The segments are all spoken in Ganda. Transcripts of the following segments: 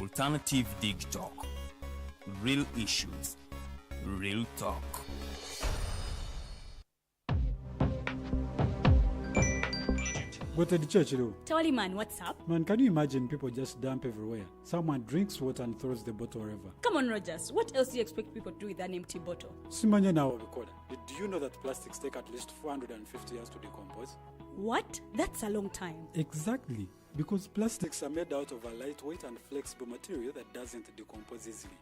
Alternative Dig Talk. Real issues, real talk. But at the church, though. Tawali man, what's up? Man, can you imagine people just dump everywhere? Someone drinks water and throws the bottle wherever. Come on, Rogers. What else do you expect people to do with an empty bottle? Simanya now, recorder. Do you know that plastics take at least 450 years to decompose? What? That's a long time. Exactly. Because plastics are made out of a lightweight and flexible material that doesn't decompose easily.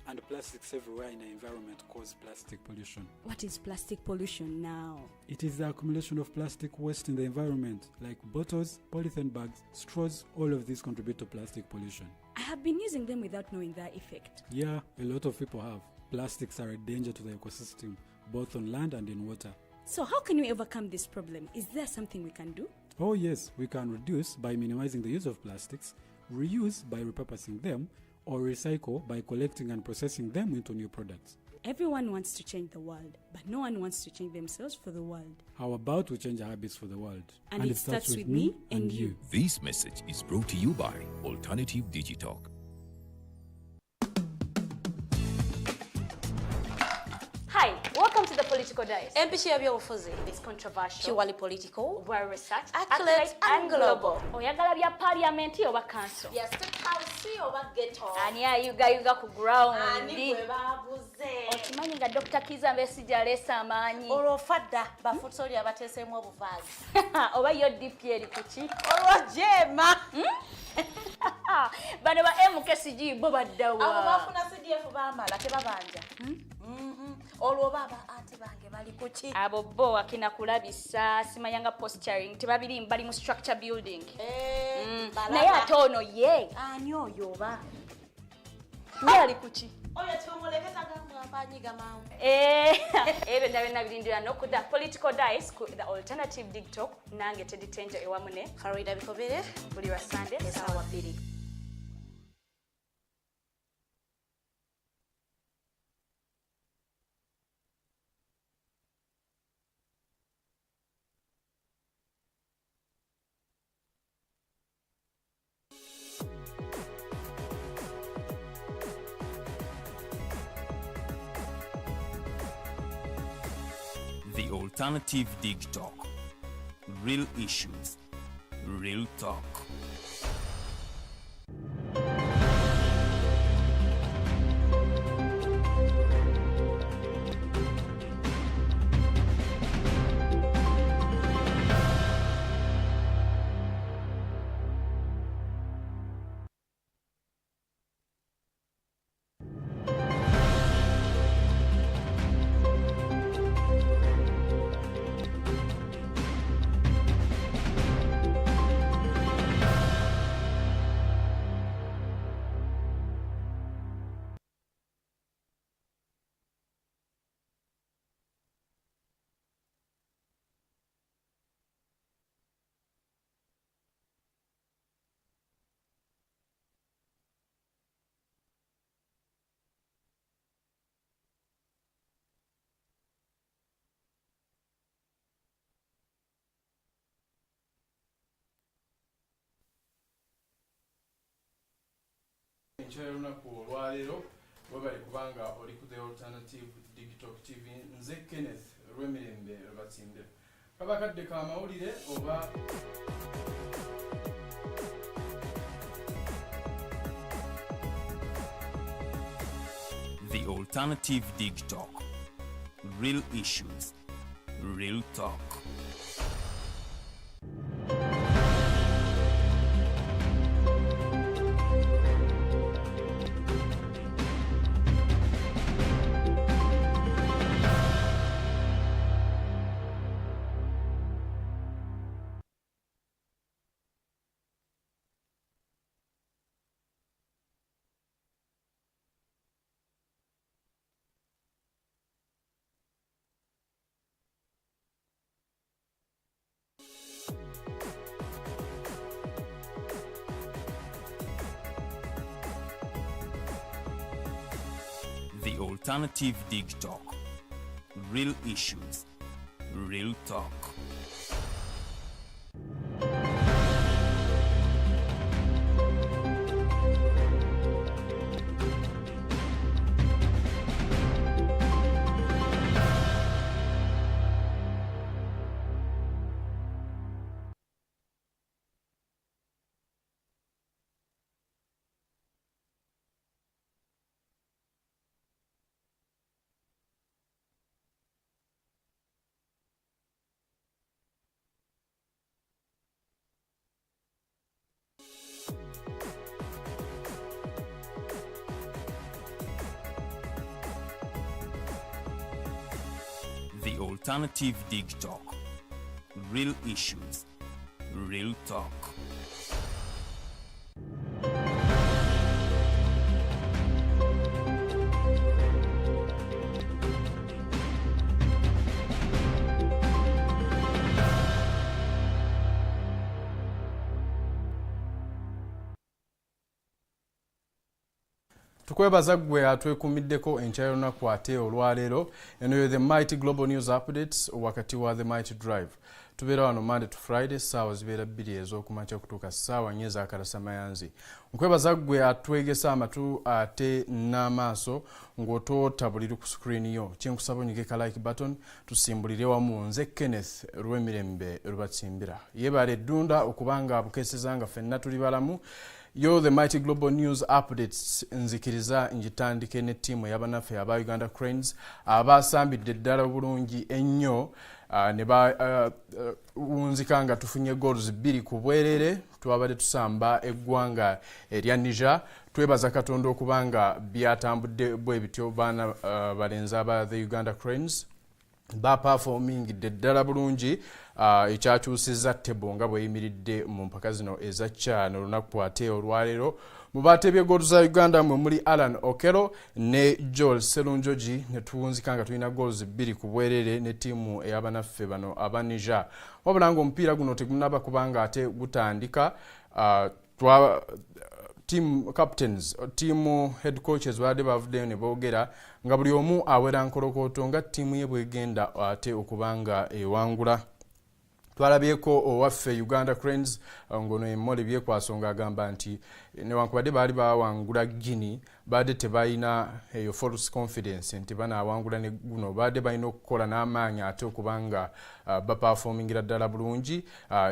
And plastics everywhere in the environment cause plastic pollution. What is plastic pollution now? It is the accumulation of plastic waste in the environment, like bottles, polythene bags, straws. All of these contribute to plastic pollution. I have been using them without knowing their effect. Yeah, a lot of people have. Plastics are a danger to the ecosystem, both on land and in water. So how can we overcome this problem? Is there something we can do? Oh yes, we can reduce by minimizing the use of plastics, reuse by repurposing them, or recycle by collecting and processing them into new products. Everyone wants to change the world, but no one wants to change themselves for the world. How about we change our habits for the world? And it starts with me and you. This message is brought to you by Alternative Digitalk. Hi, welcome to the Political Dice. Empishi ebyobufuzi. It's controversial, Purely political. well researched, Accurate and global. Oyagala bya parliament oba council. Yes, State House oba ghetto. Ani ayugayuga ku ground. Ani gwe baabuze. Okimanyi nga Dr. Kizza Besigye aleesa amaanyi. Olwo fadda bafutsoli abateeseemu obuvaazi. Oba yo DP eri ku ki? Olwo jeema. Bano ba MKCG bo baddawa. Abo bafuna CDF baamala tebabanja. Olwo baba ate bange bali ku ki? Abo bo akina kulabisa simanyanga posturing tebabiri bali mu structure building. Naye ate ono ye. Ani oyo oba? Ye ali ku ki? Oyo kyomuleketa gamba anyiga maamu. Ebe ndabena birindira no ku the Political Dice ku the Alternative Dig Talk nange Teddy Tenja ewamune Farida Bikobere buli wa Sunday esawa 2. The Alternative Dig Talk. Real issues, real talk. Enkyera lunaku olwaleero webali kubanga oli ku the Alternative Digital TV nze Kenneth Rwemirembe Lubatinde kabakadde ka mawulire oba The Alternative Dig Talk. Real issues, real talk. The Alternative Dig Talk. Real issues, real talk. The Alternative Dig Talk. Real issues, real talk. Tukwebaza gwe atwekumiddeko enkya y'olunaku ate olwaleero. Eno yo the Mighty Global News Updates wakati wa the Mighty Drive. Tubeera wano Monday to Friday ssaawa zibeera 2 ez'okumakya kutuuka ssaawa 4 ez'akalasaamayanzi. Nkwebaza gwe atwegesa amatu ate n'amaaso ng'otootabulira ku screen yo. Kyenkusaba onyigeka like button tusimbulire wamu. Nze Kenneth Lwemirembe Lubatsimbira. Yeebale eddunda okubanga abukeeseza nga ffenna tuli balamu. Yo the Mighty Global News Updates nzikiriza njitandike ne timu y'abanaffe aba Uganda Cranes abasambidde ddala bulungi ennyo ne unzikanga tufunye goals 2 ku bwerere. Twabadde tusamba eggwanga erya Niger. Twebaza Katonda okubanga byatambudde bwe bityo baana balenza aba the Uganda Cranes ba performing ddala bulungi. Ekyakyusizza tebo nga bweyimiridde mu mpaka zino eza kyano olunaku ate olwaleero. Mu baatebye goolu za Uganda mwe muli Alan Okero ne Joel Serunjogi ne tuwunzikanga tulina goals 2 ku bwerere ne tiimu ey'abanaffe bano aba Niger. Wabula ng'omupiira guno tegunnaba kubanga ate gutandika. Team captains, team head coaches baade bavuddeyo ne boogera nga buli omu awera nkolokooto nga tiimu ye bwegenda ate okubanga ewangula. Twalabyeko owaffe Uganda Cranes ngono emmole byekwasonga agamba nti newankubadde baali bawangula Guinea baade tebalina eyo false confidence nti banaawangula ne guno baade balina okukola n'amaanyi ate okubanga baperformingira ddala bulungi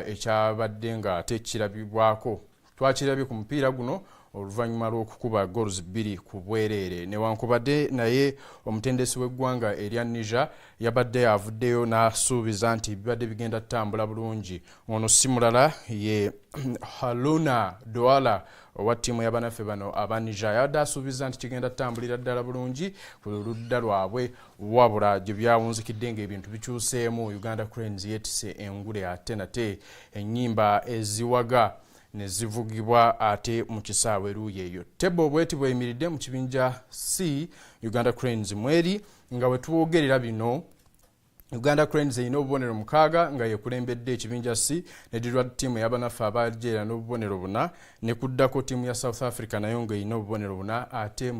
ekyabadde nga ate kirabibwako. Twakirabye ku mupiira guno oluvannyuma lw'okukuba goals 2 ku bwerere. Newankubadde naye omutendesi w'eggwanga erya Niger yabadde avuddeyo n'asuubiza nti bibadde bigenda tutambula bulungi. Ono si mulala ye Haruna Douala owa ttiimu y'abanaffe bano aba Niger. Yabadde asuubiza nti kigenda tutambulira ddala bulungi ku ludda lwabwe, wabula gye byawunzikidde ng'ebintu bikyuseemu. Uganda Cranes yeetise engule ate nate ennyimba eziwaga ne zivugibwa ate mu kisaawe eruuyi eyo. Tebo bweti bweyimiridde mu kibinja C Uganda Cranes mweri nga bwe twogerera bino. Uganda Cranes erina obubonero 6 nga yekulembedde ekibinja C neddirwa ttiimu y'abanaffe aba Algeria n'obubonero 4 ne kuddako ttiimu ya South Africa nayo ng'erina obubonero 4 ate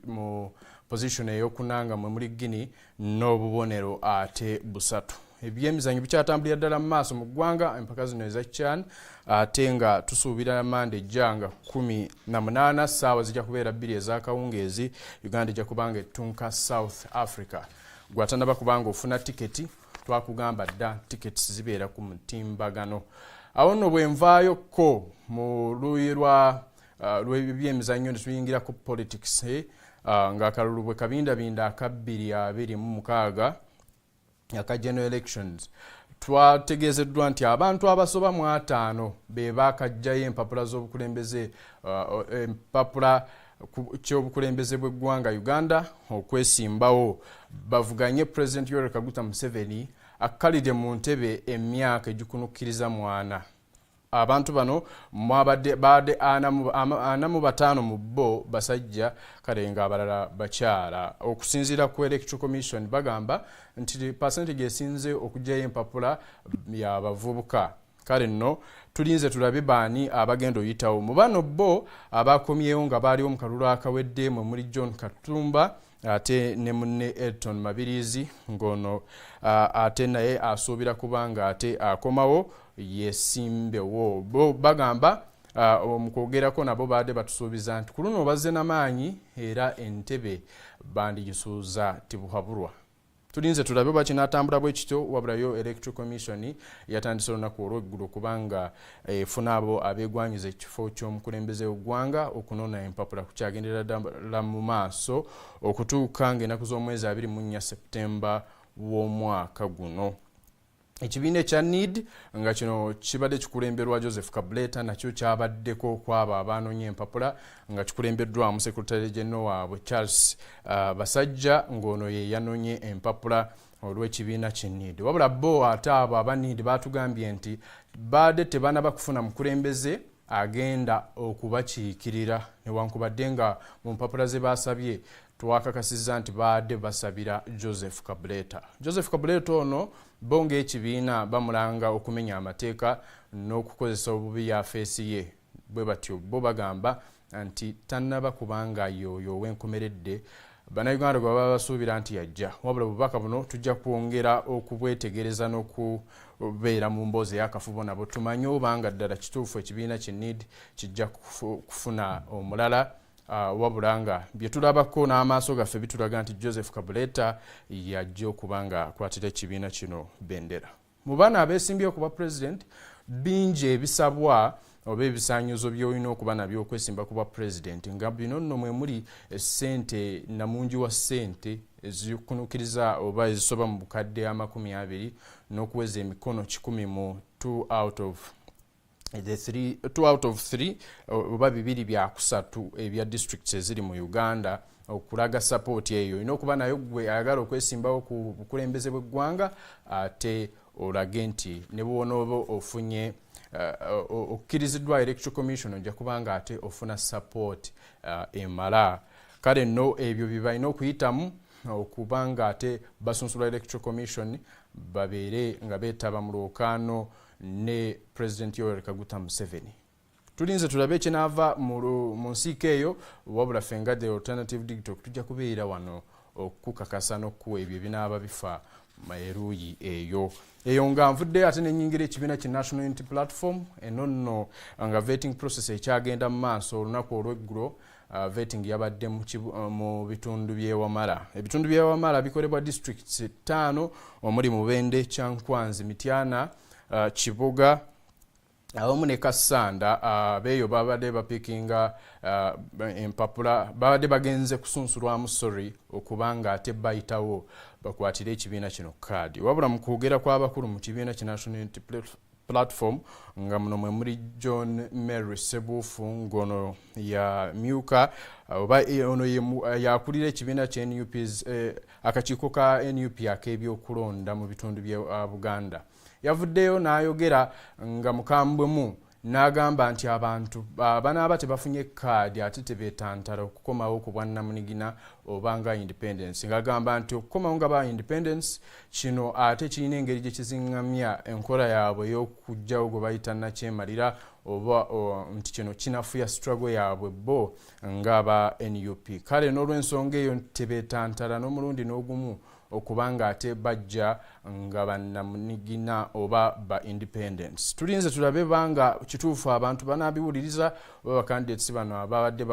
mu position ey'okunanga mwe muli Guinea n'obubonero ate 3. Ebyemizannyo bikyatambulira ddala mu maaso mu ggwanga empaka zino eza CHAN ate nga tusuubira Monday janga 18 ssaawa zijja kubeera 2 ez'akawungeezi. Uganda ejja kubanga ettunka South Africa. Gwatandaba kubanga ofuna tiketi twakugamba dda tickets zibeera ku mutimbagano. Awo nno bwe nvaayokko mu luuyi lw'ebyemizannyo ne tuyingira ku politics ng'akalulu bwe kabindabinda aka 2026 aka general elections. Twategeezeddwa nti abantu abasoba mu 5 be baakajjayo empapula z'obukulembeze empapula ky'obukulembeze bw'eggwanga Uganda okwesimbawo bavuganye President Yoweri Kaguta Museveni akkalidde mu ntebe emyaka egikunukkiriza 4. Abantu bano mwabadde baade 45 mu bo basajja kale nga abalala bakyala. Okusinziira ku Electoral Commission bagamba nti percentage esinze okujjayo empapula y'abavubuka. Kale nno tulinze tulabe baani abagenda oyitawo. Mu bano bo abakomyewo nga baaliwo mu kalulu akawedde mwe muri John Katumba ate ne munne Elton Mabirizi ngono ate naye asuubira kubanga ate akomawo yesimbewo. Bo bagamba omukwogerako nabo baade batusuubiza nti ku luno bazze n'amaanyi era entebe bandigisuuza tibuhabulwa. Tulinze tulabe bakinatambula bwe kityo wabulayo Electoral Commission yatandise olunaku olw'eggulu kubanga efuna abo abeegwanyiza ekifo ky'omukulembeze w'eggwanga okunona empapula kukyagendera ddala mu maaso okutuuka ng'ennaku z'omwezi 24 Septemba w'omwaka guno. ekibiina ekya NEED nga kino kibadde kikulemberwa Joseph Kabuleta nakyo kyabaddeko kwabo abanoonye empapula nga kikulembeddwamu Secretary General waabwe Charles Basajja ng'ono ye yanoonye empapula olw'ekibiina kye NEED. Wabula bo ate abo aba NEED baatugambye nti badde tebanaba kufuna mukulembeze agenda okubakiikirira newankubadde nga mu mpapula ze baasabye twakakasizza nti badde basabira Joseph Kabuleta. Joseph Kabuleta ono bo ng'ekibiina bamulanga okumenya amateeka n'okukozesa obubi yafeesi ye bwe batyo bo bagamba nti tannaba kubanga yoyo ow'enkomeredde bannayuganda gwe baba basuubira nti yajja. Wabula obubaka buno tujja kwongera okubwetegereza n'okubeera mu mboozi ey'akafubo nabo tumanye obanga ddala kituufu ekibiina kye NEED kijja kufuna omulala. Wabula nga bye tulabako n'amaaso gaffe bitulaga nti Joseph Kabuleta yajja okuba nga akwatira ekibiina kino bendera. Mu baana abeesimbye okuba president bingi ebisabwa oba ebisaanyizo by'olina okuba nabyo okwesimba kuba president nga bino nno mwe muli ssente namungi wa ssente ezikunukiriza oba ezisoba mu bukadde 20 n'okuweza emikono 100 mu 2 out of 3 oba 2 bya 3 ebya districts eziri mu Uganda okulaga support eyo olina okuba nayo gwe ayagala okwesimbawo ku bukulembeze bw'eggwanga ate olage nti ne bw'onooba ofunye okkiriziddwa Electoral Commission ojja kubanga ate ofuna support emala. Kale nno ebyo bibalina okuyitamu okubanga ate basunsula Electoral Commission babeere nga beetaba mu lwokaano ne President Yoweri Kaguta Museveni. Tulinze tulabe ekinaava mu nsiiko eyo wabula ffe nga the Alternative Digital tujja kubeera wano okukakasa n'okkuwa ebyo ebinaaba bifa maeruyi eyo nga nvudde ate nenyingira ekibiina ki National Unity Platform eno nno nga vetting process ekyagenda mu maaso olunaku olw'eggulo. Vetting yabadde mu bitundu by'Ewamala. Ebitundu by'Ewamala bikolebwa districts 5 omuli Mubende, Kyankwanzi, Mityana, Kibuga awamu ne Kassanda. Beeyo babadde bapikinga empapula babadde bagenze kusunsulwamu okubanga ate bayitawo bakwatire ekibiina kino kaadi. Wabula mu kwogera kw'abakulu mu kibiina ki National Unity Platform nga muno mwe muri John Mary Sebufu ngono ya myuka oba ono yakulira ekibiina kya NUPs akakiiko ka NUP ak'ebyokulonda mu bitundu bya Buganda. Yavuddeyo n'ayogera nga mukambwemu n'agamba nti abantu banaaba tebafunye kaadi ate tebeetantala okukomawo ku bwannamunigina obanga independence. Ng'agamba nti okukomawo nga ba independence kino ate kirina engeri gye kizingamya enkola yaabwe ey'okugjawo gwe bayita nakyemalira oba nti kino kinafuya struggle yaabwe bo ng'aba NUP. Kale n'olw'ensonga eyo tebeetantala n'omulundi n'ogumu okubanga ate bajja nga bannamunigina oba ba independence. Tulinze tulabe banga kituufu abantu banaabiwuliriza oba candidates bano ababadde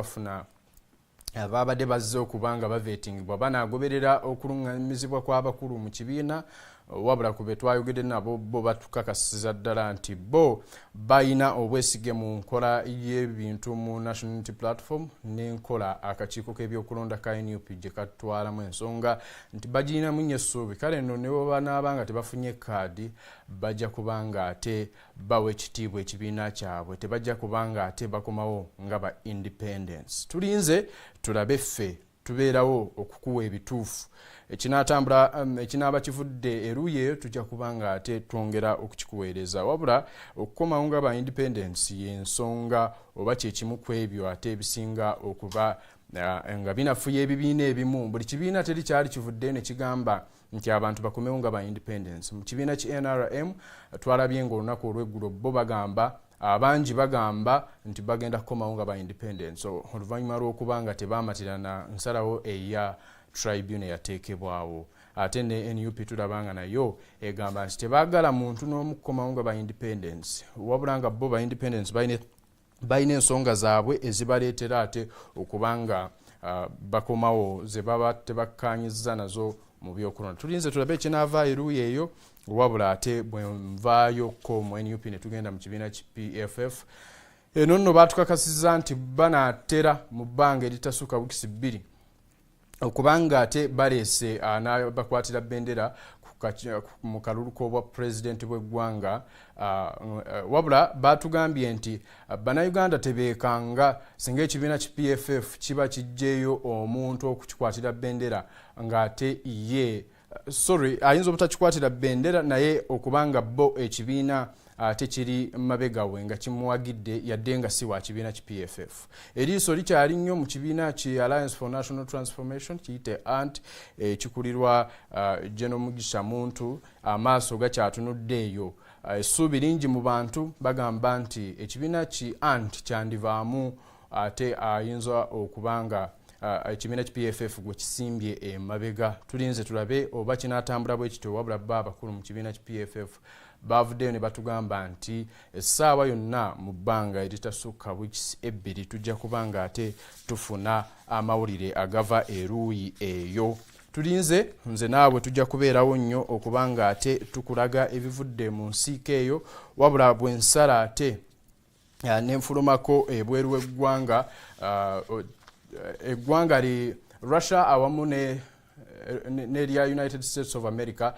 bazze okubanga bavetingibwa banaagoberera okulungamizibwa kw'abakulu mu kibiina. Wabula kube twayogedde nabo bo batukakasiza ddala nti bo bayina obwesige mu nkola y'ebintu mu National Unity Platform n'enkola akakiiko k'ebyokulonda ka NUP gye katwalamu ensonga nti bagirinamu nnyo essuubi. Kale nno ne bwe banaaba tebafunye kaadi bajja kubanga ate bawa ekitiibwa ekibiina kyabwe tebajja kubanga ate bakomawo nga ba independence. Tulinze tulabe ffe tubeerawo okukuwa ebituufu ekinaaba kivudde eruuyi eyo tujja kubanga ate twongera okukikuweereza. Wabula okukomawo nga ba independence y'ensonga oba kyekimu ku ebyo ate ebisinga okuba nga binafuya ebibiina ebimu. Buli kibiina teri kyali kivuddeyo ne kigamba nti abantu bakomewo nga ba independence. Mu kibiina ki NRM twalabye ng'olunaku olw'eggulo bo bagamba abangi bagamba nti bagenda kukomawo nga ba independence oluvannyuma lw'okuba nga tebaamatira na nsalawo eya tribune yateekebwawo. Ate ne NUP tulabanga nayo egamba nti tebaagala muntu n'omu kukomawo nga ba independence wabula nga bo ba independence balina ensonga zaabwe ezibaleetera ate okubanga bakomawo ze baba tebakkaanyizza nazo mu byokulonda. Tulinze tulabe ekinaava eruuyi eyo wabula ate bwe nvaayoko mu NUP ne tugenda mu kibiina ki PFF eno nno baatukakasizza nti banaatera mu bbanga eritasukka wiikisi 2 okubanga ate baleese n'abakwatira bendera ku mu kalulu k'obwa pulezidenti bw'eggwanga wabula batugambye nti bannayuganda tebeekanga singa ekibiina ki PFF kiba kijjeeyo omuntu okukikwatira bendera ng'ate ye ayinza obutakikwatira bendera naye okubanga bo ekibiina ate kiri mabega we nga kimuwagidde yadde nga si wa kibiina ki PFF. Eriiso likyali nnyo mu kibiina ki Alliance for National Transformation kiyite ANT kikulirwa General Mugisha Muntu amaaso gakyatunudde eyo. Essuubi lingi mu bantu bagamba nti ekibiina ki ANT kyandivaamu ate ayinza okubanga ekibiina ki PFF gwe kisimbye emabega. Tulinze tulabe oba kinaatambula bwe kityo wabula bba abakulu mu kibiina ki PFF bavuddeyo ne batugamba nti essaawa yonna mu bbanga eritasukka weeks 2 tujja kubanga ate tufuna amawulire agava eruuyi eyo. Tulinze nze naawe tujja kubeerawo nnyo okubanga ate tukulaga ebivudde mu nsiiko eyo wabula bwe nsala ate n'enfulumako ebweru w'eggwanga eggwanga li Russia awamu n'erya United States of America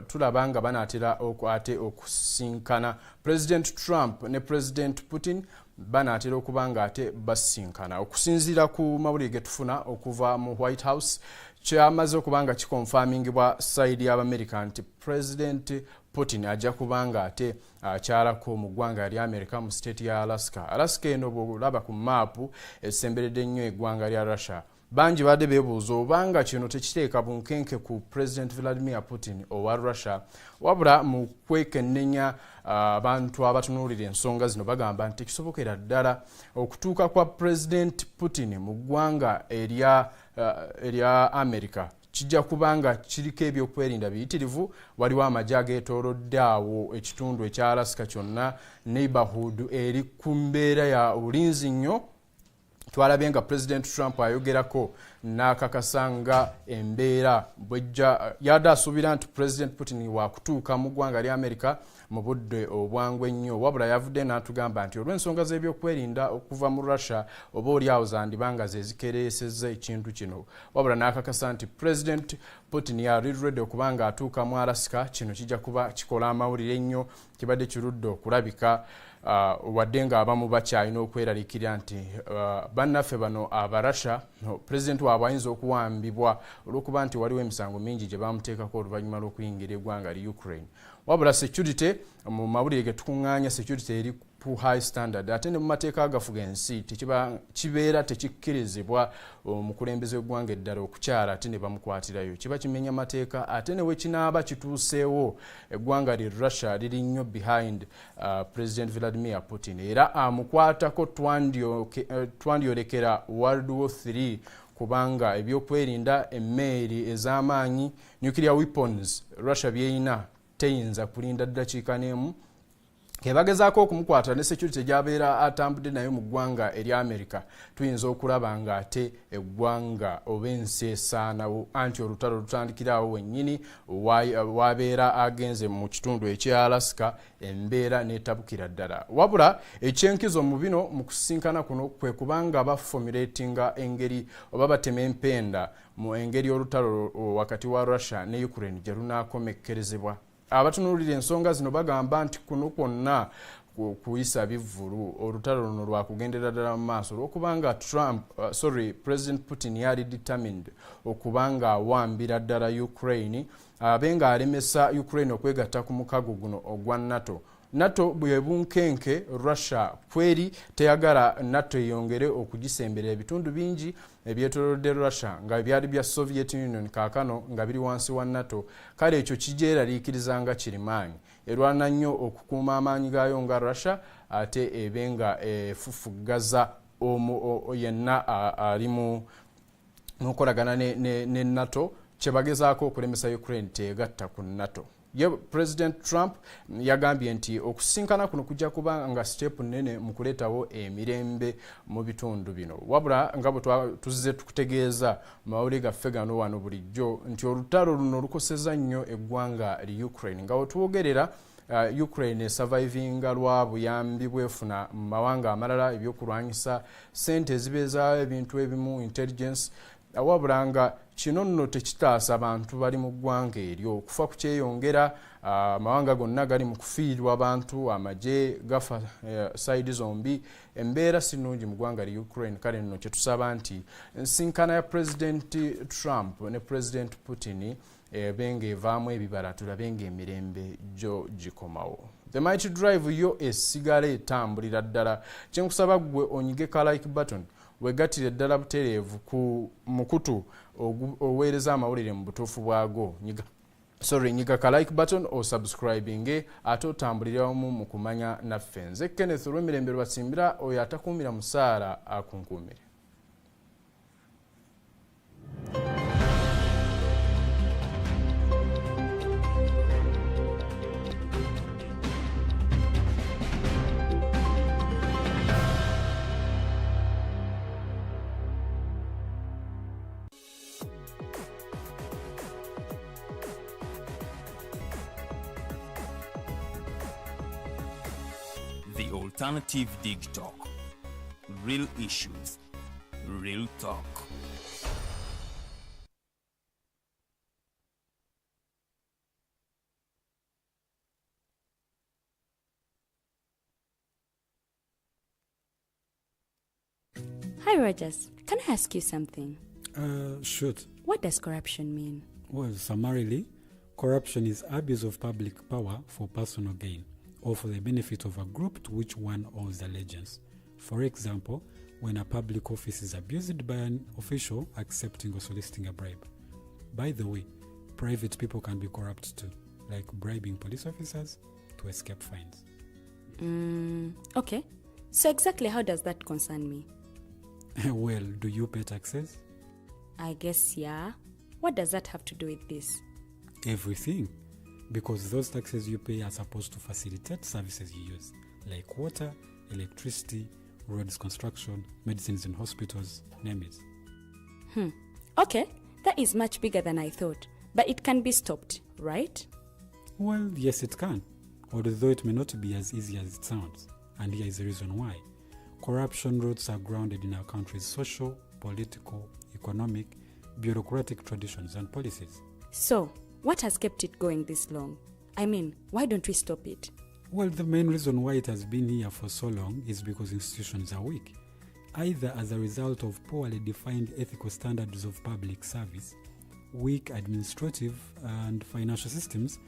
tulaba nga banaatera ate okusinkana. President Trump ne President Putin banaatera okuba nga ate basinkana. Okusinziira ku mawulire ge tufuna okuva mu White House kyamaze okuba nga kikonfamingibwa sayidi y'Abamerika nti President Putin ajja kuba nga ate akyalako mu ggwanga lya Amerika mu state ya Alaska. Alaska eno bw'olaba ku maapu esemberedde nnyo eggwanga lya Russia. Bangi badde beebuuza obanga kino tekiteeka bunkenke ku President Vladimir Putin owa Russia wabula mu kwekennenya abantu abatunuulira ensonga zino bagamba nti kisobokera ddala okutuuka kwa President Putin mu ggwanga erya Amerika kijja kubanga kiriko ebyokwerinda biyitirivu. Waliwo amagye ageetoolodde awo ekitundu ekya Alaska kyonna neighborhood eri ku mbeera ya bulinzi nnyo. Twalabye nga President Trump ayogerako n'akakasa nga embeera bwejja yadde asuubira nti President Putin waakutuuka mu ggwanga lya Amerika mu budde obwangu ennyo wabula yavudde n'atugamba nti olw'ensonga z'ebyokwerinda okuva mu Russia oba oliawo zandibanga ze zikereesezza ekintu kino wabula n'akakasa nti President Putin yali ready okubanga atuuka mu Alaska kino kijja kuba kikola amawulire ennyo kibadde kirudde okulabika wadde nga abamu bakyalina okweraliikirira nti bannaffe bano Abarussia President waabwe ayinza okuwambibwa olw'okuba nti waliwo emisango mingi gye bamuteekako oluvannyuma lw'okuyingira eggwanga li Ukraine. Wabula security mu mawulire ge tukuŋŋaanya security eri ku high standard ate ne mu mateeka agafuga ensi kibeera tekikkirizibwa omukulembeze w'eggwanga eddala okukyala ate ne bamukwatirayo kiba kimenya mateeka ate ne wekinaaba kituuseewo eggwanga li Russia liri nnyo behind President Vladimir Putin era amukwatako twandyolekera World War III kubanga ebyokwerinda emmeeri ez'amaanyi nuclear weapons Russia byeyina teyinza kulinda ddakiika n'emu kebagezaako okumukwata ne security gy'abeera atambudde nayo mu ggwanga erya Amerika tuyinza okulaba nga ate eggwanga oba ensi esaanawo anti olutalo lutandikirawo wennyini wabeera agenze mu kitundu ekya Alaska embeera n'etabukira ddala wabula ekyenkizo mu bino mu kusisinkana kuno kwe kubanga bafomulatinga engeri oba batema empenda mu engeri olutalo wakati wa Russia ne Ukraine gye lunaakomekkerezebwa. Abatunuulira ensonga zino bagamba nti kuno kwonna kuyisa bivvulu olutalo luno lwakugendera ddala mu maaso olw'okubanga President Putin yali determined okubanga awambira ddala Ukraine abe nga alemesa Ukraine okwegatta ku mukago guno ogwa NATO bwe bunkenke Russia kweri teyagala NATO eyongere okugisemberera ebitundu bingi ebyetoolodde Russia nga byali bya Soviet Union kaakano nga biri wansi wa NATO kale ekyo kigyeraliikiriza nga kirimaanyi erwana nnyo okukuuma amaanyi gaayo nga Russia ate ebe nga efufuggaza yenna ali mu nkolagana ne NATO kyebagezaako okulemesa Ukraine teegatta ku NATO. President Trump yagambye nti okusinkana kuno kujja kuba nga step nene mu kuleetawo emirembe mu bitundu bino wabula nga bwe tuzze tukutegeeza mawulire gaffe gano wano bulijjo nti olutalo luno lukoseza nnyo eggwanga li Ukraine nga wetwogerera Ukraine esurvivinga lwa buyambi bwefuna mu mawanga amalala ebyokulwanyisa sente ezibeezaawo ebintu ebimu intelligence wabula nga kino nno tekitaasa abantu bali mu ggwanga eryo. Okufa kukyeyongera, amawanga gonna gali mu kufiirwa abantu, amagye gafa side zombi, embeera si nnungi mu ggwanga li Ukraine. Kale nno kye tusaba nti ensinkana ya President Trump ne President Putin benga evaamu ebibala, tulabe ng'emirembe gyo gikomawo. The Mighty Drive yo esigala etambulira ddala. Kyenkusaba gwe onyige ka like button wegatire ddala butereevu ku mukutu oweereza amawulire mu butuufu bwago. Nyiga ka like button o subscribing ate otambulira wamu mu kumanya naffe. Nze Kenneth Olwemirembe Lwasimbira, oyo atakuumira musaala akunkuumire. The Alternative Dig Talk. Real issues, real talk. Hi, Rogers. Can I ask you something? Shoot. What does corruption mean? Well, summarily, corruption is abuse of public power for personal gain or for the benefit of a group to which one owes allegiance. For example, when a public office is abused by an official accepting or soliciting a bribe. By the way, private people can be corrupt too, like bribing police officers to escape fines. Okay. So exactly how does that concern me? Well, do you pay taxes? I guess, yeah. What does that have to do with this? Everything. Because those taxes you pay are supposed to facilitate services you use, like water, electricity, roads construction, medicines in hospitals, name it. Okay, that is much bigger than I thought. But it can be stopped, right? Well, yes, it can. Although it may not be as easy as it sounds. And here is the reason why. Corruption roots are grounded in our country's social, political, economic, bureaucratic traditions and policies. So, what has kept it going this long? I mean, why don't we stop it? Well, the main reason why it has been here for so long is because institutions are weak, either as a result of poorly defined ethical standards of public service, weak administrative and financial systems,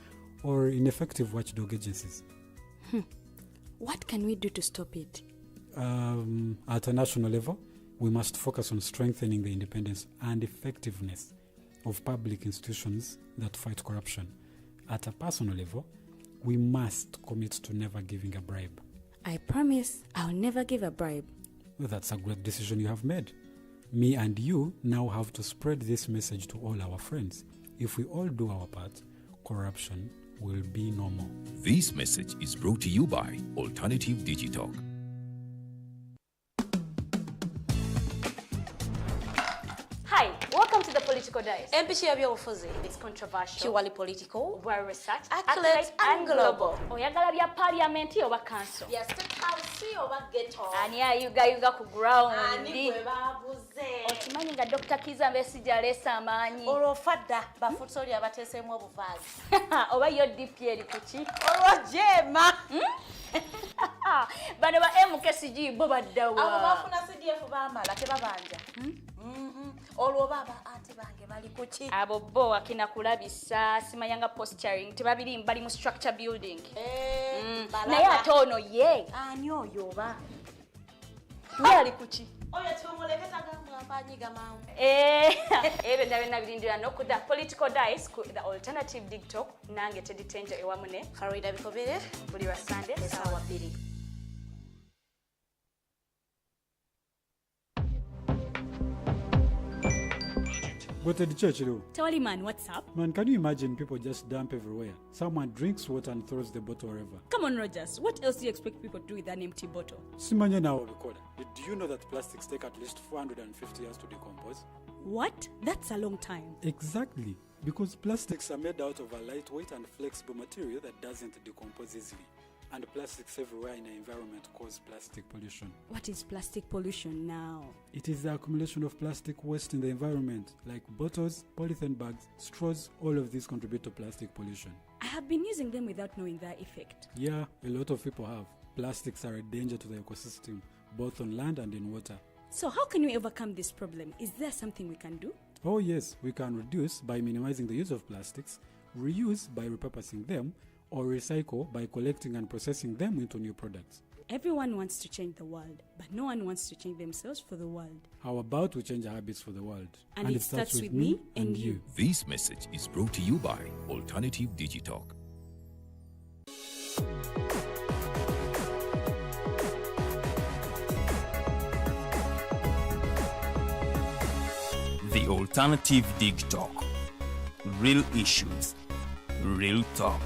or ineffective watchdog agencies. What can we do to stop it? At a national level, we must focus on strengthening the independence and effectiveness of public institutions that fight corruption. At a personal level, we must commit to never giving a bribe. I promise I'll never give a bribe. Well, that's a great decision you have made. Me and you now have to spread this message to all our friends. If we all do our part, corruption will be no more. This message is brought to you by Alternative Digital. Hi, welcome to the Political Dice. empishi y'ebyobufuzi It's controversial, purely political, well researched, accurate and global. Oyagala bya parliament oba council. ya state house oba ghetto, Ani ayugayuga ku ground. ani gwe baabuze, Okimanyi nga Dr. Kiza Besigye aleese amaanyi. olwo fadda bafutsoli abateeseemu obuvaazi, Oba yo DP eri kuki? olwo jeema Bano ba MKCG bo baddawa. abo bafuna CDF baamala tebabanja, olwo baba anti bange bali kuki, Abo bo akina kulabisa simayanga posturing tebabiri bali mu structure building. Naye ate ono ye. ani oyo oba Ye ali kuki? oyo kyomuleketa gamwanyiga mangu. Ebyo byonna birindira n'oku the Political Dice ku the Alternative Dig Talk nange Teddy Tenjo ewamu ne Farida Bikobere buli lwa Sunday essaawa 2. But at the church, though, Tawali man, what's up? man, can you imagine people just dump everywhere? Someone drinks water and throws the bottle wherever. Come on, Rogers. What else do you expect people to do with an empty bottle? Simanya now, Bikola. Did you know that plastics take at least 450 years to decompose? What? That's a long time. Exactly. Because plastics are made out of a lightweight and flexible material that doesn't decompose easily. And plastics everywhere in the environment cause plastic pollution. What is plastic pollution now? It is the accumulation of plastic waste in the environment, like bottles, polythene bags, straws. All of these contribute to plastic pollution. I have been using them without knowing their effect. Yeah, a lot of people have. Plastics are a danger to the ecosystem, both on land and in water. So how can we overcome this problem? Is there something we can do? Oh yes, we can reduce by minimizing the use of plastics, reuse by repurposing them, or recycle by collecting and processing them into new products. Everyone wants to change the world, but no one wants to change themselves for the world. How about we change our habits for the world? And it starts with me and you. This message is brought to you by Alternative Digitalk. The Alternative Dig Talk. Real issues, real talk.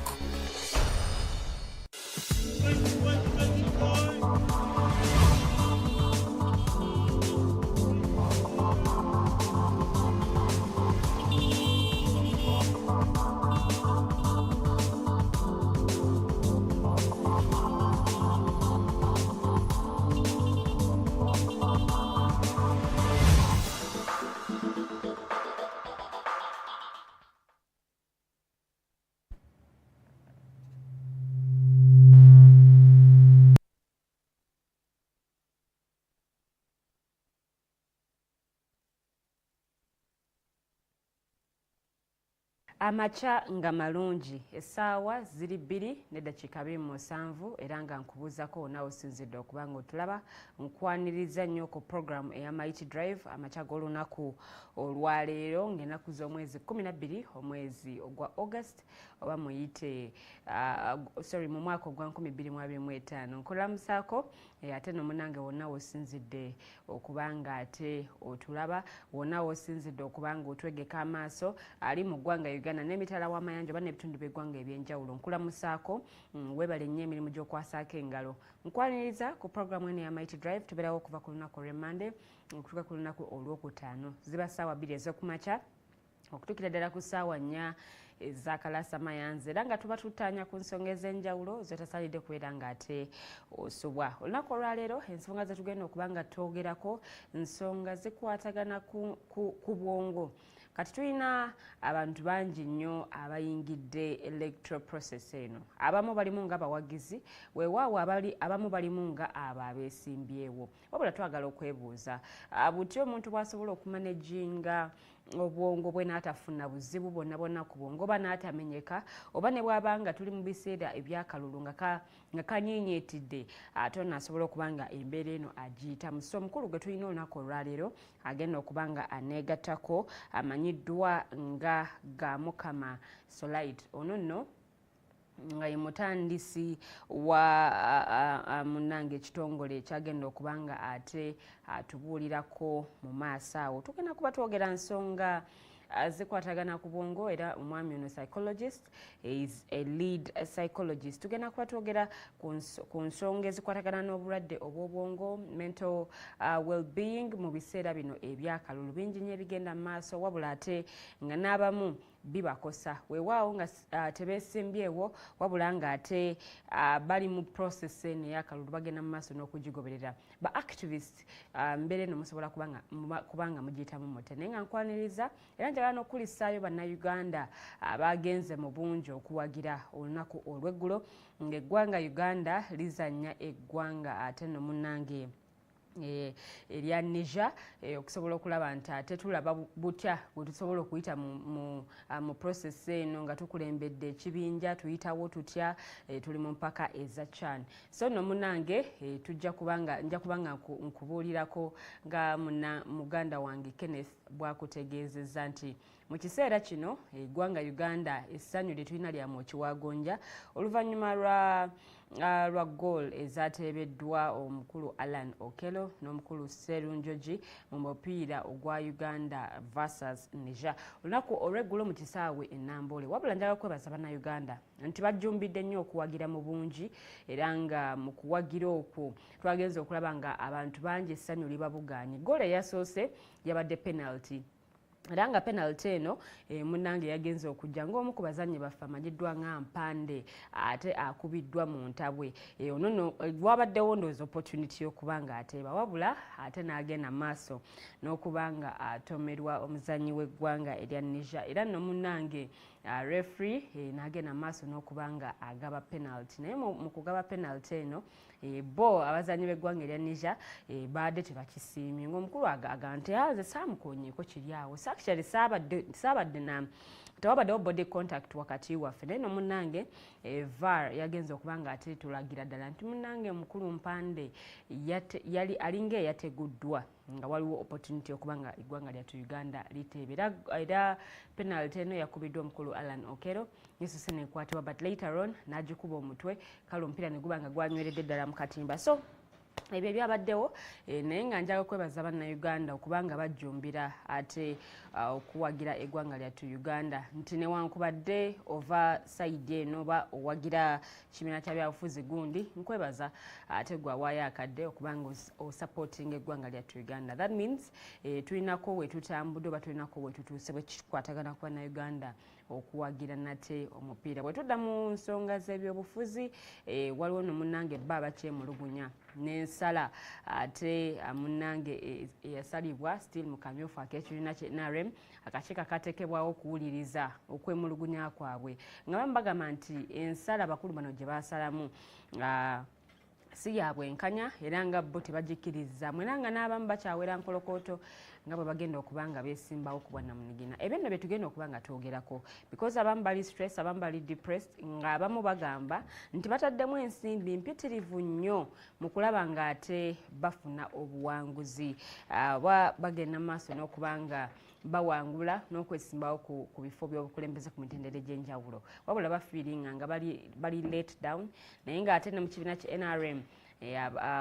Amacha nga malungi essaawa ziri 2:27 era nga nkubuuzako naawe osinzidde okuba nga otulaba nkwaniriza nnyo ku program eya Mighty Drive amacha g'olunaku olwaleero ng'ennaku z'omwezi 12 omwezi ogwa August oba muyite mu mwaka ogwa 2025 nkulamusaako ate nomunange wonna wosinzidde okuba nga ate otulaba wonna wosinzidde okuba nga otwegeka amaaso ali mu ggwanga Uganda n'emitala w'amayanja oba n'ebitundu by'eggwanga eby'enjawulo nkulamusaako weebale nnyo emirimu gy'okwasaako engalo nkwaniriza ku programu eno ya Mighty Drive tubeerawo okuva ku lunaku olw'Emmande okutuuka ku lunaku olwokutaano ziba ssaawa 2 ez'okumakya okutuukira ddala ku ssaawa 4 ezakalasa mayanzi era nga tuba tutaanya ku nsonga ez'enjawulo zotasalidde kubeera nga ate osubwa olunaku olwaleero ensonga zetugenda okuba nga twogerako nsonga zikwatagana ku bwongo kati tulina abantu bangi nnyo abayingidde electoral process eno abamu balimu nga abawagizi weewaawo abamu balimu nga abo abeesimbyewo wabula twagala okwebuuza buti omuntu bw'asobola okumanejinga obwongo bwe n'atafuna buzibu bwonna bwonna ku bwongo oba n'atamenyeka oba ne bw'aba nga tuli mu biseera ebyakalulu nga kanyiinyiitidde ate ono asobola okuba nga embeera eno agiyitamu so omukulu gwe tulina olunaku olwaleero agenda okuba nga aneegattako amanyiddwa nga Gamukama Sulait ono nno nga ye mutandisi wa munange ekitongole ekyagenda okuba nga ate atubuulirako mu maaso awo tugenda kuba twogera nsonga zikwatagana ku bwongo era omwami ono psychologist is a lead psychologist tugenda kuba twogera ku nsonga ezikwatagana n'obulwadde obw'obwongo mental well-being mu biseera bino ebyakalulu bingi nnyo ebigenda mu maaso wabula ate nga n'abamu bibakosa weewaawo nga tebeesimbyewo wabula nga ate bali mu process eno eyakalulu bagenda mu maaso n'okugigoberera ba activist mbeera eno musobola kubanga mugiyitamu mute naye nga nkwaniriza era njagala n'okulisaayo bannayuganda abagenze mu bungi okuwagira olunaku olw'eggulo ng'eggwanga Uganda lizannya eggwanga ate no munnange erya Niger okusobola okulaba nti ate tulaba butya bwe tusobola okuyita mu process eno nga tukulembedde ekibinja tuyitawo tutya tuli mu mpaka eza Chan so no munange nja kubanga nkubuulirako nga muganda wange Kenneth bwakutegeezezza nti mu kiseera kino eggwanga Uganda essanyu lye tulina lya Mokiwagonja oluvannyuma lwa goal ezateebeddwa omukulu Alan Okello n'omukulu Serunjoji mu mupiira ogwa Uganda versus Niger olunaku olw'eggulo mu kisaawe e Nambole wabula njagala kwebaza bannayuganda nti bajjumbidde nnyo okuwagira mu bungi era nga mu kuwagira okwo twagenza okulaba nga abantu bangi essanyu libabugaanye goal eyasoose yabadde penalty era nga penalty eno munnange yagenze okujja ng'omu ku bazannyi baffe amanyiddwa nga Mpande ate akubiddwa mu ntabwe ono nno wabaddewo ndowooza opportunity y'okuba nga ateeba wabula ate n'agenda maaso n'okuba nga atomerwa omuzannyi w'eggwanga erya Niger era nno munnange referee n'agenda maaso n'okuba nga agaba penalty naye mu kugaba penalty eno bo abazannyi b'eggwanga erya Niger baadde tebakisiimye ng'omukulu aga nti aze saamukonyeeko kiri awo actually saabadde na tewabaddewo body contact wakati waffe naye no munnange VAR yagenza okuba nga ate tulagira ddala nti munnange mukulu Mpande yali alinga eyateguddwa nga waliwo opportunity okuba nga eggwanga lyattu Uganda liteeba era penalty eno yakubiddwa omukulu Alan Okero nesose nekwatibwa but later on n'agikuba omutwe kale omupiira ne guba nga gwanyweredde ddala mu katimba so ebyo byabaddewo naye nga njaga kwebaza bannayuganda okubanga bajjumbira ate okuwagira eggwanga lyattu Uganda nti newankubadde ova side eno oba owagira kibiina kya byabufuzi gundi nkwebaza ate gwawaayo akadde okubanga osupportinga eggwanga lyattu Uganda that means tulinako wetutambudde oba tulinako wetutuuse bwe kikwatagana ku bannayuganda okuwagira nate omupiira bwe tudda mu nsonga z'ebyobufuzi waliwo no munnange bba abakyemulugunya n'ensala ate munnange eyasalibwa still mu kamyufu ak'ekibiina kye NRM akakiiko akateekebwawo okuwuliriza okwemulugunya kwabwe nga bamu bagamba nti ensala bakulu bano gye baasalamu si ya bwenkanya era nga bo tebagikkiriza era nga n'abamu bakyawera nkolokooto nga bwe bagenda okuba nga beesimbawo ku bwannamunigina ebyo nno bye tugenda okuba nga twogerako because abamu bali stress abamu bali depressed nga abamu bagamba nti bataddemu ensimbi mpitirivu nnyo mu kulaba nga ate bafuna obuwanguzi bagenda mu maaso n'okuba nga bawangula n'okwesimbawo ku bifo by'obukulembeze ku mitendera egy'enjawulo wabula bafiiringa nga bali let down naye ng'ate ne mu kibiina kya NRM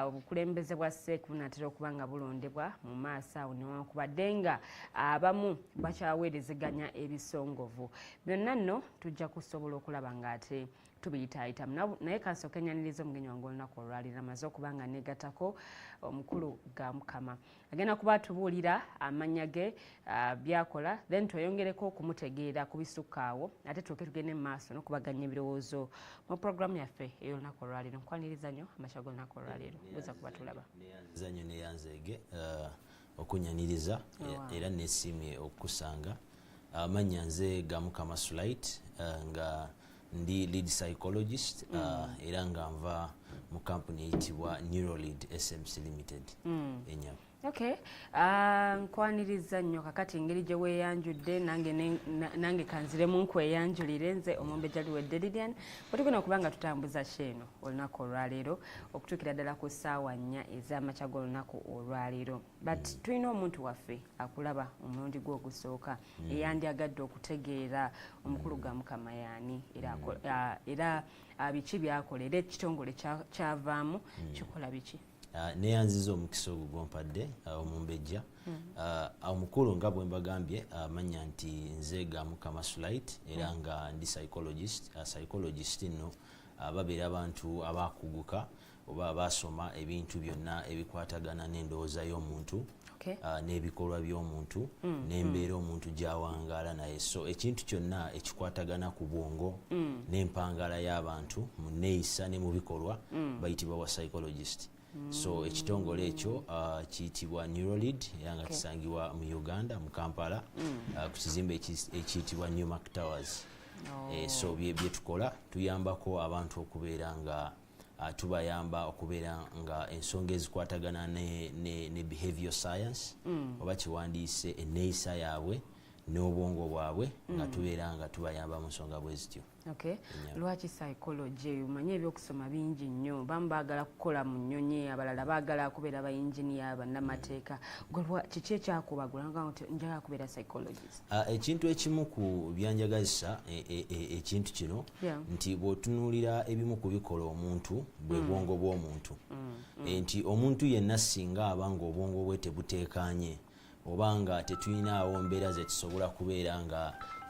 obukulembeze bwa SEC bunatera okuba nga bulondebwa mu maaso awo newankubadde nga abamu bakyaweerezeganya ebisongovu byonna nno tujja kusobola okulaba ng'ate tubiyitaayitamu naye kansooka enyaniriza omugenyi wange olunaku olwaliro amaze okuba nga negatako omukulu Gamukama agenda kuba tubuulira amannya ge byakola then tweyongereko okumutegeera ku bisukka awo ate tuke tugende mu maaso n'okubaganya ebirowoozo mu programu yaffe ey'olunaku olwaliro nkwaniriza nnyo amakya g'olunaku olwaliro buza kuba tulaba neyanziza nnyo neyanzeege okunyaniriza era nesiimye okukusanga amannya nze Gamukama Sulait nga ndi lead psychologist era nga nva mu company eyitibwa Neurolid SMC Limited enyabo okay nkwaniriza nnyo kakati engeri gye weeyanjudde nange kanziremu nkweyanjulire nze omumbejja Luwedde Lilian bwe tugenda okuba nga tutambuza sheeno olunaku olwaleero okutuukira ddala ku ssaawa 4 ez'amakya g'olunaku olwaleero but tulina omuntu waffe akulaba omulundi gwe ogusooka eyandyagadde okutegeera omukulu Gamukama yaani era biki byakola era ekitongole kyavaamu kikola biki neyanziza omukisa ogwo gwompadde omumbejja omukulu nga bwe mbagambye amanya nti nze Gamukama Sulait era nga ndi psychologist nno babeera abantu abakuguka oba basoma ebintu byonna ebikwatagana n'endowooza y'omuntu n'ebikolwa by'omuntu n'embeera omuntu gy'awangaala naye so ekintu kyonna ekikwatagana ku bwongo n'empangala y'abantu mu nneeyisa ne mu bikolwa bayitibwa wa psychologist so ekitongole ekyo kiyitibwa Neurolid era nga kisangibwa mu Uganda mu Kampala ku kizimbe ekiyitibwa Newmark Towers so bye tukola tuyambako abantu okubeera nga tubayamba okubeera nga ensonga ezikwatagana ne behavior science oba kiwandiise enneeyisa yaabwe n'obwongo bwabwe nga tubeera nga tubayamba mu nsonga bwe zityo lwaki psychology umanye ebyokusoma bingi nnyo bamu baagala kukola mu nnyonyi abalala baagala kubeera bayinginiya bannamateeka kiki ekyakubagula njagala kubeera psychologist ekintu ekimu ku byanjagazisa ekintu kino nti bw'otunuulira ebimu ku bikola omuntu bwe bwongo bw'omuntu nti omuntu yenna singa aba nga obwongo bwe tebuteekanye oba nga tetuyinaawo mbeera zetusobola kubeera nga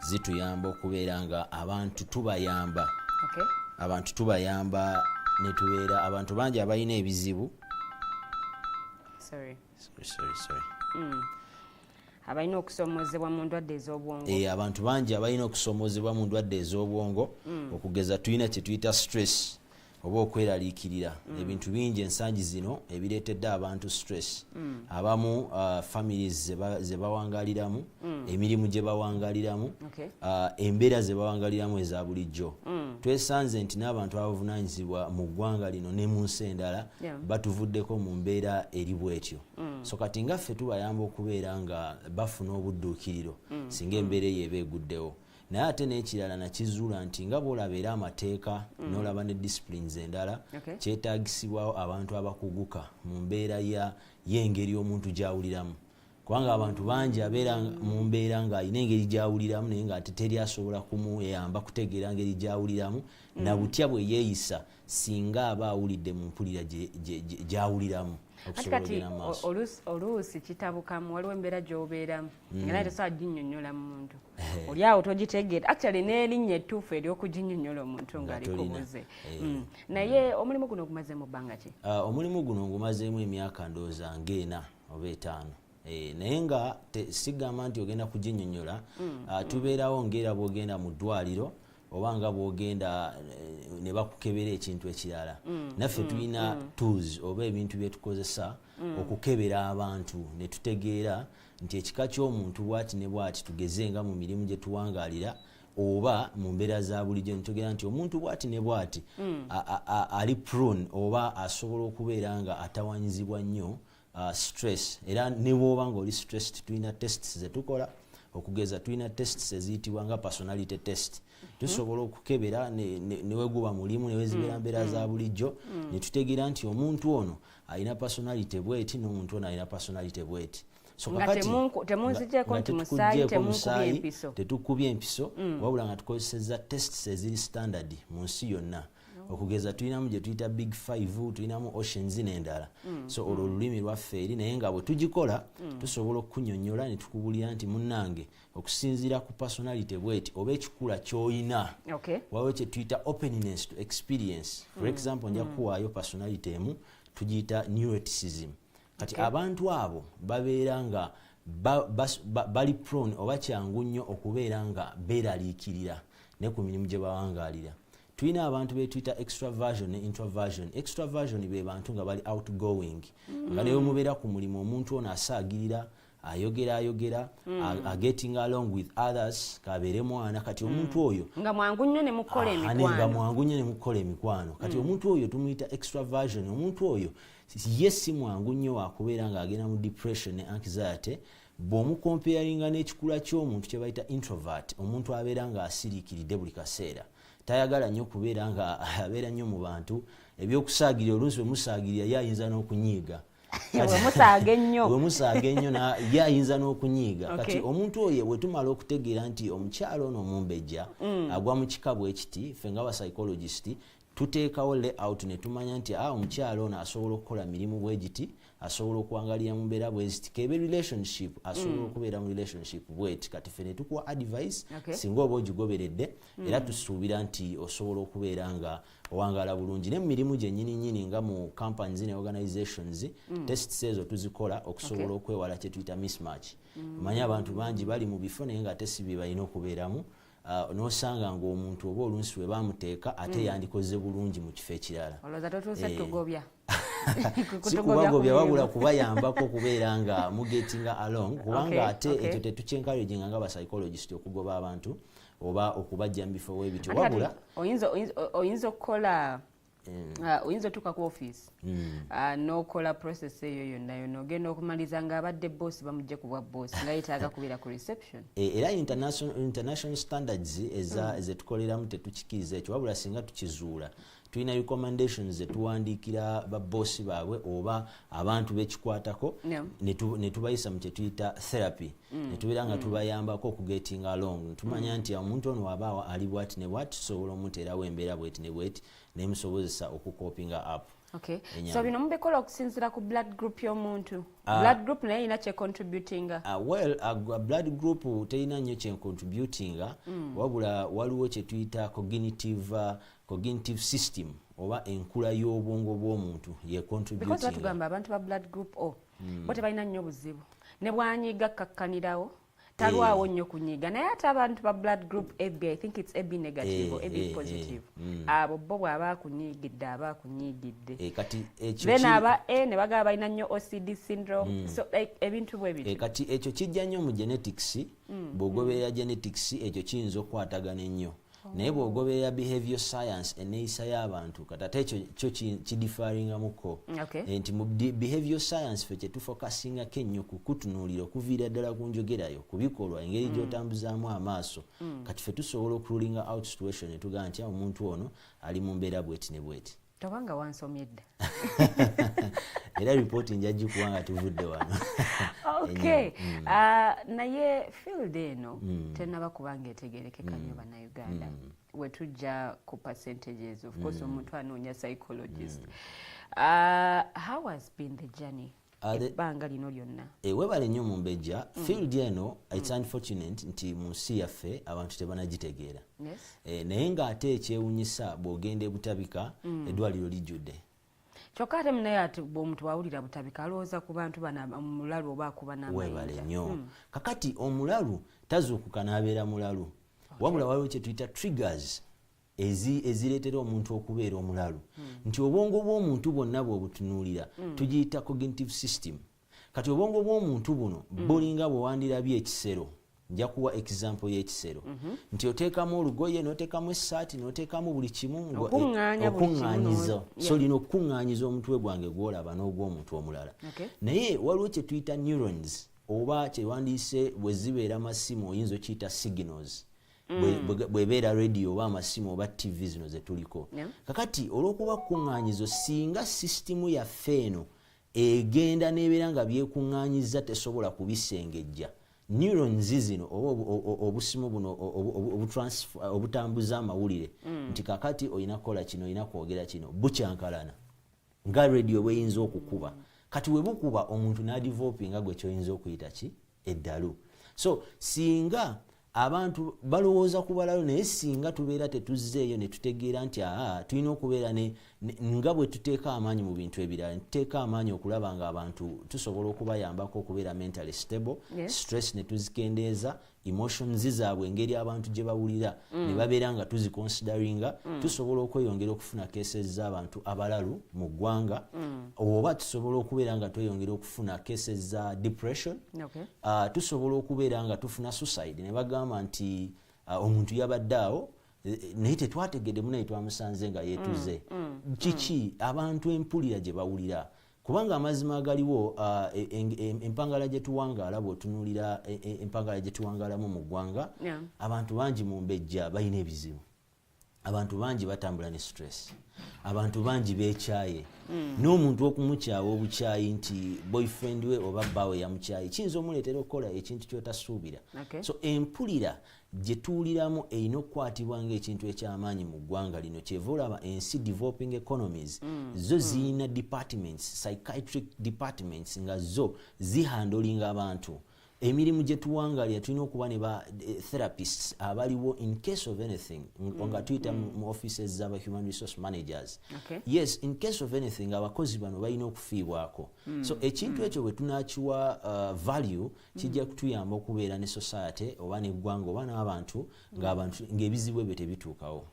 zituyamba okubeera nga abantu tubayamba netubeera abantu bangi abalina ebizibu abalina okusomozebwa mu ndwadde ez'obwongo. Abantu bangi abalina okusomozebwa mu ndwadde ez'obwongo okugeza tulina kye tuyita stress oba okweraliikirira. Ebintu bingi ensangi zino ebireetedde abantu stress. Abamu families ze bawangaliramu, emirimu gye bawangaliramu, embeera ze bawangaliramu eza bulijjo. Twesanze nti n'abantu abavunaanyizibwa mu ggwanga lino ne mu nsi endala batuvuddeko mu mbeera eri bw'etyo. So kati nga ffe tubayamba okubeera nga bafuna obudduukiriro singa embeera eyo eba eguddewo. Naye ate n'ekirala nakizuula nti nga bw'olaba era amateeka n'olaba ne disciplines endala kyetaagisibwawo abantu abakuguka mu mbeera y'engeri omuntu gy'awuliramu. Kubanga abantu bangi abeera mu mbeera ng'alina engeri gy'awuliramu naye ng'ate teri asobola kumuyamba kutegeera ngeri gy'awuliramu na butya bwe yeeyisa singa aba awulidde mu mpulira gy'awuliramu. Kati oluusi kitabukamu waliwo embeera gy'obeeramu era tosobola ginnyonnyola muntu. Oli awo togitegeera actually n'erinnya ettuufu ery'okuginnyonnyola omuntu ng'alikubuze. Naye omulimu guno gumaze mu bbanga ki? Omulimu guno ngumazeemu emyaka ndowooza ng'ena oba etaano. Naye nga sigamba nti ogenda kuginnyonnyola, tubeerawo ng'era bw'ogenda mu ddwaliro oba nga bw'ogenda ne bakukebera ekintu ekirala. Naffe tulina tools oba ebintu bye tukozesa okukebera abantu ne tutegeera nti ekika ky'omuntu bw'ati ne bw'ati tugeze nga mu mirimu gye tuwangaalira oba mu mbeera za bulijjo ne tutegeera nti omuntu bw'ati ne bw'ati ali prone oba asobola okubeera nga atawanyizibwa nnyo stress. Era ne bw'oba ng'oli stressed tulina tests ze tukola okugeza tulina tests eziyitibwa nga personality test. Tusobola okukebera ne weguba mulimu ne wezibeera mbeera za bulijjo ne tutegeera nti omuntu ono alina personality bweti n'omuntu ono alina personality bweti. So kakati temunzijeko nti musaayi temukubye empiso. Tetukubye empiso wabula nga tukozesezza tests eziri standard mu nsi yonna. Okugeza tulinamu gye tuyita big 5, tulinamu oceans n'endala. So olwo olulimi lwaffe eri naye nga bwe tugikola tusobola okukunnyonnyola ne tukubulira nti munnange okusinziira ku personality bweti oba ekikula ky'olina waliwo kye tuyita openness to experience. For example nja kuwaayo personality emu tugiyita neuroticism. Kati abantu abo babeera nga bali prone oba kyangu nnyo okubeera nga beeraliikirira ne ku mirimu gye bawangaalira. Tulina abantu betuyita extraversion ne introversion. Extraversion be bantu nga bali outgoing. Nga ne mubeera ku mulimu omuntu ono asaagirira, ayogera, getting along with others, kabeere mwana. Kati omuntu oyo nga mwangu nnyo ne mukola emikwano. Kati omuntu oyo tumuyita extraversion. Omuntu oyo ye si mwangu nnyo wakubeera nga agenda mu depression ne anxiety. Bw'omukomparinga n'ekikula ky'omuntu kye bayita introvert, omuntu abeera nga asiriikiridde buli kaseera. Tayagala nnyo kubeera nga abeera nnyo mu bantu. Ebyokusaagirira oluusi bwe musaagirira yayinza n'okunyiiga. Bwe musaaga ennyo yayinza n'okunyiiga. Kati omuntu oyo bwe tumala okutegeera nti omukyalo ono omumbejja agwa mu kika bwe kiti, ffe nga ba psychologist tuteekawo layout ne tumanya nti omukyalo ono asobola okukola mirimu bwe giti, asobola okuwangalira mu mbeera bwe ziti, kebe relationship asobola okubeera mu relationship bweti. Kati ffe ne tukuwa advice singa oba ogigoberedde era tusuubira nti osobola okubeera nga owangaala bulungi. Ne mu mirimu gyennyini nga mu companies ne organizations tests ezo tuzikola okusobola okwewala kye tuyita mismatch. Manyi abantu bangi bali mu bifo naye nga ate si bye balina okubeeramu. N'osanga ng'omuntu oba oluusi we baamuteeka ate yandikoze bulungi mu kifo ekirala. Olowooza totuuse tugobya. Si kubagobya wabula kubayambako okubeera nga mugetinga along kubanga ate ekyo tetukyenkareginga nga ba psychologist okugoba abantu oba okubajja mu bifo w'ebityo wabula oyinza okukola oyinza otuuka ku office n'okola process eyo yonna ogenda okumaliza ng'abadde boss bamugye ku bwa boss nga yetaaga kubeera ku reception. Era international standards ezetukoleramu tetukikiriza ekyo wabula singa tukizuula tulina recommendations zetuwandiikira baboosi baabwe oba abantu bekikwatako ne tubayisa mu kye tuyita therapy. Ne tubeera nga tubayambako okugetinga along. Tumanya nti omuntu ono waba ali bwati ne bwati tusobola omuteerawo embeera bweti ne bweti nemusobozesa okukopinga up. Okay. So bino mubikola okusinziira ku blood group y'omuntu. Blood group naye ina kye contributinga. Well, blood group terina nnyo kye contributinga wabula waliwo kye tuyita cognitive system oba enkula y'obwongo bw'omuntu ye contributing. Because batugamba abantu ba blood group O bo tebalina nnyo buzibu ne bwanyiga kakkanirawo talwawo nnyo kunyiga naye ate abantu ba blood group AB I think it's AB negative or AB positive abo bo bw'aba akunyigidde aba akunyigidde kati ekyo then aba ne bagaba balina nnyo OCD syndrome so like ebintu bwe bityo kati ekyo kijja nnyo mu genetics bw'ogoberera genetics ekyo kiyinza okukwatagana ennyo naye bw'ogoberera behavior science enneeyisa y'abantu kati ate ekyo kidifaringamuko nti mu behavior science fe kyetufokasingako ennyo kukutunuulira okuviira ddala ku njogerayo kubikolwa engeri gy'otambuzaamu amaaso kati fe tusobola okurulinga out situation ne tugamba nti omuntu ono ali mu mbeera bweti ne bweti tobanga wansomye dda era ripooti nja gikuwanga tuvudde wano okay naye field eno tenaba kubanga etegerekeka nnyo bannayuganda wetujja ku percentages of course omuntu anoonya psychologist how has been the journey ebbanga lino lyonna webale nnyo mu mbejja field eno it's unfortunate nti mu nsi yaffe abantu tebanagitegeera naye ng'ate ekyewunyisa bw'ogenda ebutabika eddwaliro lijjudde kyokka ate munaye ati bw'omuntu wawulira butabika alowooza ku bantu omulalu oba akuba n'amayinja webale nnyo kakati omulalu tazuukuka n'abeera mulalu wabula waliwo kye tuyita triggers ezireetera omuntu okubeera omulalu nti obwongo bw'omuntu bwonna bw'obutunuulira tugiyita cognitive system kati obwongo bw'omuntu buno bulinga bwewandirabye ekisero nja kuwa example y'ekisero nti oteekamu olugoye n'oteekamu essaati n'oteekamu buli kimu okuŋŋaanyiza so lino okuŋŋaanyiza omutwe gwange gw'olaba n'ogw'omuntu omulala naye waliwo kye tuyita neurons oba kyewandiise bwe zibeera masimu oyinza okiyita signals bwebeera radio oba amasimu oba tv zino zetuliko kakati olw'okuba kuŋŋaanyizo singa sisitimu yaffe eno egenda n'ebeera nga byekuŋŋaanyiza tesobola kubisengejja neurons zino oba obusimu buno obutambuza amawulire nti kakati olina kukola kino olina kwogera kino bukyankalana nga radio bweyinza okukuba kati we bukuba omuntu n'adivopinga gwe kyoyinza okuyita ki eddalu so singa abantu balowooza ku balalu naye singa tubeera tetuzzeeyo ne tutegeera nti tulina okubeera nga bwe tuteeka amaanyi mu bintu ebirala tuteeka amaanyi okulaba nga abantu tusobola okubayambako okubeera mentally stable stress ne tuzikendeeza emotions zaabwe engeri abantu gye bawulira ne babeera nga tuziconsideringa tusobola okweyongera okufuna cases z'abantu abalalu mu ggwanga oba tusobola okubeera nga tweyongera okufuna cases za depression tusobola okubeera nga tufuna suicide ne bagamba nti omuntu yabadde awo naye tetwategeddemu naye twamusanze nga yeetuze kiki abantu empulira gye bawulira kubanga amazima agaliwo empangala gye tuwangaala bw'otunuulira empangala gye tuwangaalamu mu ggwanga abantu bangi mu mbejja balina ebizibu abantu bangi batambula ne stress abantu bangi beekyaye n'omuntu okumukyawa obukyayi nti boyfriend we oba bbaawe yamukyayi kiyinza omuleetera okukola ekintu ky'otasuubira so empulira gye tuwuliramu erina okukwatibwa ng'ekintu eky'amaanyi mu ggwanga lino kyeva olaba ensi developing economies zo ziyina departments psychiatric departments nga zo zihandolinga abantu emirimu gye tuwangalira tulina okuba ne ba therapists abaliwo in case of anything nga tuyita mu offices z'aba human resource managers yes in case of anything abakozi bano balina okufiibwako so ekintu ekyo bwe tunakiwa value kijja kutuyamba okubeera ne society oba neggwanga oba n'abantu ng'ebizibu ebyo tebituukawo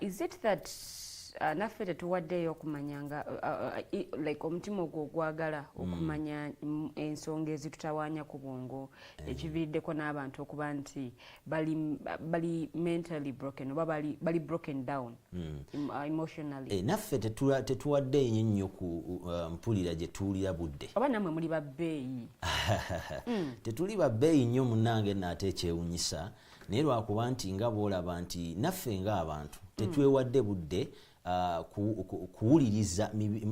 is it that naffe tetuwaddeeyo okumanyanga like omutima ogwo ogwagala okumanya ensonga ezitutawaanya ku bwongo ekiviiriddeko n'abantu okuba nti bali mentally broken oba bali broken down emotionally naffe tetuwaddeeyo nnyo ku mpulira gye tuwulira budde oba nammwe muli babbeeyi tetuli babbeeyi nnyo munnange naate ekyewunyisa naye lwakuba nti nga bw'olaba nti naffe ng'abantu tetwewadde budde kuwuliriza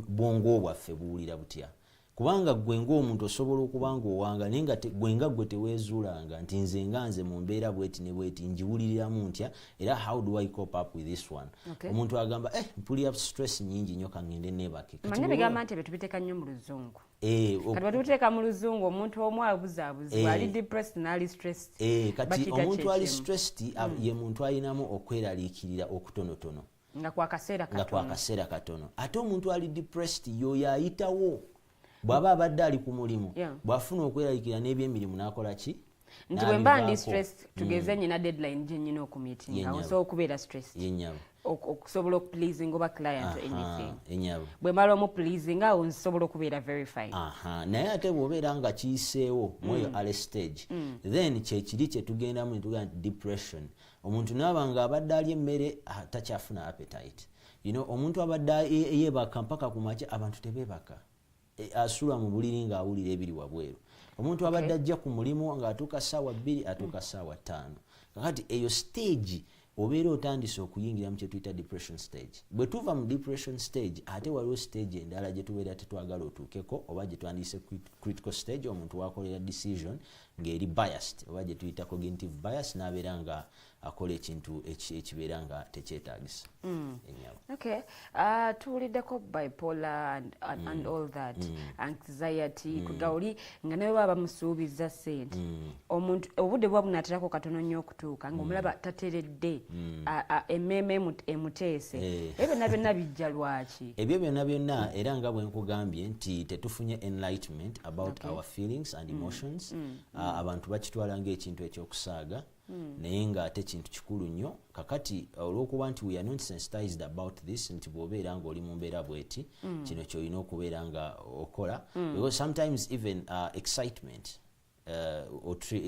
bwongo bwaffe buwulira butya kubanga gwe ng'omuntu osobola okuba ng'owanga naye nga gwe nga gwe teweezuulanga nti nze nga nze mu mbeera bweti ne bweti ngiwuliriramu ntya era how do I cope up with this one omuntu agamba mpulira stress nyingi nnyo kangende neebake manye bigamba nti ebyo tubiteeka nnyo mu luzungu kati bwetubuteeka mu luzungu omuntu omu abuzaabuzibwa ali depressed n'ali stressed kati omuntu ali stressed ye muntu alinamu okweraliikirira okutonotono nga kwa kaseera katono ate omuntu ali depressed yoyo ayitawo bw'aba abadde ali ku mulimu bw'afuna okweraliikirira n'ebyemirimu n'akola ki nti bwe mba ndi stress tugeze nyina deadline gye nyina okumeetinga osobola okubeera stress yennyabo okusobola okupleasing oba client or anything ennyabo bwe mala omupleasing awo nsobola okubeera very fine naye ate bw'obeera nga kiyiseewo mweyo ale stage then kyekiri kye tugendamu ne tugenda nti depression omuntu naaba nga abadde alya emmere takyafuna appetite omuntu abadde yeebaka mpaka ku makya abantu tebeebaka asula mu buliri ng'awulira ebiri wabweru omuntu abadde ajja ku mulimu ng'atuuka ssaawa 2 atuuka ssaawa 5 kakati eyo stage obeera otandise okuyingira mu kye tuyita depression stage bwe tuva mu depression stage ate waliwo stage endala gye tubeera tetwagala otuukeko oba gye twandiyise critical stage omuntu wakolera decision ng'eri biased oba gye tuyita cognitive bias n'abeera nga akola ekintu ekibeera nga tekyetaagisa tuwuliddeko bipolar and all that anxiety kugaoli nga nawe baba bamusuubiza ssente omuntu obudde bwa bunaterako katono nnyo okutuuka ng'omulaba tateredde emmeeme emuteese ebyo byonna byonna bijja lwaki ebyo byonna byonna era nga bwe nkugambye nti tetufunye enlightenment about our feelings and emotions abantu bakitwala ng'ekintu ekyokusaaga naye ng'ate kintu kikulu nnyo kakati olw'okuba nti we are not sensitized about this nti bw'obeera ng'oli mu mbeera bweti kino kyolina okubeera nga okola because sometimes even excitement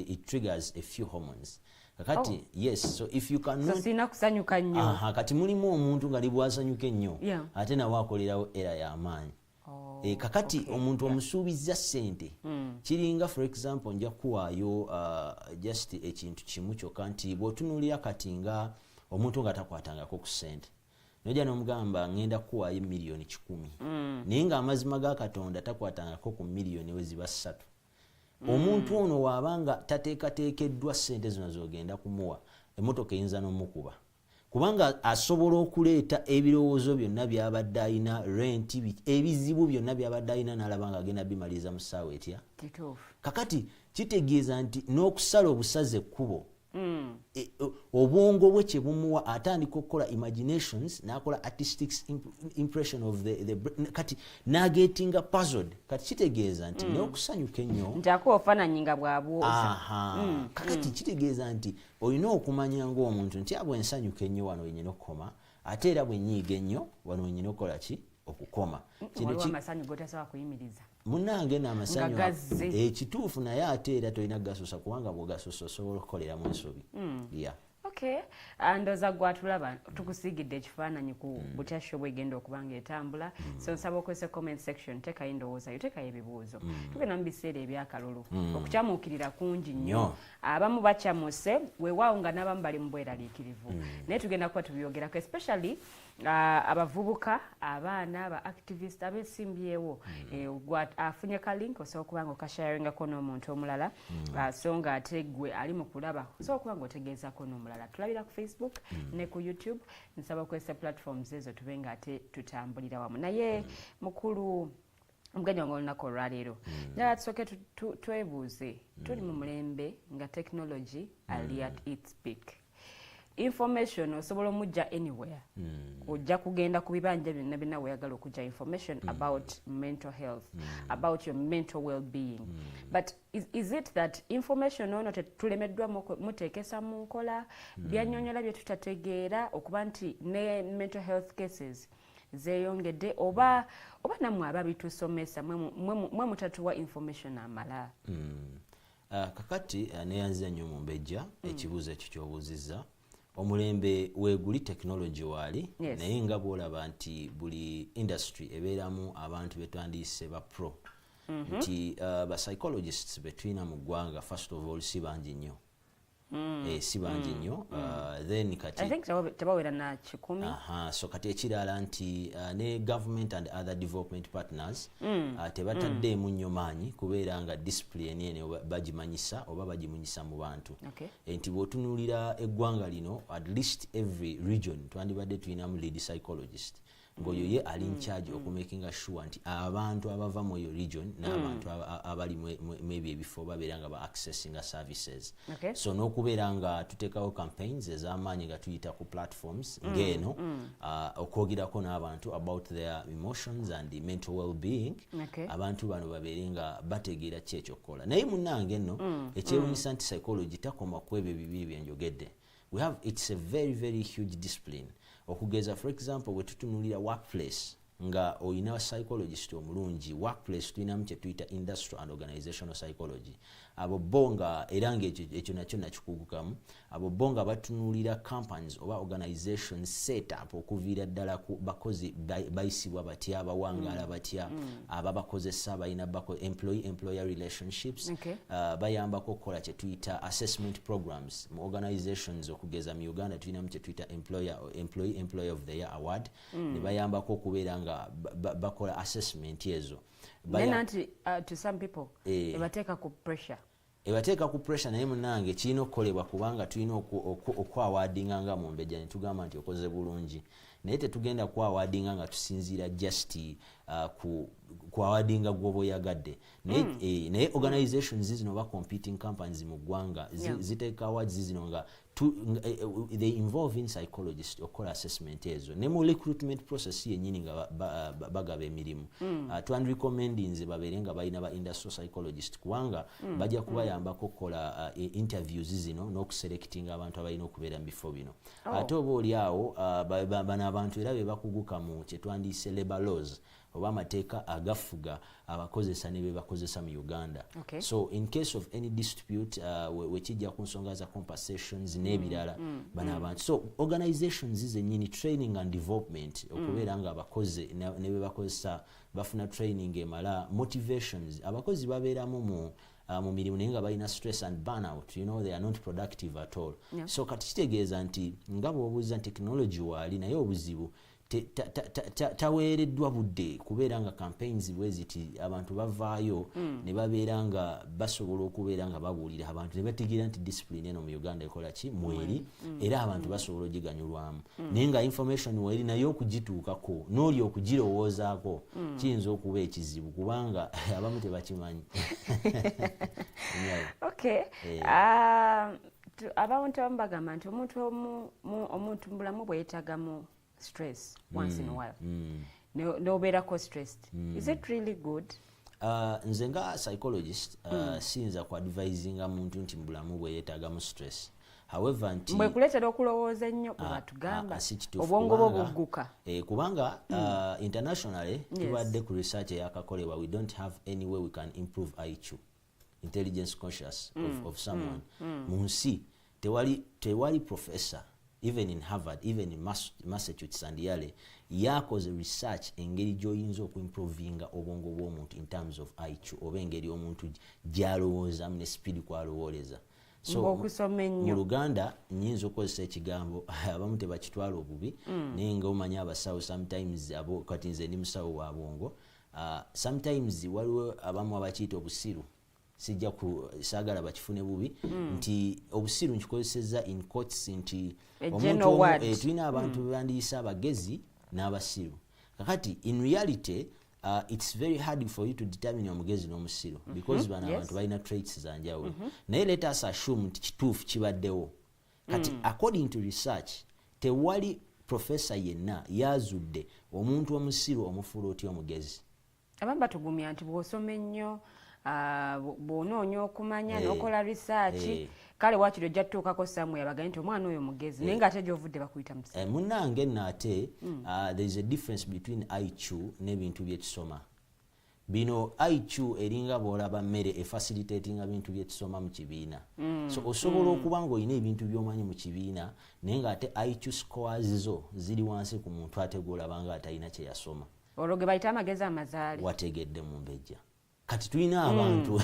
it triggers a few hormones kakati yes so if you cannot sina kusanyuka nnyo kati mulimu omuntu nga libwasanyuka ennyo ate nawe akolerawo era y'amaanyi kakati omuntu omusuubiza ssente kiringa for example nja kuwaayo just ekintu kimu kyokka nti bw'otunuulira kati nga omuntu nga takwatangako ku ssente nojja n'omugamba ngenda kuwaayo miliyoni 10 naye ng'amazima ga Katonda takwatangako ku miliyoni we ziba 3 omuntu ono waabanga tateekateekeddwa ssente zino z'ogenda kumuwa emmotoka eyinza n'omukuba kubanga asobola okuleeta ebirowoozo byonna by'abadde alina renti ebizibu byonna by'abadde alina n'alaba nga agenda bimaliza mu ssaawa etya kakati kitegeeza nti n'okusala obusaze ekkubo obwongo bwe kye bumuwa atandika okukola imaginations n'akola artistic impression of the kati n'agetinga puzzled kati kitegeeza nti n'okusanyuka ennyo nti akuwa ofaananyi nga bw'abwoza kakati kitegeeza nti olina okumanya ng'omuntu nti abwe nsanyuka ennyo wano wenyina okukoma ate era bwe nyiiga ennyo wano wenyina okukola ki okukoma amasanyu gotasobola kuyimiriza munange n'amasanyu ekituufu naye ate era tolina gasusa kubanga bw'ogasusa osobola okukoleramu ensobi ndooza gwatulaba tukusiigidde ekifaananyi ku butya show bwegenda okuba nga etambula so nsaba okozesa comment section tekayo endowoozayo tekayo ebibuuzo tugenda mu biseera ebyakalulu okukyamuukirira kungi nnyo abamu bakyamuse weewaawo nga n'abamu bali mu bweraliikirivu naye tugenda kuba tubyogerako especially abavubuka abaana aba activist abesimbyewo afunye ka link osobola okuba nga okasharingako n'omuntu omulala so nga ate gwe ali mu kulaba osobola okuba nga otegeezako n'omulala tulabira ku Facebook ne ku YouTube nsaba okozesa platforms ezo tube nga ate tutambulira wamu naye mukulu omugenyi wange olunaku olwaleero njala tusooke twebuuze tuli mu mulembe nga technology ali at its peak information osobola omujja anywhere ojja kugenda ku bibanja byonna byonna weeyagala okujja information about mental health about your mental well-being but is it that information ono tulemeddwa muteekesa mu nkola byannyonnyola bye tutategeera okuba nti ne mental health cases zeeyongedde oba nammwe ababitusomesa mwe mutatuwa information amala kakati neyanzira nnyo mu mbejja ekibuuzo ekyo ky'obuuzizza omulembe weeguli technology waali naye nga bw'olaba nti buli industry ebeeramu abantu betwandiyise ba pro nti ba psychologists betulina mu ggwanga first of all si bangi nnyo si bangi nnyo then kati I think tebawera na 10 so kati ekirala nti ne government and other development partners tebataddeemu nnyo maanyi kubeera nga discipline ene bagimanyisa oba bagimunyisa mu bantu nti bw'otunuulira eggwanga lino at least every region twandibadde tulinamu lead psychologist ngoyo ye ali in charge okumakinga sure nti abantu abava mu yo region n'abantu abali mu ebyo ebifo babeera nga ba accessing services. So n'okubeera nga tuteekawo campaigns ez'amaanyi nga tuyita ku platforms ng'eno okwogerako n'abantu about their emotions and the mental well-being. Abantu bano babeere nga bategeera ki ekyokukola. Naye munnange nno ekyewuunyisa nti psychology takoma ku ebyo bibiri bye njogedde. It's a very, very huge discipline. Okugeza for example bwe tutunulira workplace nga oyina psychologist omulungi, workplace tulinamu kye tuyita industrial and organizational psychology. Abo bonga era ng'ekyo nakyo nakikugukamu. Abo bonga batunulira companies oba organizations set up okuviira ddala ku bakozi bayisibwa batya, abawangaala batya, ababakozesa balina employer relationships. Bayambako okukola kye tuyita assessment programs mu organizations. Okugeza mu Uganda tulinamu kye tuyita employee of the year award. Ne bayambako okubeera nga bakola assessment ezo. To some people ebateeka ku pressure. Ebateeka ku pressure naye munnange kirina okukolebwa kubanga tulina okwawadinga nga mu mbejja ne tugamba nti okoze bulungi. Naye tetugenda kwawadinga nga tusinziira just kwawadinga gwoba oyagadde. Naye organizations zino oba competing companies mu ggwanga ziteeka awards zino nga they involve in psychologists okukola assessment ezo. Ne mu recruitment process yennyini nga bagaba emirimu. Twandirecommending nze babeere nga balina ba industrial psychologist kubanga bajja kubayambako okukola interviews zino n'okuselectinga abantu abalina okubeera mu bifo bino. Ate oba oli awo bano abantu era be bakuguka mu kye twandiyise labor laws oba amateeka agafuga abakozesa ne be bakozesa mu Uganda. So in case of any dispute wekijja ku nsonga za compensations n'ebirala bano abantu. So organizations zennyini training and development okubeera nga abakozi ne be bakozesa bafuna training emala, motivations abakozi babeeramu mu mirimu naye nga balina stress and burnout, they are not productive at all. So kati kitegeeza nti nga bw'obuuza technology waali naye obuzibu taweereddwa budde kubeera nga campaigns bwe ziti abantu bavaayo ne babeera nga basobola okubeera nga babuulira abantu ne bategeera nti discipline eno mu Uganda ekola ki mweri era abantu basobola ogiganyulwamu. Naye nga information weri naye okugituukako n'oli okugirowoozaako kiyinza okuba ekizibu kubanga abamu tebakimanyi. Abantu abamu bagamba nti omuntu mubulamu bwe yeetaagamu stress once in a while. Nobeerako stressed. Is it really good? Nze nga psychologist siyinza ku advisinga muntu nti mubulamu bwe yeetaagamu stress. However nti mbwe kuleetera okulowooza ennyo bwatugamba obwongo bwo bugguka. Kubanga internationally tubadde ku research eyakakolebwa we don't have any way we can improve IQ, intelligence conscious of someone. Mu nsi tewali professor even in Harvard, even in Massachusetts and Yale, yakoze research engeri gy'oyinza okuimprovinga obwongo bw'omuntu in terms of IQ oba engeri omuntu gy'alowooza ne speed kwalowooleza. So mu Luganda nyinza okukozesa ekigambo abamu tebakitwala obubi naye nga omanya abasawo sometimes abo kati nze ndi musawo wa bwongo sometimes waliwo abamu abakiyita obusiru. Sijja saagala bakifune bubi nti obusiru nkikozesezza in quotes nti omuntu tulina abantu bandiyisa abagezi n'abasiru. Kakati in reality it's very hard for you to determine omugezi n'omusiru because bano abantu balina traits zanjawulo. Naye let us assume nti kituufu kibaddewo. Kati according to research tewali professor yenna yazudde omuntu omusiru omufuula otya omugezi. Abamu batugumya nti bw'osoma ennyo bw'onoonya okumanya n'okola research kale waakiri ojja tutuukako samwe abaganye nti omwana oyo mugezi naye ng'ate gy'ovudde bakuyita musiru. Munnange nno ate there is a difference between IQ n'ebintu byekisoma. Bino IQ eringa bw'olaba mmere efacilitatinga bintu byekisoma mu kibiina. So osobola okuba ng'olina ebintu by'omanyi mu kibiina naye ng'ate IQ scores zo ziri wansi ku muntu ate gw'olaba nga atalina kye yasoma. Olwo ge bayita amagezi amazaali. Wategedde mu mbejja. Kati tulina abantu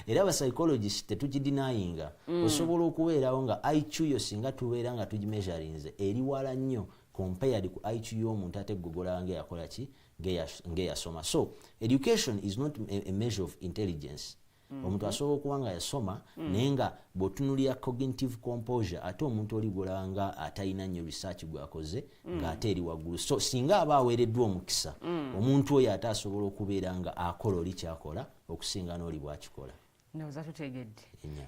era aba psychologist tetukidinayinga osobola okubeerawo nga IQ yo singa tubeera nga tugimeasurinze eri wala nnyo compared ku IQ y'omuntu ate ggogola nga yakola ki ngeyasoma. So education is not a measure of intelligence. omuntu asobola okuba nga yasoma naye nga bw'otunuulira cognitive composure ate omuntu oli gwolanga atalina nnyo research gwakoze ng'ate eri waggulu. So singa aba aweereddwa omukisa omuntu oyo ate asobola okubeera nga akola oli kyakola okusinga n'oli bw'akikola. Ndowooza tutegedde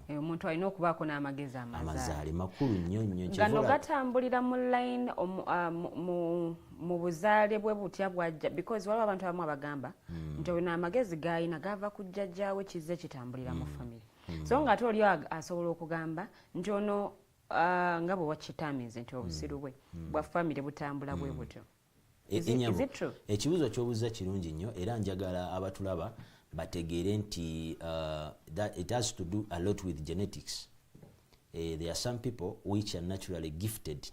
omuntu alina okubaako n'amagezi amazaale makulu nnyo gano gatambulira mu line mu buzaale bwe butya bwajja because waliwo abantu abamu abagamba nti olina amagezi g'alina gava ku jjajjaawe kizze kitambulira mu famire. So nga ate oli asobola okugamba nti ono nga bwe wakitamize nti obusiru bwe bwa famire butambula bwe butyo. Ekibuuzo ky'obuuza kirungi nnyo era njagala abatulaba bategeere nti that it has to do a lot with genetics. There are some people which are naturally gifted.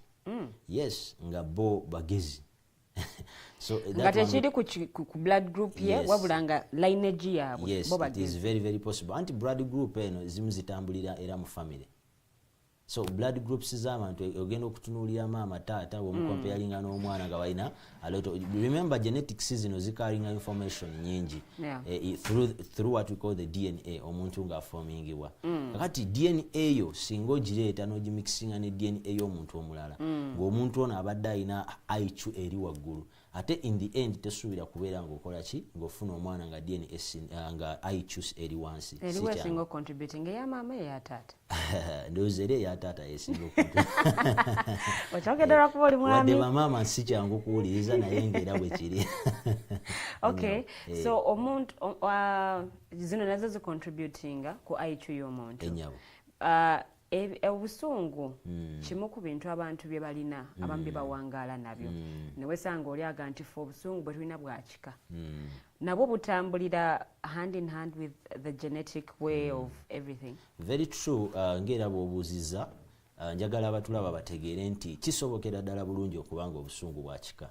Yes, nga bo bagezi. So nga tekiri ku blood group ye wabula nga lineage yaabwe. Yes, it is very very possible. Anti blood group eno zimu zitambulira era mu family. So blood groups z'abantu ogenda okutunuulira maama taata bw'omukompeyalinga n'omwana nga balina a lot of, remember genetics zino zikalinga information nyingi through what we call the DNA omuntu nga formingibwa. Kakati DNA yo singa ogireeta n'ogimixinga ne DNA y'omuntu omulala ng'omuntu ono abadde alina IQ eri waggulu ate in the end tesuubira kubeera ng'okola ki ng'ofuna omwana nga DNA nga IQ eri wansi. Eriwe singa contributing eya maama eya taata. Ndowooza era eya taata yesinga okyogedera kuba oli mwami wadde bamaama si kyangu kuwuliriza naye ng'era bwe kiri. Okay, so omuntu zino nazo zicontributinga ku IQ y'omuntu. Enyabo. Obusungu kimu ku bintu abantu bye balina abamu bye bawangaala nabyo ne wesanga oli aga nti fe obusungu bwe tulina bwakika nabwo butambulira hand in hand with the genetic way of everything. Very true. Ng'era bw'obuuziza njagala abatulaba bategeere nti kisobokera ddala bulungi okubanga obusungu bwakika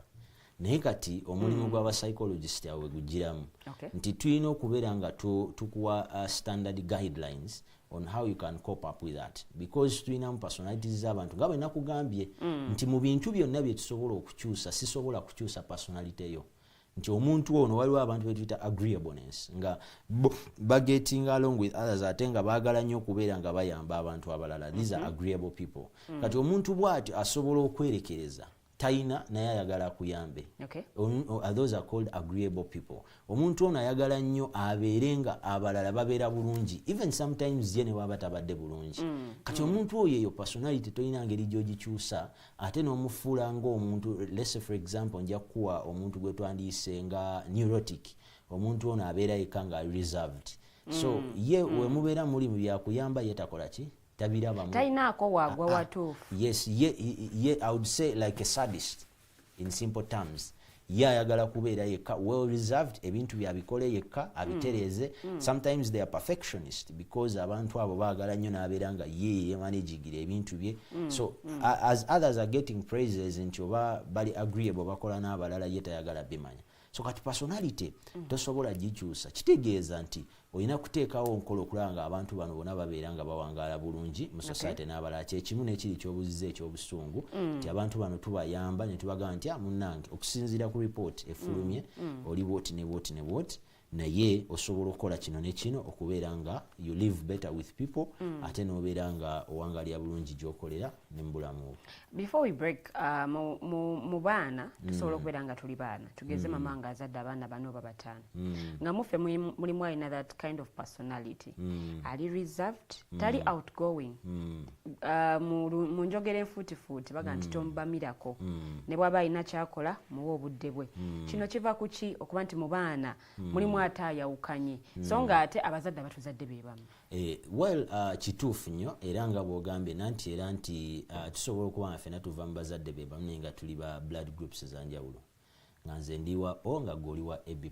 naye kati omulimu gw'abapsychologist awe gujjiramu nti tulina okubeera nga tukuwa standard guidelines on how you can cope up with that because tulinamu personalities z'abantu nga bwe nakugambye nti mu bintu byonna bye tusobola okukyusa sisobola kukyusa personality yo nti omuntu ono waliwo abantu betuyita agreeableness nga bagetting along with others ate nga baagala nnyo okubeera nga bayamba abantu abalala. These are agreeable people. Kati omuntu bw'atyo asobola okwerekereza taina naye ayagala akuyambe. Those are called agreeable people. Omuntu ono ayagala nnyo abeere nga abalala babeera bulungi even sometimes ye ne waba tabadde bulungi. Kati omuntu oyo eyo personality tolina ngeri gy'ogikyusa ate n'omufuula ng'omuntu let's say for example nja kuwa omuntu gwe twandiyise nga neurotic. Omuntu ono abeera yekka nga reserved. So ye we mubeera muli mu byakuyamba ye takola ki? Tainaako wagwa watuufu. Yes, I would say like a sadist in simple terms. Ye ayagala kubeera yekka well reserved ebintu byabikole yekka abitereeze. Sometimes they are perfectionist because abantu abo baagala nnyo n'abeera nga ye managigira ebintu bye. So as others are getting praises nti oba bali agreeable bakola n'abalala ye tayagala bimanya. So kati personality tosobola gikyusa kitegeeza nti olina kuteekawo nkola okulaba nga abantu bano bonna babeera nga bawangaala bulungi mu society n'abalala kyekimu n'ekiri ekyobuzizo ekyobusungu nti abantu bano tubayamba ne tubagamba nti munnange okusinziira ku report efulumye oli bwoti ne bwoti ne bwoti naye osobola okukola kino ne kino okubeera nga you live better with people ate n'obeera nga owangalira bulungi gy'okolera ne mu bulamu. Before we break mu baana tusobola okubeera nga tuli baana tugeze mama nga azadde abaana bano oba bataano nga muffe mulimu alina that kind of personality ali reserved tali outgoing mu njogera enfuutifuuti baga nti tomubamirako ne bw'aba alina kyakola muwa obudde bwe. Kino kiva ku ki okuba nti mu baana mulimu ate ayawukanye so nga ate abazadde abatuzadde be bamu. Well kituufu nnyo era nga bw'ogambye nanti era nti tusobola okuba nga ffenna tuva mu bazadde be bamu naye nga tuli ba blood groups ez'anjawulo nga nze ndiwa O nga gwe oliwa AB+.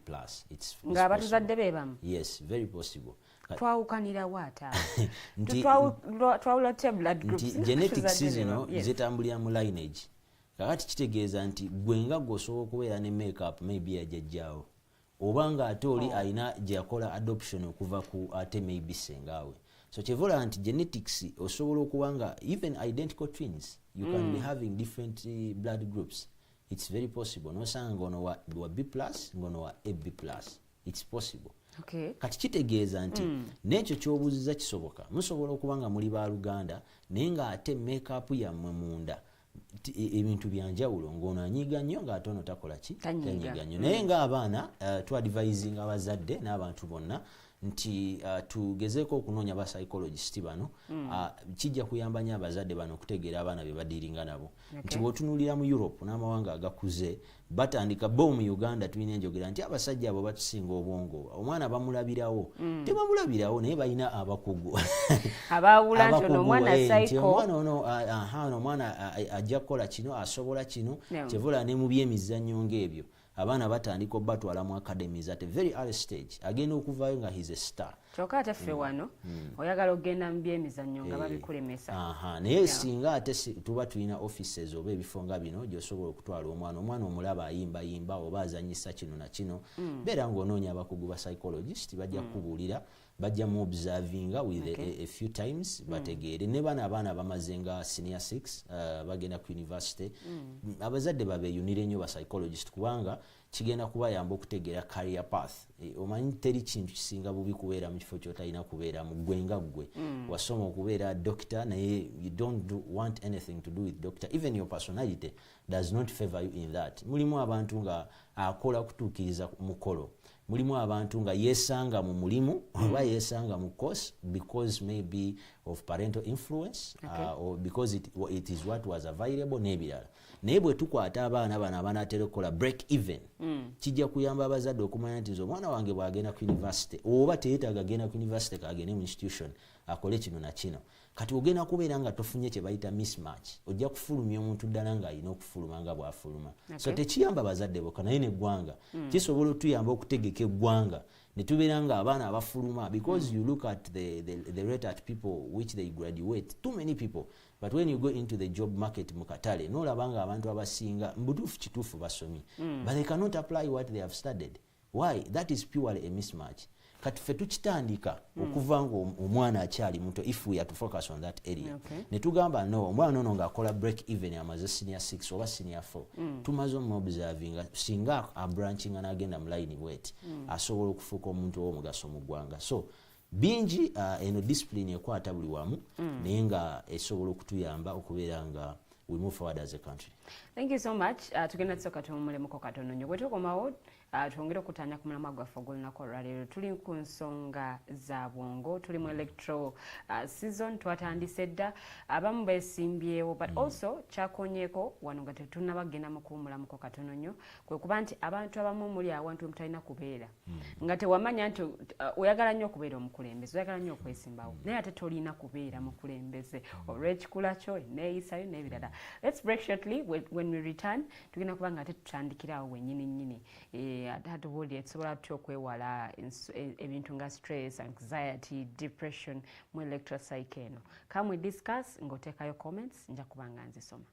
Nga abatuzadde be bamu? Yes, very possible. Twawukanira wata twawula te blood groups nti genetics zino zitambulira mu lineage kakati kitegeeza nti gwe nga gweosobola okubeera ne makeup maybe yajjajjaawo obanga ate oli alina gyeyakola adoption okuva ku ate maybe sengaawe. So kyevola nti genetics osobola okuba nga even identical twins you can be having different blood groups. It's very possible. Nosanga ono wa B+, ngono wa AB+. It's possible. Okay. Kati kitegeeza nti n'ekyo ky'obuuziza kisoboka musobola okuba nga muli ba Luganda naye ng'ate make-up yammwe munda ebintu byanjawulo ng'ono anyiiga nnyo ng'ate ono takola ki tanyiiga nnyo naye ng'abaana tuadvisinga abazadde n'abantu bonna nti tugezeeko okunoonya ba psychologist bano kijja kuyamba nnyo abazadde bano okutegeera abaana be badiiringa nabo nti bw'otunuulira mu Europe n'amawanga agakuze batandika bo mu Uganda tulina enjogera nti abasajja abo batusinga obwongo omwana bamulabirawo tebamulabirawo naye balina abakugu abawula nti ono omwana psycho omwana ono omwana ajja kukola kino asobola kino kyevula ne mu byemizannyo ng'ebyo abaana batandika obatwala mu academies at a very early stage agenda okuvaayo nga he's a star kyokka ate ffe wano oyagala okgenda mu byemizannyo nga babikulemesa naye singa ate tuba tulina offices oba ebifo nga bino gy'osobola okutwala omwana omulaba ayimbayimba oba azanyisa kino na kino beera ng'onoonya abakugu ba psychologist bajja kubuulira bajja mu observinga with a few times bategeere ne bana abaana bamaze nga senior 6 bagenda ku university abazadde babeeyunire nnyo ba psychologist kubanga kigenda kubayamba okutegeera career path omanyi teri kintu kisinga bubi kubeera mu kifo kyotalina kubeera mu ggwe nga ggwe wasoma okubeera doctor naye you don't want anything to do with doctor even your personality does not favor you in that mulimu abantu nga akola kutuukiriza mukolo mulimu abantu nga yeesanga mu mulimu oba yeesanga mu course because maybe of parental influence or because it is what was available n'ebirala naye bwe tukwata abaana bano abanaatera okukola break even kijja kuyamba abazadde okumanya nti nze omwana wange bw'agenda ku university oba teyeetaaga agenda ku university kaagende mu institution akole kino na kino kati ogenda kubeera nga tofunye kye bayita mismatch ojja kufulumya omuntu ddala ng'alina okufuluma nga bw'afuluma so tekiyamba abazadde bokka naye neggwanga kisobola otuyamba okutegeka eggwanga ne tubeera nga abaana abafuluma because you look at the rate at people which they graduate too many people but when you go into the job market mu katale n'olaba nga abantu abasinga mbutuufu kituufu basomye but they cannot apply what they have studied why that is purely a mismatch kati ffe tukitandika okuva nga omwana akyali muto if we are to focus on that area ne tugamba no omwana ono ng'akola break even amaze senior 6 oba senior 4 tumaze omuobservinga singa abranchinga n'agenda mu line wet asobola okufuuka omuntu ow'omugaso mu ggwanga so bingi eno discipline ekwata buli wamu naye nga esobola okutuyamba okubeera nga we move forward as a country. Thank you so much. Tugenda tusooka tumumulemuko katono nnyo bwe tukomawo twongere okutanya ku mulamwa gwaffe ogw'olunaku olwaleero tuli ku nsonga za bwongo tuli mu electoral season twatandise dda abamu beesimbyewo but also kyakonyeeko wano nga tetunnabagenda mu kuwumulamuko katono nnyo kwe kuba nti abantu abamu muli awantu mutalina kubeera nga tewamanya nti oyagala nnyo okubeera omukulembeze oyagala nnyo okwesimbawo naye ate tolina kubeera mukulembeze olw'ekikula kyo neeyisayo n'ebirala. Let's break shortly. When we return tugenda kuba nga ate tutandikirawo wennyini nnyini atubuulire tusobola tutya okwewala ebintu nga stress, anxiety, depression mu electoral cycle eno. Come we discuss ng'oteekayo comments nja kuba nga nzisoma.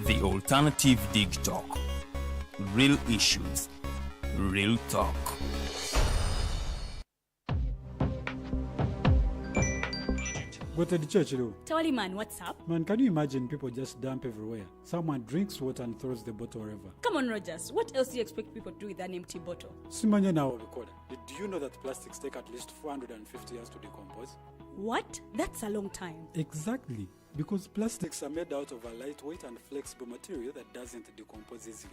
The Alternative Dig Talk. Real issues, real talk. Go to the church, though. Tawali man, what's up? Man, can you imagine people just dump everywhere? Someone drinks water and throws the bottle wherever. Come on, Rogers. What else do you expect people to do with an empty bottle? Simanya now, recorder. Did you know that plastics take at least 450 years to decompose? What? That's a long time. Exactly. Because plastics are made out of a lightweight and flexible material that doesn't decompose easily.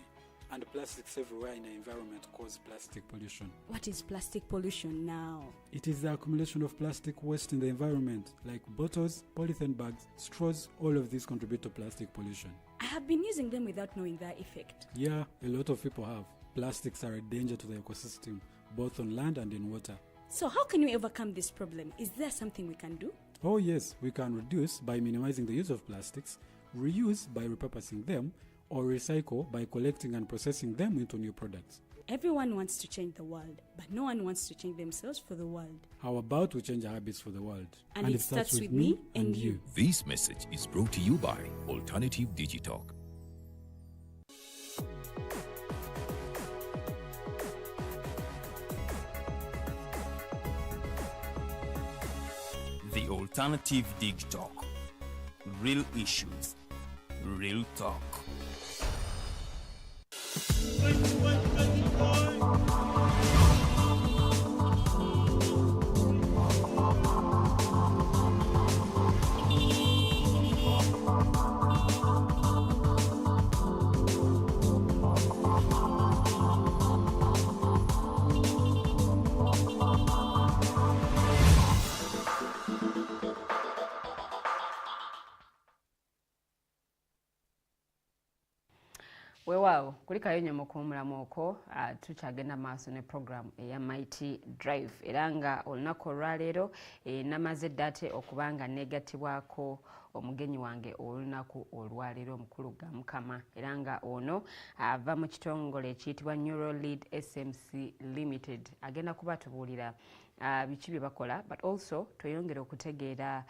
And plastics everywhere in the environment cause plastic pollution. What is plastic pollution now? It is the accumulation of plastic waste in the environment, like bottles, polythene bags, straws. All of these contribute to plastic pollution. I have been using them without knowing their effect. Yeah, a lot of people have. Plastics are a danger to the ecosystem, both on land and in water. So how can we overcome this problem? Is there something we can do? Oh yes, we can reduce by minimizing the use of plastics, reuse by repurposing them, or recycle by collecting and processing them into new products. Everyone wants to change the world, but no one wants to change themselves for the world. How about we change our habits for the world? And it starts with me and you. This message is brought to you by Alternative Digitalk. The Alternative Digitalk. Real issues, real talk. Weewaawo kulikayo nnyo mu kuwummulamu okwo tukyagenda maaso ne program eya Mighty Drive era nga olunaku olwaleero namaze dda ate okuba nga neegattibwako omugenyi wange olunaku olwaleero omukulu Gamukama era nga ono ava mu kitongole ekiyitibwa Neurolead SMC Limited agenda kubatubuulira biki bye bakola but also tweyongere okutegeera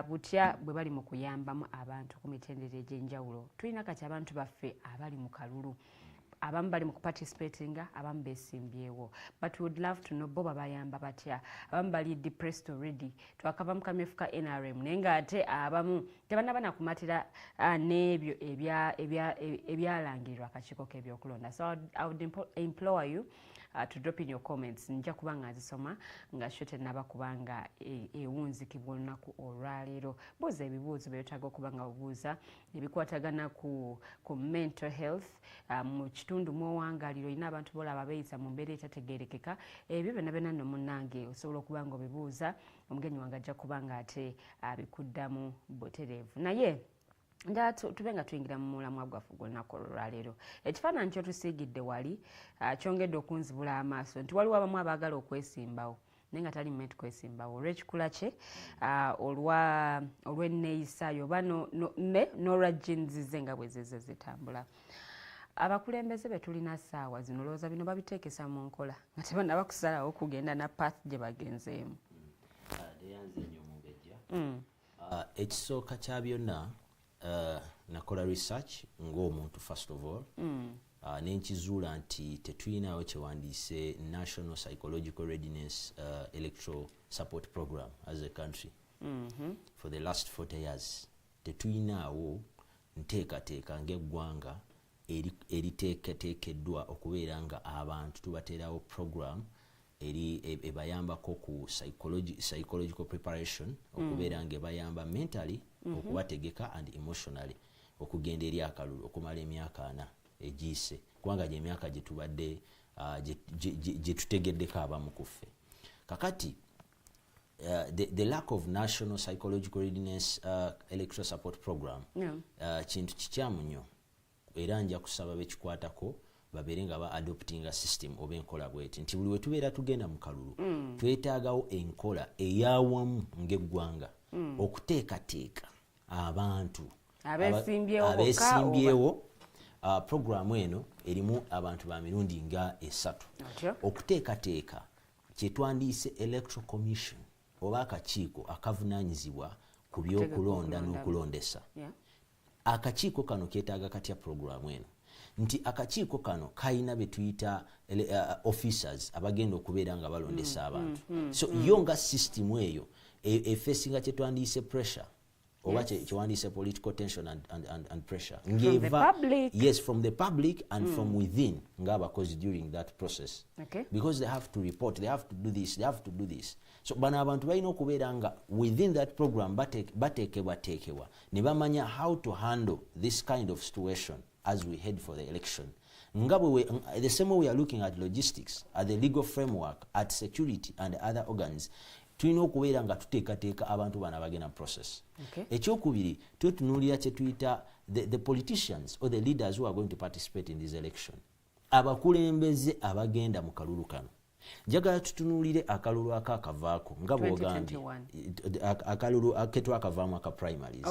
butya bwe bali mu kuyambamu abantu ku mitendera egy'enjawulo. Tulina kati abantu baffe abali mu kalulu, abamu bali mu kuparticipatinga, abamu beesimbyewo, but we would love to know bo babayamba batya. Abamu bali depressed already, twakava mu kamyufu ka NRM naye ng'ate abamu tebanaba nakumatira n'ebyo ebyalangirirwa akakiiko k'ebyokulonda. So I would implore you to drop in your comments. Nja kuba nga nzisoma nga shote naba kubanga ewunzikibwa olunaku olwaleero. Buuza ebibuuzo byetaaga okuba nga obuuza ebikwatagana ku mental health mu kitundu mw'owangaliro olina abantu bolaba beeyisa mu mbeera etategeerekeka. Ebyo byonna byonna nno munnange osobola okuba nga obibuuza, omugenyi wange ajja kuba nga ate abikuddamu butereevu. Naye nga tube nga tuyingira mu mulamwa gwaffe gw'olunaku olwaleero. Ekifaananyi kyotusiigidde wali kyongedde okunzibula amaaso nti waliwo abamu abaagala okwesimbawo naye nga tali mmenti kwesimbawo olw'ekikula kye olw'enneeyisaayo oba n'olwa jinzize nga bwe zize zitambula. Abakulembeze be tulina ssaawa zino olowooza bino babiteekesa mu nkola nga tebannaba kusalawo kugenda na path gye bagenzeemu. Ekisooka kya byonna nakola research ng'omuntu first of all nenkizuula nti tetulinawo kyewandiise National Psychological Readiness Electoral Support Program as a country for the last 40 years. Tetulinawo nteekateeka ng'eggwanga eriteekeddwa okubeera nga abantu tubateerawo program ebayambako ku psychological preparation okubeera nga ebayamba mentally okubategeka and emotionally okugenda eri akalulu okumala emyaka 4 egiyise kubanga gy'emyaka gye tubadde gye tutegeddeko abamu ku ffe. Kakati the lack of National Psychological Readiness Electoral Support Program kintu kikyamu nnyo era nja kusaba bekikwatako babeere nga ba-adoptinga system oba enkola bweti nti buli we tubeera tugenda mu kalulu twetaagawo enkola ey'awamu ng'eggwanga okuteekateeka abantu abeesimbyewo. Programu eno erimu abantu ba mirundi nga 3 okuteekateeka kye twandiise Electoral Commission oba akakiiko akavunaanyizibwa ku by'okulonda n'okulondesa. Akakiiko kano keetaaga katya programu eno nti akakiiko kano kalina be tuyita officers abagenda okubeera nga balondesa abantu. So yo nga system eyo efeesinga kye twandiise pressure oba kyewandiise political tension and pressure from the public and from within ng'abakozi during that process because they have to report, they have to do this, they have to do this. So bano abantu balina okubeera nga within that program bateekebwa ne bamanya how to handle this kind of situation as we head for the election. The same way we are looking at logistics, at the legal framework, at security and other organs, tulina okubeera nga tuteekateeka abantu bano abagenda process. Ekyokubiri tutunuulira kye tuyita the politicians or the leaders who are going to participate in this election. Abakulembeze abagenda mu kalulu kano njagala tutunuulire akalulu akakavaako nga bwogambye akalulu ketwakavaamu aka primaries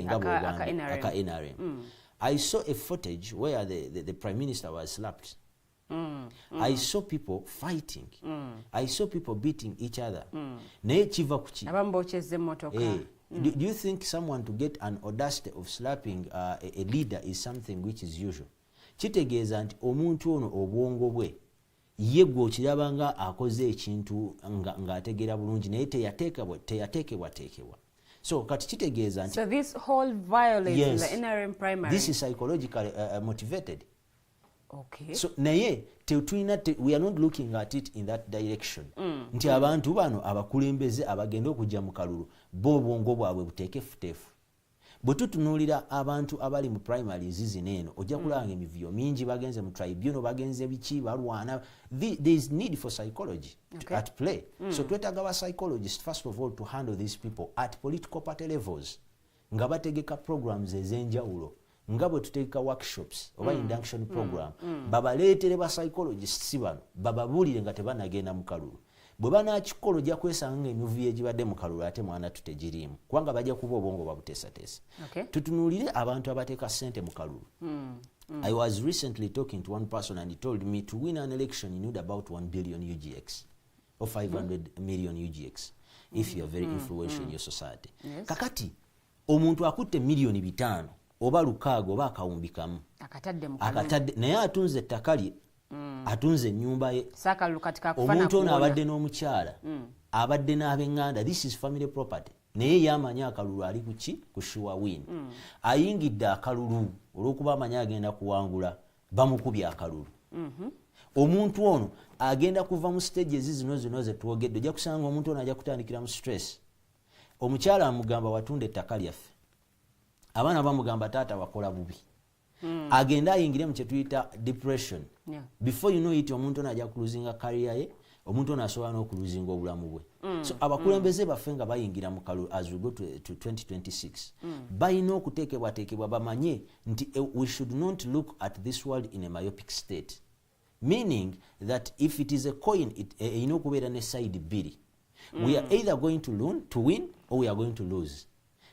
nga bwogambye aka NRM. I saw a footage where the Prime Minister was slapped. I saw people fighting. I saw people beating each other. Naye kiva ku ki? Abambocheze motoka. Do you think someone to get an audacity of slapping a leader is something which is usual? Kitegeeza nti omuntu ono obwongo bwe ye gw'okiraba nga akoze ekintu ng'ategeera bulungi naye teyateekebwa. So kati kitegeeza nti so this whole violence in the NRM primary, this is psychologically motivated. Okay. So naye we are not looking at it in that direction. Nti abantu bano abakulembeze abagenda okujja mu kalulu bo obwongo bwabwe buteekefuteefu. Bwe tutunuulira abantu abali mu primaries zino eno ojja kulaba emivuyo mingi bagenze mu tribunal bagenze biki balwana. There is need for psychology at play. So twetaaga ba psychologist first of all to handle these people at political party levels nga bategeka programs ez'enjawulo nga bwe tutegeka workshops oba induction program babaleetere ba psychologists bano bababuulire nga tebanagenda mu kalulu. Bwe banakikola ojja kwesanga ng'emivuyo egibadde mu kalulu ate mwana tutegiriimu kubanga bajja kuba obwongo babuteesateesa. Tutunuulire abantu abateeka ssente mu kalulu. I was recently talking to one person and he told me to win an election you need about 1 billion UGX or 500 million UGX if you are very influential in your society. Kakati omuntu akutte miliyoni 5 oba 600 oba akawumbi kamu akatadde naye atunze ettaka lye atunze ennyumba ye omuntu ono abadde n'omukyala abadde n'ab'eŋŋanda. This is family property. Naye yamanya akalulu ali kuki ku sure win. Ayingidde akalulu olw'okuba amanya agenda kuwangula bamukubye akalulu. Omuntu ono agenda kuva mu stages zino ze twogedde ojja kusanga omuntu ono ajja kutandikira mu stress. Omukyala amugamba watunda ettaka lyaffe, abaana bamugamba taata wakola bubi. Agenda ayingire mu kye tuyita depression. Before you know it omuntu ono ajja kuluzinga career ye, omuntu ono asobola n'okuluzinga obulamu bwe. So abakulembeze baffe nga bayingira mu kalulu as we go to 2026 balina okuteekebwateekebwa bamanye nti we should not look at this world in a myopic state, meaning that if it is a coin erina okubeera ne side bbiri. We are either going to win or we are going to lose.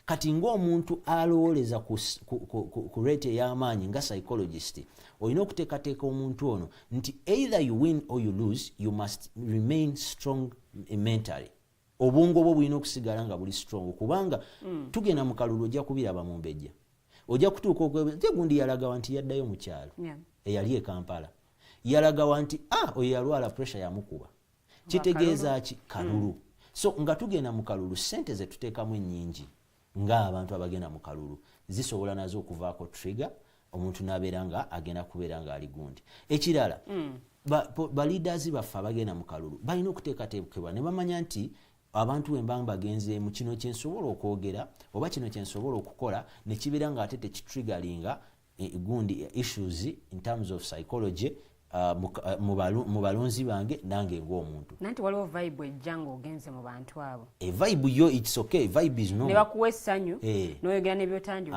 Kati ng'omuntu alowooleza ku rate ey'amaanyi nga psychologist olina okuteekateeka omuntu ono nti either you win or you lose, you must remain strong mentally. Obwongo bwo bulina okusigala nga buli strong kubanga tugenda mu kalulu ojja kubiraba mu mbejja. Ojja kutuuka gundi yalaga nti yaddayo mu kyalo eyali e Kampala yalaga nti oyo yalwala pressure yamukuba. Kitegeeza ki? Kalulu. So nga tugenda mu kalulu ssente ze tuteekamu ennyingi nga abantu abagenda mu kalulu zisobola nazo okuvaako trigger omuntu n'abeera nga agenda kubeera nga ali gundi. Ekirala ba leaders baffe abagenda mu kalulu balina okuteekateekebwa ne bamanya nti abantu wemba bagenze mu kino kyensobola okwogera oba kino kyensobola okukola ne kibeera nga ate tekitriggaringa gundi issues in terms of psychology mu balonzi bange nange ng'omuntu. Nanti waliwo vibe ejja ng'ogenze mu bantu abo. Vibe yo it's okay, vibe is normal. Ne bakuwa essanyu n'oyogera n'ebyotandi.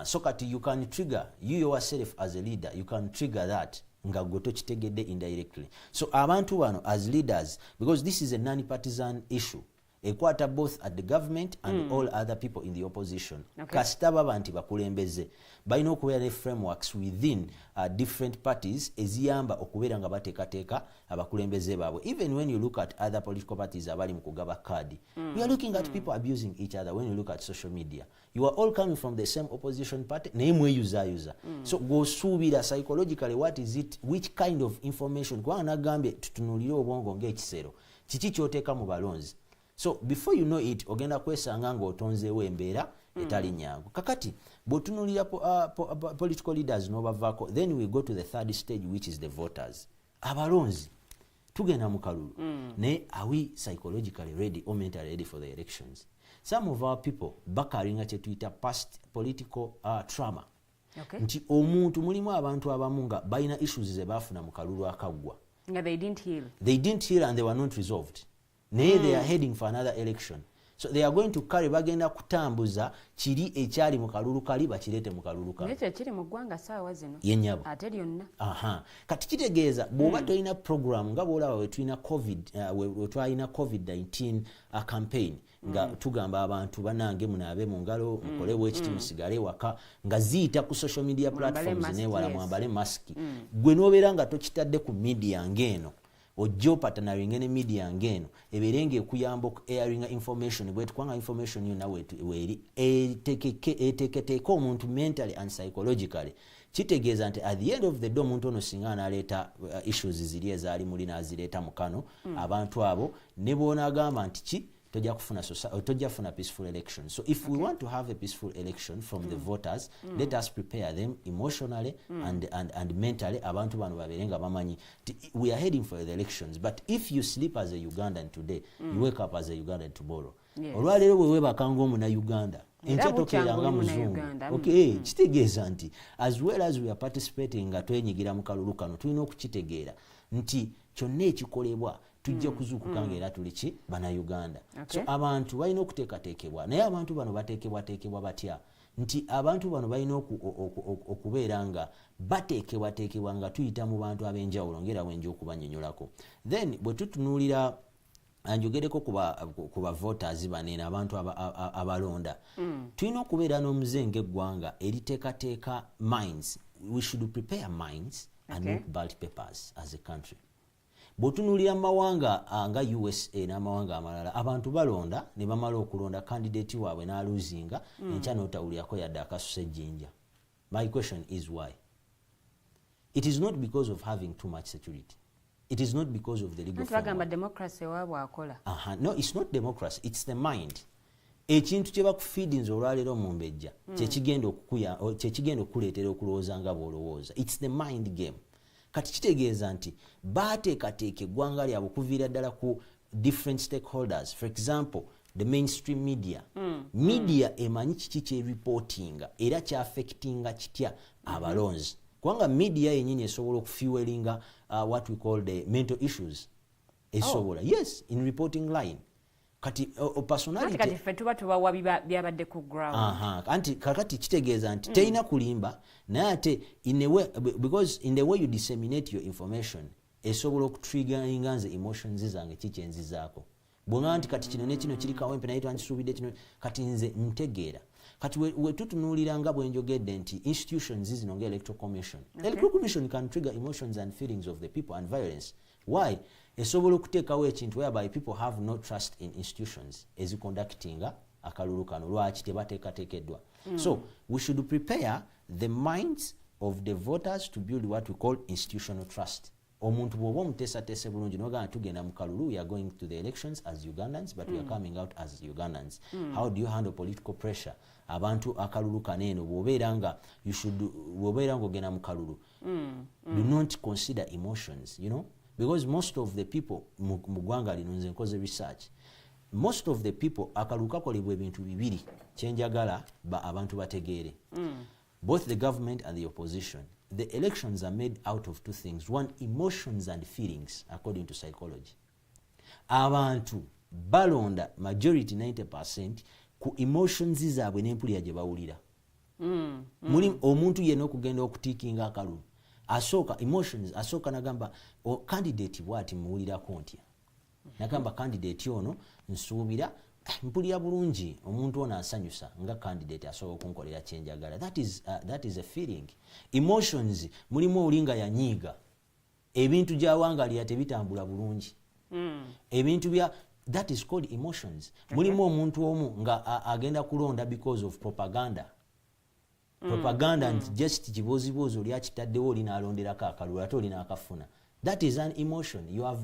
So kati you can trigger you yourself as a leader, you can trigger that nga gwe tokitegedde indirectly. So abantu bano as leaders, because this is a non-partisan issue, ekwata both at the government and all other people in the opposition. Kasita baba nti bakulembeze balina okubeera ne frameworks within different parties eziyamba okubeera nga bateekateeka abakulembeze baabwe. Even when you look at other political parties abali mu kugaba kadi, we are looking at people abusing each other. When you look at social media, you are all coming from the same opposition party, naye mweyuzayuza. So g'osuubira psychologically what is it, which kind of information, kubanga nagambye tutunuulire obwongo ng'ekisero, kiki ky'oteeka mu balonzi. So before you know it ogenda kwesanga ng'otonzeewo embeera etali nyangu. Kakati bw'otunuulira political leaders n'obavaako, then we go to the third stage which is the voters. Abalonzi tugenda mu kalulu naye are we psychologically ready or mentally ready for the elections? Some of our people bakalinga kye tuyita past political trauma. Nti omuntu mulimu abantu abamu nga balina issues ze baafuna mu kalulu akaggwa. They didn't heal. They didn't heal and they were not resolved. Naye they are heading for another election. So they are going to carry bagenda kutambuza kiri ekyali mu kalulu kali bakirete mu kalulu kali. Nekyo kiri mu ggwanga saawa zino. Yenyabo. Ate lyonna. Aha. Kati kitegeeza bw'oba tolina program nga bw'olaba we tulina COVID-19 campaign nga tugamba abantu banange munaabe mu ngalo mukole bwekiti musigale waka nga ziyita ku social media platforms newala mwambale maski. Gwe n'obeera nga tokitadde ku media ngeno ojjo partnering ne media ngeno eberenge kuyamba airing information bwe tukwanga information yona weri eteketeko omuntu mentally and psychologically. Kitegeeza nti at the end of the day omuntu ono singa analeta issues ziri ezaali muli n'azireeta mukano abantu abo ne boona agamba nti ki tojja kufuna peaceful election. So if we want to have a peaceful election from the voters, let us prepare them emotionally and mentally. Abantu bano baberenga bamanyi we are heading for the elections, but if you sleep as a Ugandan today, you wake up as a Ugandan tomorrow. Olwaleero bwe webakanga omuna Uganda enkya tokeeranga muzungu. Okay, kitegeeza nti as well as we are participating nga twenyigira mu kalulu kano tulina okukitegeera nti kyonna ekikolebwa tujja kuzuukuka ng'era tuli ki bana Uganda. So abantu balina okuteekateekebwa naye abantu bano bateekebwa batya nti abantu bano balina okubeera nga bateekebwa nga tuyita mu bantu ab'enjawulo ng'era wenja okubanyonyolako. Then bwe tutunuulira anjogereko kuba voters banene abantu abalonda tulina okubeera n'omuzenga eggwanga eriteekateeka minds. We should prepare minds and not ballot papers as a country. Botunulira mawanga nga USA n'amawanga amalala abantu balonda ne bamala okulonda candidate waabwe n'aluzinga enkya n'otawulirako yadde akasusa ejjinja. My question is why? It is not because of having too much security. It is not because of the legal framework. Democracy waabwe akola. No, it's not democracy, it's the mind. Ekintu kye bakufeedinze olwaleero mu mbejja kyekigenda okukuleetera okulowooza nga bw'olowooza. It's the mind game. Kati kitegeeza nti baateekateeka eggwanga lyabwe okuviira ddala ku different stakeholders. For example, the mainstream media. Media emanyi kiki kyereportinga era kyaffectinga kitya abalonzi. Kubanga media yennyini esobola okufuelinga what we call the mental issues. Esobola. Yes, in reporting line. Kati personality kati ffe tuba tubawa byabadde ku ground. Anti kakati kitegeeza nti terina kulimba naye ate in a way, because in the way you disseminate your information esobola okutriggeringa nze emotions zange kikyenzizaako. Bw'oŋŋamba nti kati kino ne kino kiri kawempe naye twandisuubidde kino kati nze ntegeera. Kati we tutunuulira nga bwe njogedde nti institutions zino nga electoral commission. Electoral commission can trigger emotions and feelings of the people and violence. Why? Esobola okuteekawo ekintu whereby people have no trust in institutions eziconductinga akalulu kano lwaki tebateekateekeddwa. So we should prepare the minds of the voters to build what we call institutional trust. Omuntu bw'oba omuteesateese bulungi n'ogamba tugenda mu kalulu, we are going to the elections as Ugandans, but we are coming out as Ugandans. How do you handle political pressure? Abantu akalulu kaneeno bw'obeera nga ogenda mu kalulu, do not consider emotions, you know, because most of the people mu ggwanga lino nze nkoze research, most of the people akalulu kakolebwa ebintu bibiri kyenjagala abantu bategeere. Both the government and the opposition. The elections are made out of two things. One, emotions and feelings, according to psychology. Abantu balonda majority 90% ku emotions zaabwe n'empulira gye bawulira. Muli omuntu yenna okugenda okutiikinga akalulu asooka emotions, asooka nagamba candidate bw'ati muwulirako ntya. Nagamba candidate ono nsuubira mpulira bulungi omuntu ono asanyusa nga candidate asobola okunkolera kyenjagala. That is a feeling. Emotions mulimu olinga yanyiiga ebintu gy'awangalira tebitambula bulungi. Ebintu bya that is called emotions. Mulimu omuntu omu nga agenda kulonda because of propaganda. Propaganda nti just kibozibozi oli akitaddewo oli n'alonderako akalulu ate oli n'akafuna. That is an emotion. You have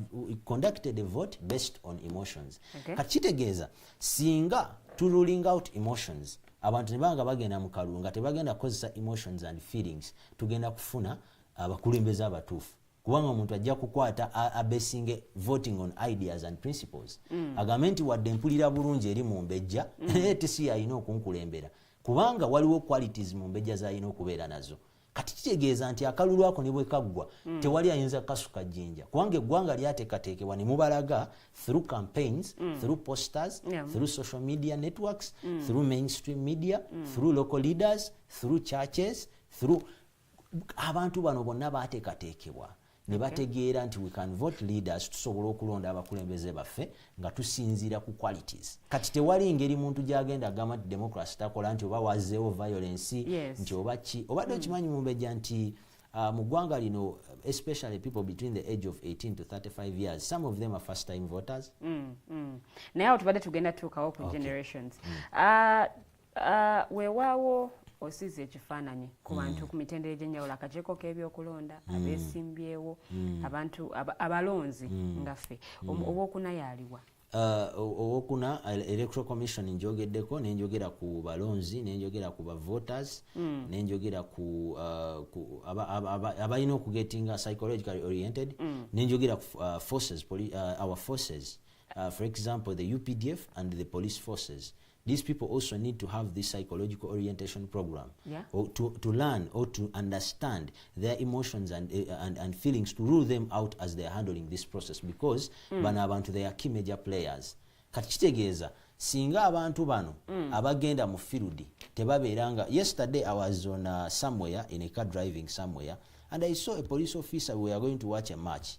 conducted a vote based on emotions. Kati kitegeeza singa to ruling out emotions abantu ne banga bagenda mu kalulu nga tebagenda kukozesa emotions and feelings, tugenda kufuna abakulembeze abatuufu. Kubanga omuntu ajja kukwata abesinge voting on ideas and principles. Agambe nti wadde mpulira bulungi eri mu mbejja naye tesi yalina okunkulembera kubanga waliwo qualities mu mbejja z'alina okubeera nazo. kati kitegeeza nti akalulu ako ne bwe kaggwa tewali ayinza kasuka jjinja kubanga eggwanga lyateekateekebwa ne mubalaga through campaigns through posters through social media networks through mainstream media through local leaders through churches through abantu bano bonna baateekateekebwa ne bategeera nti we can vote leaders tusobola okulonda abakulembeze baffe nga tusinziira ku qualities kati tewali ngeri muntu gyagenda agamba nti democracy takola nti oba wazeewo violence nti oba ki obadde okimanyi mumbejja nti mu ggwanga lino especially people between the age of 18 to 35 years some of them are first time voters naye awo tubadde tugenda tuukawo ku generations weewaawo osize ekifaananyi ku bantu ku mitendera egy'enjawulo akakiiko k'ebyokulonda abeesimbyewo abantu abalonzi ngaffe owokuna yaaliwa owokuna electoral commission njogeddeko nenjogera ku balonzi nenjogera ku bavoters nenjogera ku abalina okugetinga psychologically oriented nenjogera ku forces our forces for example the UPDF and the police forces. These people also need to have this psychological orientation program or to learn or to understand their emotions and feelings to rule them out as they are handling this process because bano abantu they are key major players. Kati kitegeeza singa abantu bano abagenda mu field tebabeeranga. Yesterday I was on somewhere in a car driving somewhere and I saw a police officer. We were going to watch a match.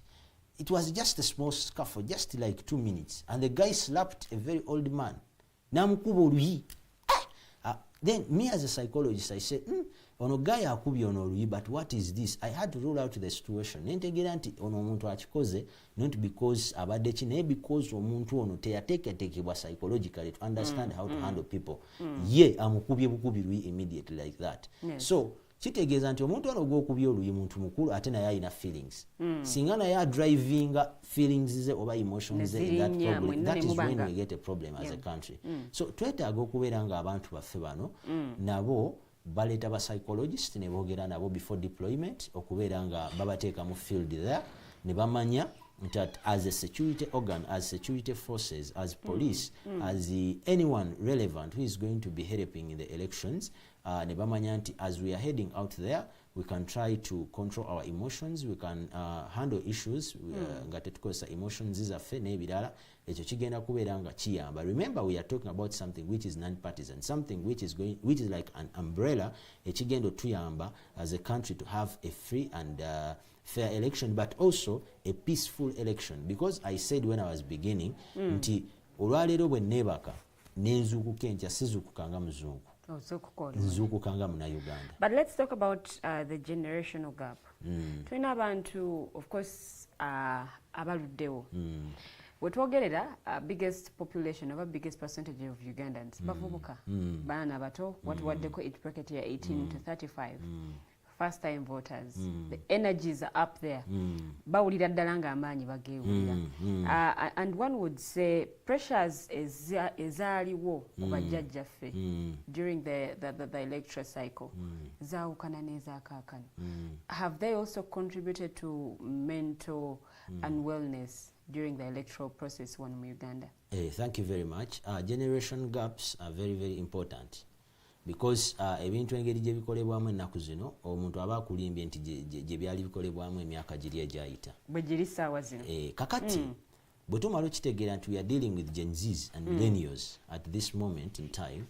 It was just a small scuffle, just like 2 minutes, and the guy slapped a very old man. Namukuba oluyi. Then me as a psychologist I said ono guy akubye ono oluyi, but what is this? I had to rule out the situation. Nentegeera nti ono omuntu akikoze not because abadde ki naye because omuntu ono teyateeketeekebwa psychologically to understand how to handle people. Ye amukubye bukubi luyi immediately like that. So kitegeeza nti omuntu ono gw'okubye oluyi muntu mukulu ate naye alina feelings. Singa naye adrivinga feelings ze oba emotions ze, that is when we get a problem as a country. So twetaaga okubeera nga abantu baffe bano nabo baleeta ba psychologist ne boogera nabo before deployment okubeera nga babateeka mu field there ne bamanya that as a security organ, as security forces, as police, as anyone relevant who is going to be helping in the elections, ne bamanya nti as we are heading out there, we can try to control our emotions, we can handle issues nga tetukozesa emotions zaffe n'ebirala, ekyo kigenda kubeera nga kiyamba. Remember, we are talking about something which is non-partisan, something which is like an umbrella ekigenda otuyamba as a country to have a free and fair election, but also a peaceful election. Because I said when I was beginning nti olwaleero bwe neebaka nenzuukuka enkya sizuukukanga muzungu nzuukukanga muna Uganda. But let's talk about the generational gap. Tulina abantu of course abaluddewo wetwogerera biggest population oba biggest percentage of Ugandans bavubuka baana bato watuwaddeko age bracket ya 18 to 35 first time voters. The energies are up there. Bawulira ddala nga amaanyi bageewulira. And one would say pressures ezaaliwo ku bajjajjaffe during the electoral cycle zaawukana n'ezaakaakano. Have they also contributed to mental unwellness during the electoral process one in Uganda? Thank you very much. Generation gaps are very, very important. Because ebintu engeri gye bikolebwamu ennaku zino omuntu aba akulimbye nti gye byali bikolebwamu emyaka giri egyayita bwe giri ssaawa zino. Kakati bwe tumala okitegeera nti we are dealing with Gen Zs and millennials at this moment in time,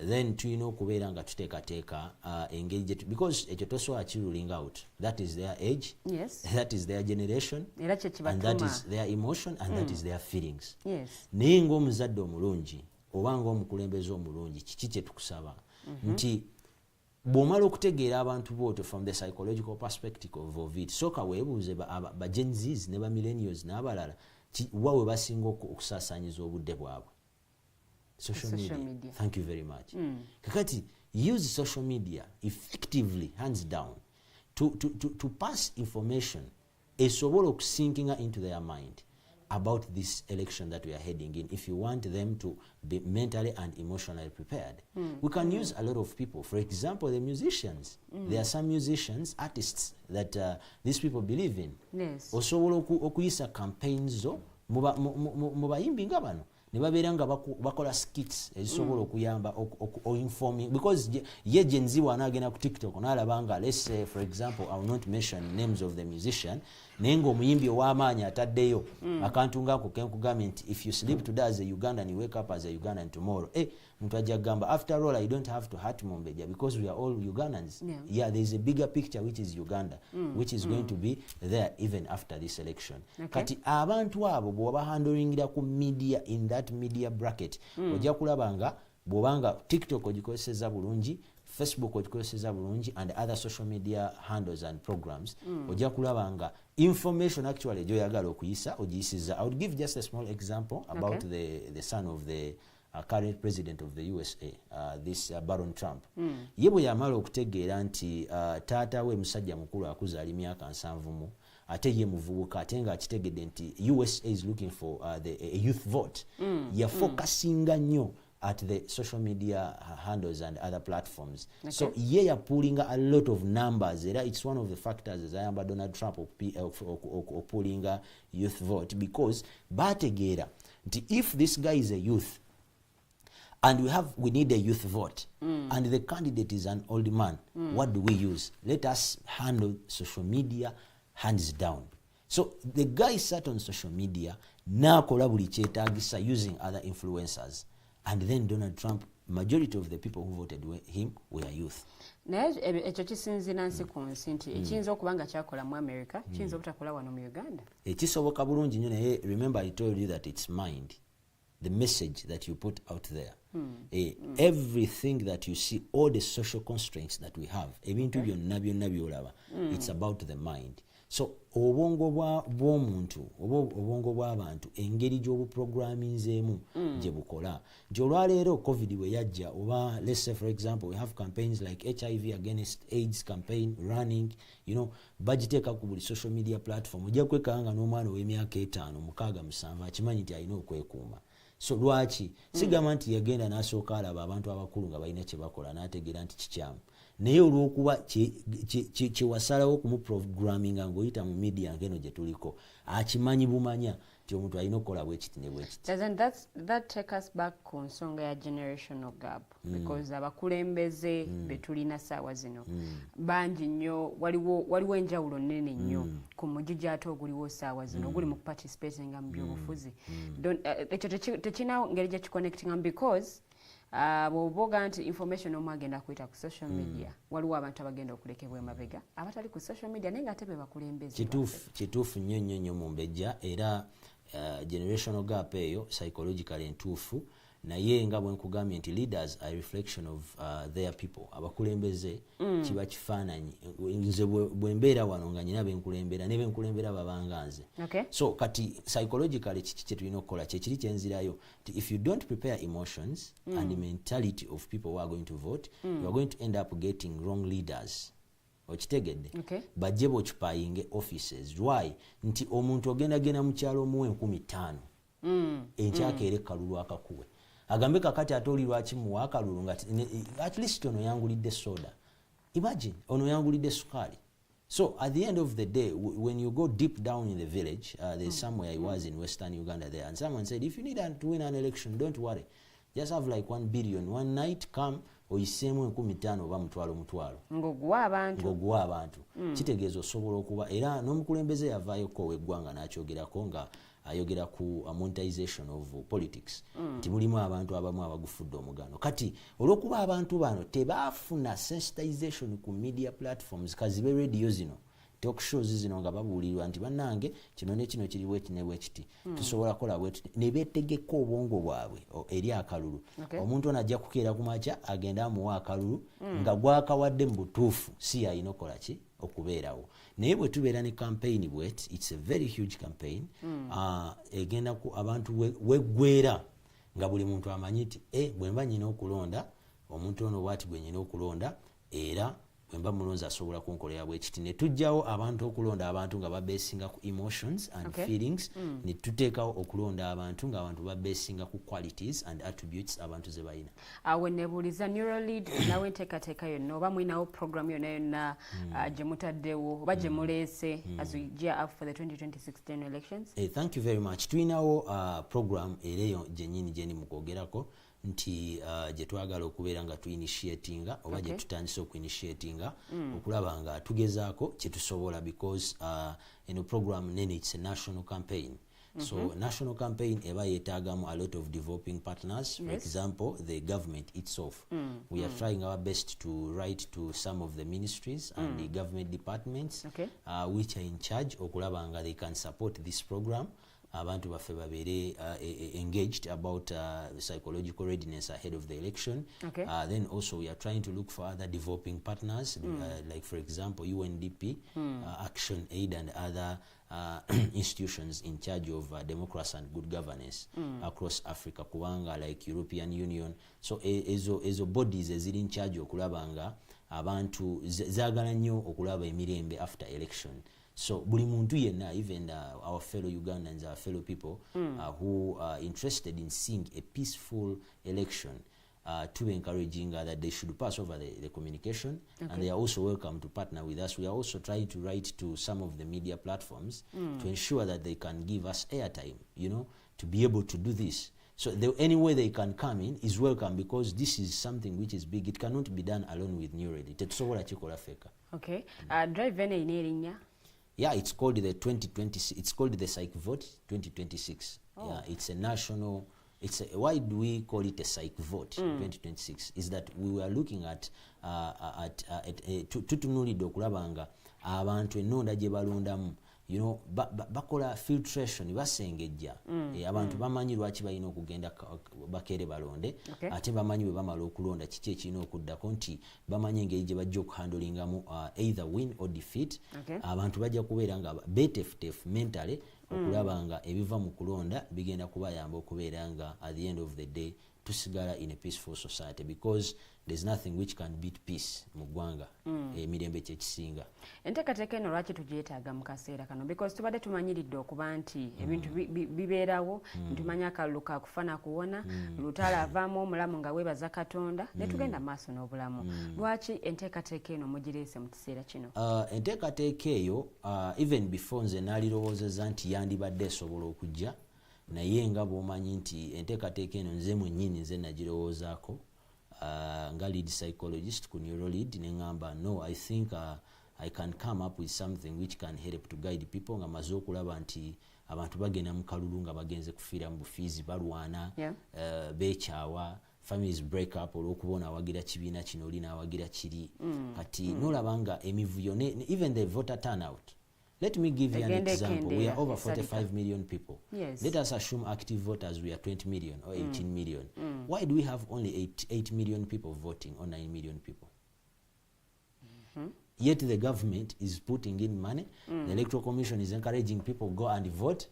then tulina okubeera nga tuteekateeka engeri gye because ekyo tosobola kiruling out. That is their age, that is their generation, and that is their emotion, and that is their feelings. Naye ng'omuzadde omulungi oba ng'omukulembeze omulungi kiki kye tukusaba nti bw'omala okutegeera abantu booto from the psychological perspective of it, soka weebuuze ba Gen Zs ne ba millennials n'abalala wa we basinga okusaasaanyiza obudde bwabwe. Social media. Thank you very much. Kakati use social media effectively, hands down, to pass information esobola okusinkinga into their mind about this election that we are heading in, if you want them to be mentally and emotionally prepared. We can use a lot of people. For example, the musicians. There are some musicians, artists that these people believe in. Osobola okuyisa campaigns zo mu bayimbi nga bano ne babeera nga bakola skits ezisobola okuyamba informing, because ye Gen Z wanaagenda ku TikTok n'alaba nga, let's say for example, I will not mention names of the musician, naye ng'omuyimbi ow'amaanyi ataddeyo akantu ngaako kenkugambye nti if you sleep today as a Ugandan, you wake up as a Ugandan tomorrow. Muntu ajja kugamba, after all, I don't have to hurt Mumbejja because we are all Ugandans. Yeah, there is a bigger picture which is Uganda, which is going to be there even after this election. Kati abantu abo bw'oba handlingira ku media, in that media bracket, ojja kulaba nga bw'obanga TikTok ogikozeseza bulungi, Facebook ogikozeseza bulungi, and other social media handles and programs, ojja kulaba nga information actually gyoyagala okuyisa ogiyisiza. I would give just a small example about the son of the current president of the USA, this Baron Trump. Ye bwe yamala okutegeera nti taata we musajja mukulu akuzaala emyaka 7 ate ye muvubuka, ate nga akitegedde nti USA is looking for a youth vote, yafocusinga nnyo at the social media handles and other platforms. So ye yapullinga a lot of numbers. It's one of the factors ezayamba Donald Trump okupullinga youth vote, because bategeera nti if this guy is a youth and we need a youth vote, and the candidate is an old man, what do we use? Let us handle social media hands down. So the guy sat on social media, nakola buli kyetaagisa using other influencers, and then Donald Trump, majority of the people who voted him were youth. Naye ekyo kisinzira nsi ku nsi nti ekiyinza okuba nga kyakola mu America kiyinza obutakola wano mu Uganda. Ekisoboka bulungi nnyo, naye remember I told you that it's mind, the message that you put out there. Everything that you see, all the social constraints that we have, ebintu byonna byolaba, it's about the mind. So obwongo bw'omuntu oba obwongo bw'abantu engeri gy'obuprogramminzeemu gye bukola. Nti olwaleero COVID bwe yajja, oba let's say for example we have campaigns like HIV against AIDS campaign running, bagiteeka ku buli social media platform, ojja kwekanga n'omwana ow'emyaka 5, 6, 7 akimanyi nti alina okwekuuma. So lwaki sigamba nti yagenda n'asooka alaba abantu abakulu nga balina kye bakola n'ategeera nti kikyamu, naye olw'okuba kyewasalawo okumuprogramminga ng'oyita mu media ng'eno gye tuliko, akimanyi bumanya nti omuntu alina okukola bwekiti ne bwekiti. Doesn't that take us back ku nsonga ya generational gap? Because abakulembeze betulina saawa zino bangi nnyo, waliwo enjawulo nnene nnyo ku mugigi ate oguliwo saawa zino oguli mu participatinga mu byobufuzi. Ekyo tekina ngeri gye kiconnectinga, because bw'oboga nti information omu agenda kuyita ku social media, waliwo abantu abagenda okulekebwa emabega abatali ku social media naye nga ate be bakulembeze. Kituufu nnyo mu Mbejja, era generational gap eyo psychologically entuufu, naye nga bwe nkugambye nti leaders are reflection of their people. Abakulembeze kiba kifaananyi. Nze bwe mbeera wano nga nyina benkulembera ne benkulembera babanga nze. So kati psychologically kiki kye tulina okukola, kyekiri kyenzirayo nti if you don't prepare emotions and the mentality of people who are going to vote, you are going to end up getting wrong leaders. Okitegedde? Bajje bokipayinge offices. Why? Nti omuntu ogenda mu kyalo omuwe 15,000 enkyaka ere kalulu akakuwe, agambe kakati ate oli lwaki muwa akalulu nga at least ono yangulidde soda, imagine ono yangulidde sukali. So at the end of the day, when you go deep down in the village, there's somewhere I was in Western Uganda there, and someone said, if you need to win an election, don't worry, just have like 1 billion one night, come oyiseemu 15,000 oba mutwalo ng'oguwa abantu. Kitegeeza osobola okuba, era n'omukulembeze yavaayoko ow'eggwanga n'akyogerako nga ayogera ku monetization of politics, nti mulimu abantu abamu abagufudde omugano. Kati olw'okuba abantu bano tebaafuna sensitization ku media platforms, kazibe radio zino, talk shows zino nga babuulirwa nti bannange kino ne kino kiri bwekiti ne bwekiti, tusobola kukola bwekiti, ne beetegeka obwongo bwabwe eri akalulu. Omuntu ono ajja kukeera ku makya agenda amuwa akalulu nga gwakawadde mu butuufu si yalina okukola ki okubeerawo. Naye bwe tubeera ne campaign bwet, it's a very huge campaign, egenda ku abantu weggwera nga buli muntu amanyi nti bwe mba nyina okulonda omuntu ono bwati gwe nyina okulonda, era bwemba mulonzi asobola kunkolera bwekiti ne tujjawo abantu okulonda abantu nga babesinga ku emotions and feelings ne tuteekawo okulonda abantu nga abantu babesinga ku qualities and attributes abantu ze balina. Awo nebuuliza Neuralead nawe enteekateeka yonna oba mulinawo program yonna yonna gye mutaddewo oba gye muleese as we gear up for the 2026 general elections? Thank you very much. Tulinawo program ereyo gyennyini gyeni mukwogerako nti gye twagala okubeera nga tuinitiatinga oba gye tutandise okuinitiatinga okulaba nga tugezaako kye tusobola because eno program nene it's a national campaign. So national campaign eba yetaagamu a lot of developing partners. For example, the government itself. We are trying our best to write to some of the ministries and the government departments which are in charge okulaba nga they can support this program. Abantu baffe babeere engaged about psychological readiness ahead of the election. Then also we are trying to look for other developing partners like for example UNDP, Action Aid and other institutions in charge of democracy and good governance across Africa kubanga like European Union. So ezo bodies eziri in charge okulaba nga abantu zaagala nnyo okulaba emirembe after election. So buli muntu yenna, even our fellow Ugandans, our fellow people who are interested in seeing a peaceful election, to encouraging that they should pass over the communication and they are also welcome to partner with us. We are also trying to write to some of the media platforms to ensure that they can give us airtime, you know, to be able to do this. So any way they can come in is welcome because this is something which is big. It cannot be done alone with Neuralead. Okay. Drive erinnya? Yeah, it's called the 2026. It's called the Psych Vote 2026. Yeah, it's a national. Why do we call it a Psych Vote 2026? Is that we were looking at tutunulidde okulaba nga abantu ennonda gye balondamu, you know, bakola filtration basengejja abantu bamanyi lwaki balina okugenda bakeere balonde ate bamanyi bwe bamala okulonda kiki ekirina okuddako nti bamanyi engeri gye bajja okuhandolingamu either win or defeat. Abantu bajja kubeera nga betefutefu mentally okulaba nga ebiva mu kulonda bigenda kubayamba okubeera nga at the end of the day tusigala in a peaceful society because there's nothing which can beat peace mu ggwanga emirembe kyekisinga. Enteekateeka eno lwaki tugyetaaga mu kaseera kano because tubadde tumanyiridde okuba nti ebintu bibeerawo ntumanya akalulu kakufana kuwona lutala avaamu omulamu nga weebaza Katonda ne tugenda maaso n'obulamu. Lwaki enteekateeka eno mugireese mu kiseera kino? Enteekateeka eyo even before nze naalirowoozezza nti yandibadde esobola okujja naye nga bw'omanyi nti enteekateeka eno nze mwennyini nze nagirowoozaako nga lead psychologist ku Neuralead ne ngamba no, I think I can come up with something which can help to guide people nga maze okulaba nti abantu bagenda mu kalulu nga bagenze kufiira mu bufiizi balwana beekyawa families break up olw'okubona awagira kibiina kino oli n'awagira kiri kati nolaba nga emivuyo even the voter turnout. Let me give you an example. We are over 45 million people. Let us assume active voters we are 20 million or 18 million. Why do we have only 8 million people voting or 9 million people? Yet the government is putting in money. The Electoral Commission is encouraging people go and vote.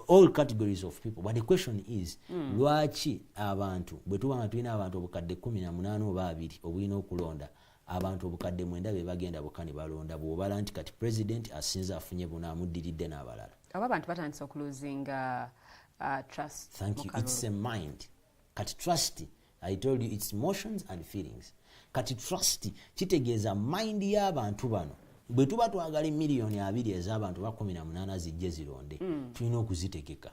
All categories of people. But the question is, lwaki abantu bwe tuba nga tulina abantu obukadde 18 oba 2 obulina okulonda abantu obukadde 9 be bagenda bokka ne balonda bw'obala nti kati president asinze afunye bonna amuddiridde n'abalala. Abo abantu batandise okuluzinga trust. Thank you. It's a mind. Kati trust, I told you, it's emotions and feelings. Kati trust kitegeeza mind y'abantu bano bwe tuba twagala miliyoni 2 ez'abantu ba 18 zijje zironde tulina okuzitegeka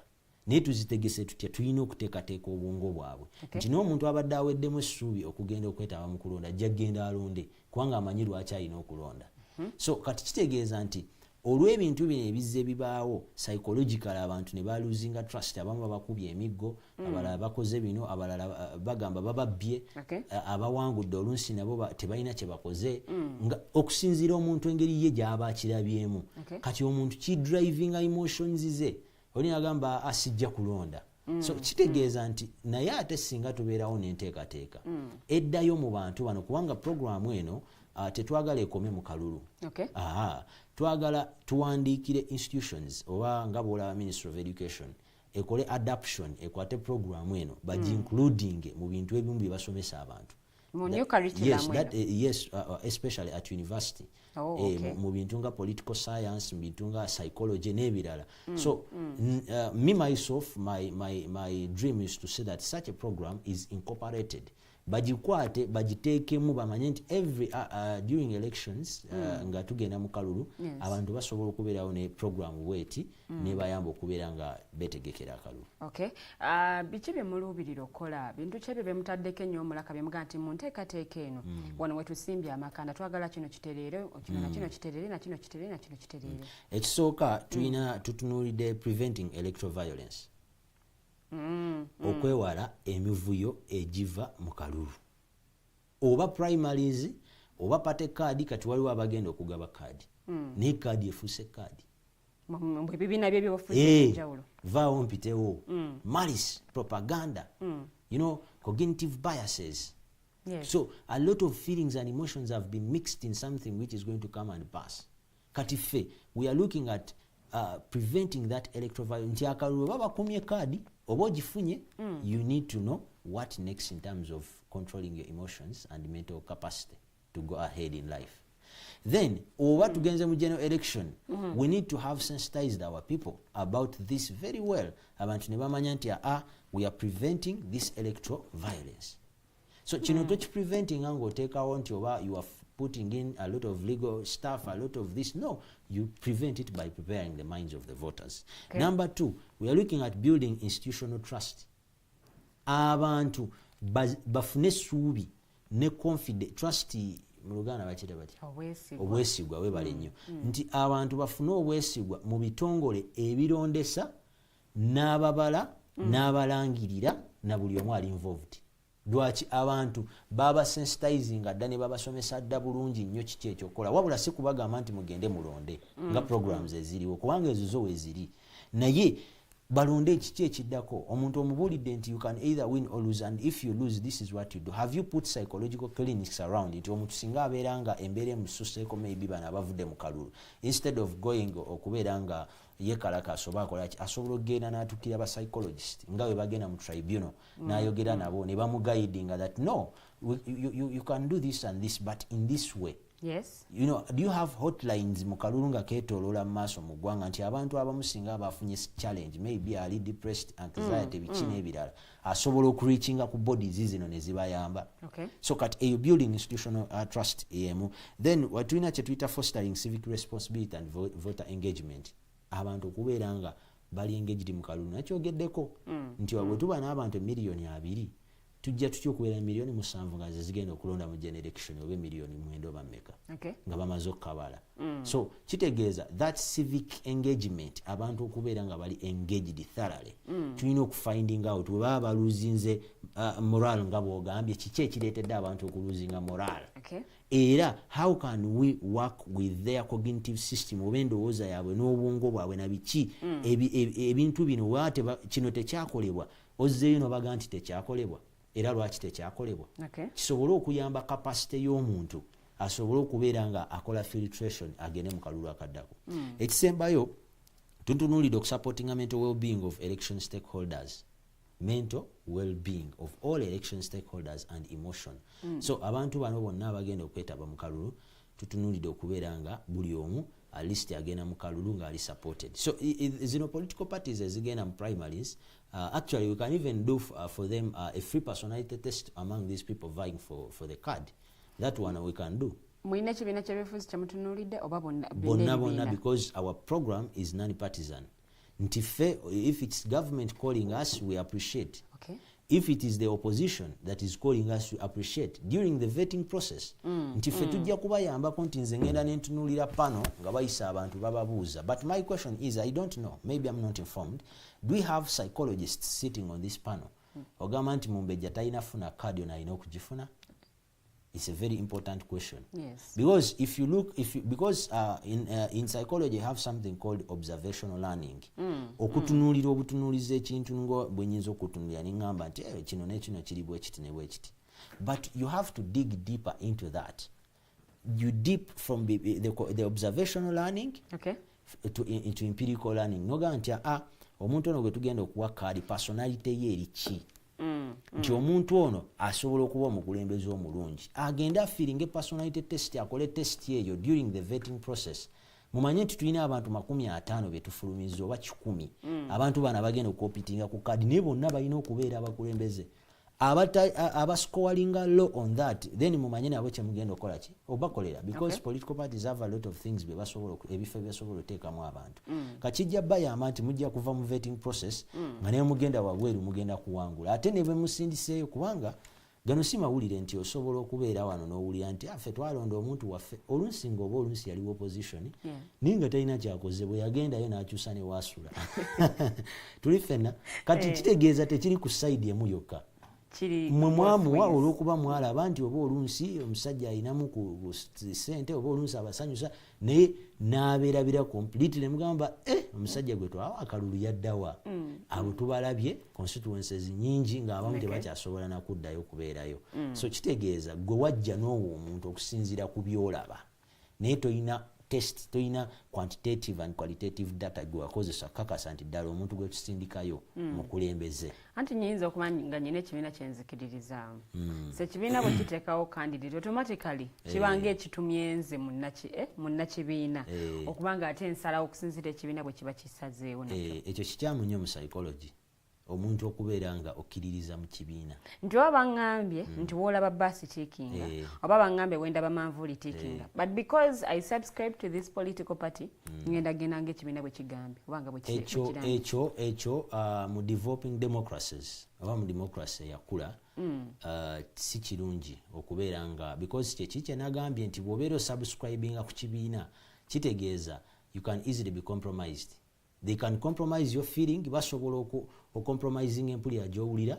naye tuzitegese tutya tulina okuteekateeka obwongo bwabwe nti n'omuntu abadde aweddemu essuubi okugenda okwetaba mu kulonda ajja kgenda alonde kubanga amanyi lwaki alina okulonda. So kati kitegeeza nti olw'ebintu bino ebizze bibaawo psychological abantu ne baluzinga trust, abamu babakubye emiggo abalala bakoze bino abalala bagamba bababbye abawangudde olunsi nabo tebalina kye bakoze okusinziira omuntu engeri ye gy'aba akirabyemu. Kati omuntu kidrivinga emotions ze oli agamba asijja kulonda. So kitegeeza nti naye ate singa tubeerawo n'enteekateeka eddayo mu bantu bano kubanga programu eno tetwagala ekome mu kalulu. Twagala tuwandiikire institutions oba nga bw'olaba Ministry of Education ekole adoption ekwate programu eno including mu bintu ebimu bye basomesa abantu new curriculum yes, especially at university. Mu bintu nga political science, mu bintu nga psychology n'ebirala. So me myself, my dream is to say that such a program is incorporated. Bagikwate bagiteekemu bamanye nti every during elections nga tugenda mu kalulu abantu basobola okubeerawo ne program bweti ne bayamba okubeera nga betegekera akalulu. Okay. Biki bye muluubirira okukola bintu ki ebyo bye mutaddeko ennyo omulaka bye mugaa nti mu nteekateeka eno wano we tusimbye amakanda twagala kino kitereere kino na kino kitereere na kino kitereere na kino kitereere. Ekisooka tulina tutunuulidde preventing electoral violence. Okwewala emivuyo egiva mu kalulu oba primaries oba pate kaadi kati waliwo abagenda okugaba kaadi naye kaadi efuuse kaadi ebibiina bye byobufuzi enjawulo vaawo mpitewo malice propaganda you know cognitive biases. So a lot of feelings and emotions have been mixed in something which is going to come and pass. Kati ffe we are looking at preventing that electoral violence. Nti akalulu baba kumye kaadi oba ogifunye you need to know what next in terms of controlling your emotions and mental capacity to go ahead in life. Then oba tugenze mu general election we need to have sensitized our people about this very well. Abantu ne bamanya nti we are preventing this electoral violence. So kino preventing nga oteekawo nti oba you are putting in a lot of legal stuff, a lot of this. No, you prevent it by preparing the minds of the voters. Okay. Number 2, we are looking at building institutional trust. Abantu bafune suubi ne confidence trust mu Luganda bakita bati obwesigwa webale nnyo nti abantu bafune obwesigwa mu bitongole ebirondesa n'ababala n'abalangirira na buli omu ali involved. Lwaki abantu baba sensitizing adda ne babasomesa dda bulungi nnyo kiki ekyokola wabula si kubagamba nti mugende mulonde nga programs eziriwo kubanga ezo zo weziri naye balonde kiki ekiddako omuntu omubulidde nti you can either win or lose and if you lose this is what you do. Have you put psychological clinics around it? Omuntu singa abeera nga embeera emususeeko maybe bano abavudde mu kalulu instead of going okubeera nga yekalaka asobola okugenda n'atuukira ba psychologist nga we bagenda mu tribunal n'ayogera nabo ne bamuguidinga that no you can do this and this but in this way. Yes. You know, do you have hotlines mu kalulu nga keetooloola mu maaso mu ggwanga nti abantu abamu singa bafunye challenge maybe ali depressed anxiety biki n'ebirala asobola okureachinga ku bodies zino ne zibayamba. Okay. So kati eyo building institutional trust emu. Then watulina kye tuyita fostering civic responsibility and voter engagement. Abantu okubeera nga bali engaged mu kalulu nakyogeddeko nti bwe tuba n'abantu miliyoni 2 tujja tutya okubeera miliyoni 7 nga zigenda okulonda mu generation oba miliyoni 9 oba mmeka nga bamaze okukabala. So kitegeeza that civic engagement abantu okubeera nga bali engaged thoroughly tulina okufinding out we baba baluzinze moral nga bwogambye kiki ekireetedde abantu okuluzinga moral. Era how can we work with their cognitive system oba endowooza yaabwe n'obwongo bwabwe na biki ebintu bino waate kino tekyakolebwa ozzeeyo nobaga nti tekyakolebwa era lwaki tekyakolebwa kisobole okuyamba capacity y'omuntu asobole okubeera nga akola filtration agende mu kalulu akaddako. Ekisembayo tuntunuulidde okusupportinga mental well-being of election stakeholders. Mental well-being of all election stakeholders and emotion. So abantu bano bonna abagenda okwetaba mu kalulu tutunuulidde okubeera nga buli omu at least agenda mu kalulu nga ali supported. So zino political parties ezigenda mu primaries actually we can even do for them a free personality test among these people vying for the card. That one we can do. Mwine kibiina ky'ebyobufuzi kyemutunuulidde oba bonna because our program is non-partisan. If it's government calling us, we appreciate. Okay. If it is the opposition that is calling us, we appreciate. During the vetting process, tujja kubayambako nti nze ngenda nentunuulira pano nga bayisa abantu bababuuza. But my question is, I don't know, maybe I'm not informed. Do we have psychologists sitting on this panel? Ogamba nti Mumbejja talina funa kadi ono alina okugifuna? It's a very important question. Yes. Because if you look, because in psychology you have something called observational learning. Okutunuulira obutunuuliza ekintu ngo bwenyinza okutunuulira ningamba nti kino n'ekino kiri bwe kiti ne bwe kiti. But you have to dig deeper into that. You deep from the observational learning into empirical learning. Noga nti omuntu ono gwe tugenda okuwa kaadi personality ye eri ki? nti omuntu ono asobola okuba omukulembeze omulungi agenda afiiringa personality test akole test eyo during the vetting process. Mumanye nti tulina abantu 50 betufulumiza oba 100 abantu bana bagenda okukopitinga ku kadi ne bonna balina okubeera abakulembeze abascoring low on that, then mumanye nabo kyemugenda okola ki obakolera because political parties have a lot of things bebasobola ebifo byasobola oteekamu abantu kakijja bayamba nti mujja kuva mu vetting process nga naye mugenda wabweru mugenda kuwangula ate ne bemusindiseeyo kubanga gano si mawulire nti osobola okubeera wano n'owulira nti affe twalonda omuntu waffe olunsi ng'oba olunsi yaliwo opposition naye nga talina kyakoze bwe yagendayo n'akyusa ne waasula tuli ffenna kati kitegeeza tekiri ku sayidi emu yokka mwe mwamuwa olw'okuba mwalaba nti oba olunsi omusajja alinamu ku ssente oba olunsi abasanyusa naye n'abeerabira completely ne mugamba omusajja gwe twawa akalulu yaddawa abo tubalabye constituencies nyingi ng'abamu tebakyasobola nakuddayo kubeerayo so kitegeeza gwe wajja n'owo omuntu okusinziira ku byolaba naye toyina test toyina quantitative and qualitative data gwe wakozesa kakasa nti ddala omuntu gwe tusindikayo mukulembeze anti nyinza okuba nga nyina ekibiina kyenzikiririzaamu so ekibiina bwe kiteekawo candidate automatically kibanga ekitumyenze munnakibiina okuba nga ate ensalawo okusinziira ekibiina bwe kiba kisazeewo ekyo kikyamu nnyo mu psychology omuntu okubeera nga okkiririza mu kibiina nti oba baŋŋambye nti woolaba baasi tiikinga oba baŋŋambye wendaba manvuuli tiikinga but because I subscribe to this political party ngenda gendanga ekibiina bwe kigambye obanga bwe ekyo mu developing democracies oba mu democracy eyakula si kirungi okubeera nga because kyeki kyenagambye nti bw'obeera osubscribinga ku kibiina kitegeeza you can easily be compromised. They can compromise your feeling basobola compromising empulira gy'owulira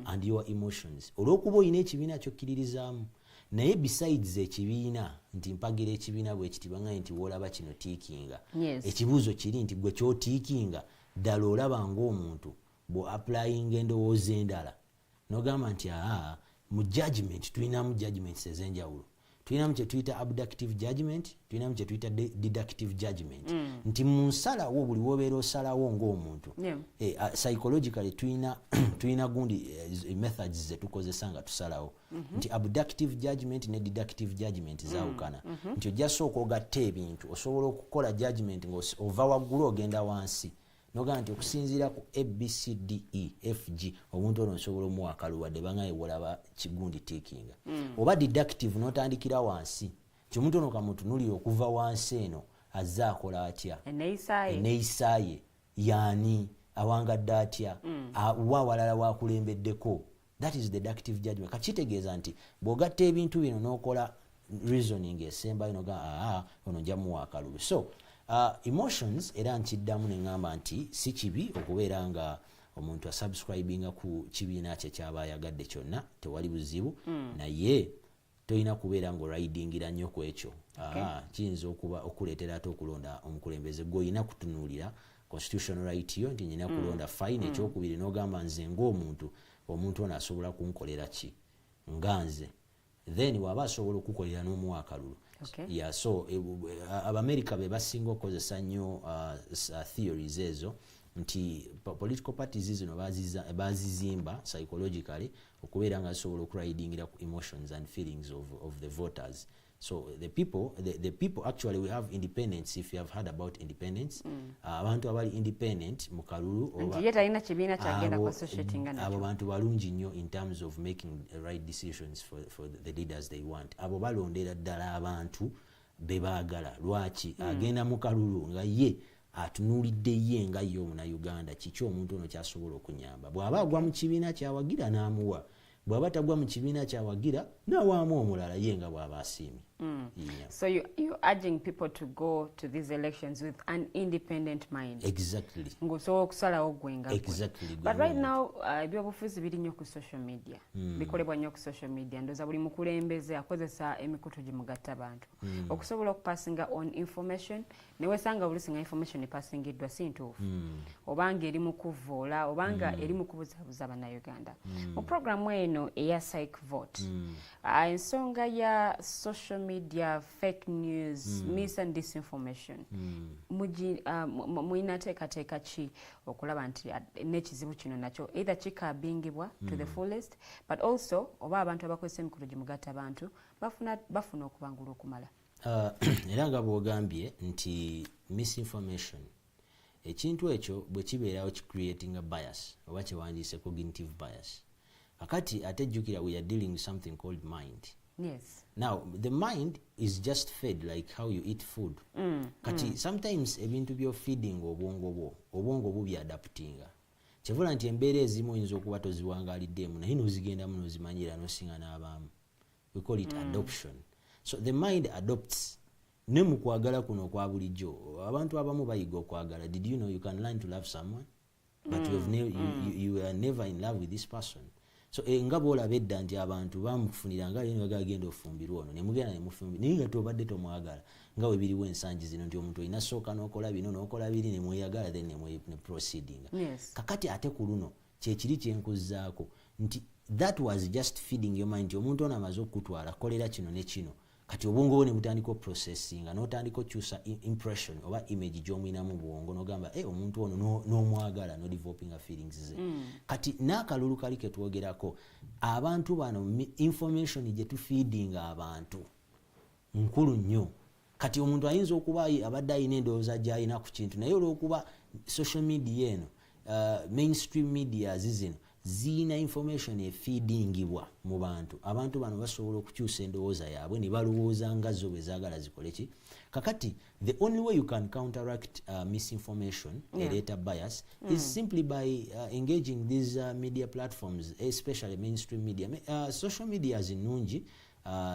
and your emotions olw'okuba olina ekibiina kyokkiririzaamu naye besides ekibiina nti mpagira ekibiina bwe kiti banganye nti woolaba kino tiikinga ekibuuzo kiri nti gwe kyotiikinga ddala olaba ng'omuntu bwe applyinga endowooza endala n'ogamba nti mu judgment tulinamu judgments ez'enjawulo tulinamu kye tuyita abductive judgment tulinamu kye tuyita deductive judgment nti mu nsalawo buli wobeera osalawo ng'omuntu psychologically tulina gundi methods zetukozesa nga tusalawo nti abductive judgment ne deductive judgment zaawukana nti ojja sooka ogatta ebintu osobola okukola judgment ng'ova waggulu ogenda wansi nogamba nti okusinziira ku ABCDEFG omuntu ono osobola omuwa akalulu wadde bangaye wolaba kigundi tiikinga oba deductive n'otandikira wansi nti omuntu ono kamutunulira okuva wansi eno azze akola atya enneeyisa ye yaani awangadde atya wa walala wakulembeddeko that is deductive judgment kakitegeeza nti bw'ogatta ebintu bino n'okola reasoning esembayo nogamba ono nja muwa akalulu so emotions era nkiddamu neŋŋamba nti si kibi okubeera nga omuntu asubscribinga ku kibiina kye kyaba ayagadde kyonna tewali buzibu naye tolina kubeera ng'oridingira nnyo ku ekyo kiyinza okuba okuleetera ate okulonda omukulembeze gw'olina kutunuulira constitutional right yo nti nyina kulonda fine ekyokubiri n'ogamba nze ng'omuntu ono asobola kunkolera ki nga nze then waba asobola okukolera n'omuwa akalulu so Abamerika be basinga okukozesa nnyo theories ezo nti political parties zino bazizimba psychologically okubeera nga zisobola okuridingira ku emotions and feelings of the voters. So the people actually we have independence. If you have heard about independence, abantu abali independent mu kalulu abo bantu balungi nnyo in terms of making right decisions for the leaders they want. Abo balondera ddala abantu bebaagala lwaki agenda mu kalulu nga ye atunuulidde ye nga ye Omunnayuganda kiki omuntu ono kyasobola okunyamba. Bw'aba agwa mu kibiina kyawagira n'amuwa, bw'aba tagwa mu kibiina kyawagira n'awaamu omulala ye nga bw'aba asiimye. So you're urging people to go to these elections with an independent mind. Exactly. Exactly. But right now, ebyobufuzi biri nnyo ku social media. Bikolebwa nnyo ku social media. Ndoza buli mukulembeze akozesa emikutu gimugatta abantu. Okusobola okupassinga on information, newesanga olusinga information epassingiddwa si ntuufu. Obanga eri mu kuvoola, obanga eri mu kubuzabuza Bannayuganda. Mu programu eno eya Psych Vote, ensonga ya social media, fake news, mis and disinformation, muyina teekateeka ki okulaba nti n'ekizibu kino nakyo either kikaabingibwa to the fullest, but also oba abantu abakozesa emikolo gimugatta abantu bafuna okubangula okumala. Era nga bw'ogambye nti misinformation ekintu ekyo bwe kibeerawo creating a bias oba kyewandiise cognitive bias. Akati ate jjukira we are dealing with something called mind. Yes. Now the mind is just fed like how you eat food. Kati sometimes ebintu byo feeding obwongo bubyadaptinga. Kyevula nti embeera ezimu oyinza okuba toziwangaliddemu naye n'ozigendamu n'ozimanyira n'osinga n'abaamu. We call it adoption. So the mind adopts. Ne mu kwagala kuno kwa bulijjo abantu abamu bayiga okwagala. Did you know you can learn to love someone but you were never in love with this person? So nga bw'olaba edda nti abantu bamukufuniranga ne bagenda ofumbirwa ono ne mugenda ne mufumbira naye nga tobadde tomwagala nga we biriwo ensangi zino nti omuntu olina sooka n'okola bino n'okola biri ne mweyagala then ne proceeding. Yes. Kakati ate ku luno kyekiri kyenkuzzaako nti that was just feeding your mind. Omuntu ono amaze okutwala kolera kino ne kino kati obwongo bwo ne butandika processing n'otandika okyusa impression oba image gy'omwina mu bwongo n'ogamba omuntu ono n'omwagala no developing feelings ze. Kati n'akalulu kali ke twogerako abantu bano information gye tufeedinga abantu nkulu nnyo. Kati omuntu ayinza okuba abadde ayina endowooza gy'ayina ku kintu naye olw'okuba social media eno mainstream media zino zina information efeedingibwa mu bantu. Abantu bano basobola okukyusa endowooza yaabwe ne balowooza nga zo bwe zaagala zikole ki. Kakati the only way you can counteract misinformation, data bias, is simply by engaging these media platforms, especially mainstream media. Social media zinungi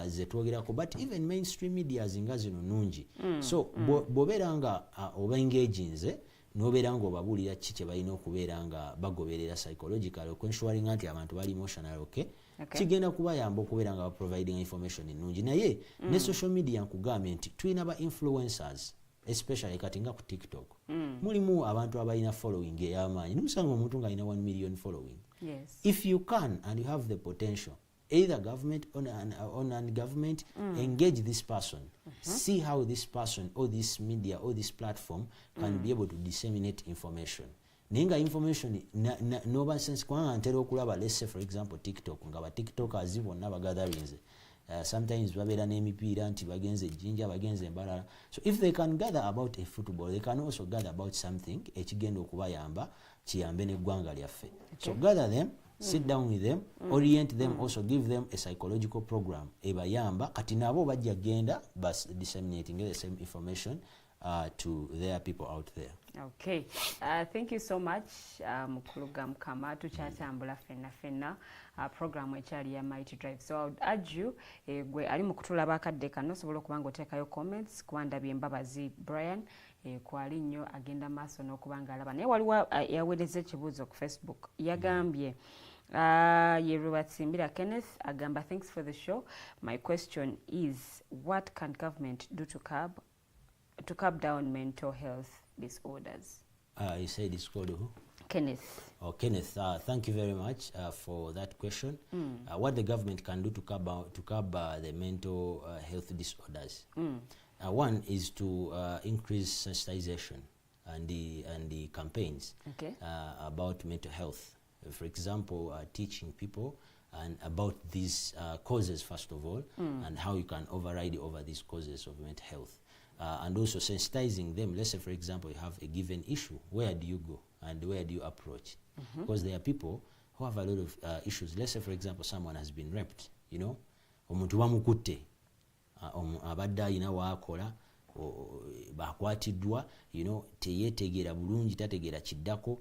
zetwogerako, but even mainstream media zinga zino nungi. So bw'obeera nga oba engaginze nobeera nga obabuulira ki kye balina okubeera nga bagoberera psychological okwensuring nti abantu bali emotional okay. Kigenda kubayamba okubeera nga baproviding information ennungi naye ne social media nkugambye nti tulina ba influencers especially kati nga ku TikTok mulimu abantu abalina following ey'amaanyi nimusanga omuntu nga alina 1 million following. Yes. If you can and you have the potential, either government or non-government, engage this person, see how this person or this media or this platform can be able to disseminate information. Ninga information no sense kwa ntera okulaba, let's say for example TikTok nga ba TikTokers bonna bagatherings sometimes babera n'emipiira nti bagenze jinja bagenze embalala. So if they can gather about a football, they can also gather about something ekigenda okubayamba kiyambe n'eggwanga lyaffe. So gather them, sit down with them, orient them, also give them a psychological program ebayamba kati nabo bajja genda bas disseminating the same information to their people out there. Okay, thank you so much Mukulu Gamukama tukyatambula fenna program ekyali ya Mighty Drive. So I would urge you gwe ali mukutulaba akadde kano osobola okuba nga oteekayo comments kuwandabye embabazi Brian kwali nnyo agenda maaso n'okubanga alaba naye waliwo yaweereza ekibuuzo ku Facebook yagambye Yerubatsimbira Kenneth agamba thanks for the show. My question is what can government do to curb down mental health disorders? You said it's called who? Kenneth. Oh, Kenneth, thank you very much for that question. What the government can do to curb the mental health disorders. One is to increase sensitization and the campaigns about mental health. For example, teaching people and about these causes first of all, and how you can override over these causes of mental health. And also sensitizing them. Let's say, for example, you have a given issue. Where do you go and where do you approach? Because there are people who have a lot of issues. Let's say, for example, someone has been raped. You know, omuntu bamukutte abadde alina waakola bakwatiddwa, you know, teyeetegeera bulungi tategeera kiddako.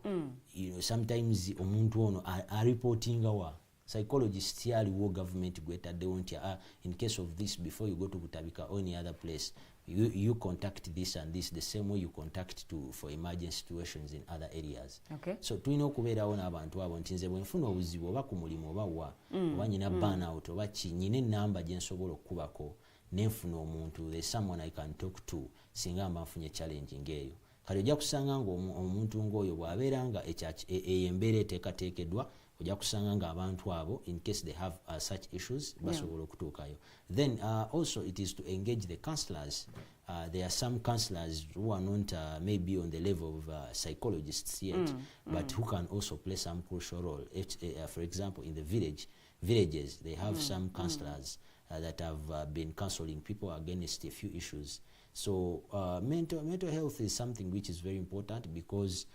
You know, sometimes omuntu ono reportinga wa psychologist yaliwo government gwetaddewo nti in case of this before you go to Butabika or any other place you contact this and this the same way you contact for emergency situations in other areas. So tulina okubeerawo n'abantu abo nti nze bwe nfuna obuzibu oba ku mulimu oba wa oba nyina burnout oba nyina ennamba gye nsobola okukubako nenfuna omuntu, there's someone I can talk to singa mba nfunye challenge ng'eyo. Kale ojja kusanga nga omuntu ng'oyo bw'abeera nga eyo embeera eteekateekeddwa ojja kusanga nga abantu abo in case they have such issues basobola okutuukayo. Then also it is to engage the counselors. There are some counselors who are not maybe on the level of psychologists yet, but who can also play some crucial role. For example, in the villages, they have some counselors that have been counseling people against a few issues. So mental health is something which is very important because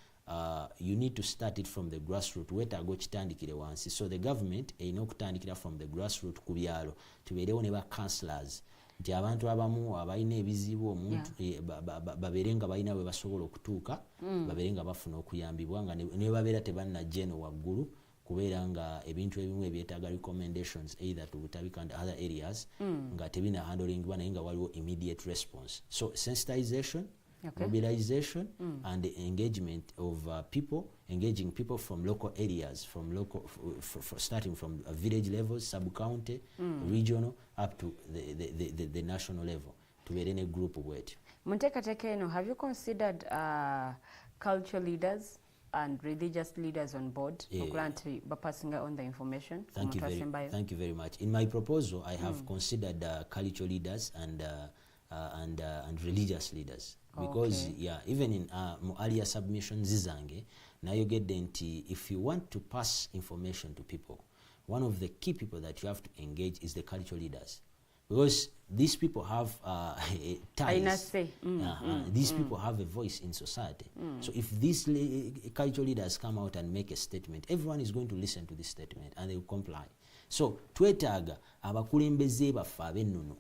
you need to start it from the grassroots. Wetaaga kitandikire wansi. So the government erina okutandikira from the grassroots ku byalo. Tubeerewo ne ba counselors. Nti abantu abamu abalina ebizibu omuntu babeere nga balina bwe basobola okutuuka babeere nga bafuna okuyambibwa nga ne babeera tebannajja eno waggulu kubeera nga ebintu ebimu ebyetaaga recommendations either to Butabika and other areas nga tebina handlingibwa naye nga waliwo immediate response. So sensitization, mobilization and the engagement of engaging people from local areas, from local starting from village levels, sub-county, regional, up to the national level, to be in a group of it. Munteekateeka eno, have you considered cultural leaders and religious leaders on board passing on the information? Thank you very much. In my proposal, I have considered cultural leaders and religious leaders. Because even in earlier submissions zizange nayogedde nti if you want to pass information to people, one of the key people that you have to engage is the cultural leaders, because these people have ties. These people have a voice in society. So if these cultural leaders come out and make a statement, everyone is going to listen to this statement and they will comply. So twetaaga abakulembeze baffe ab'ennono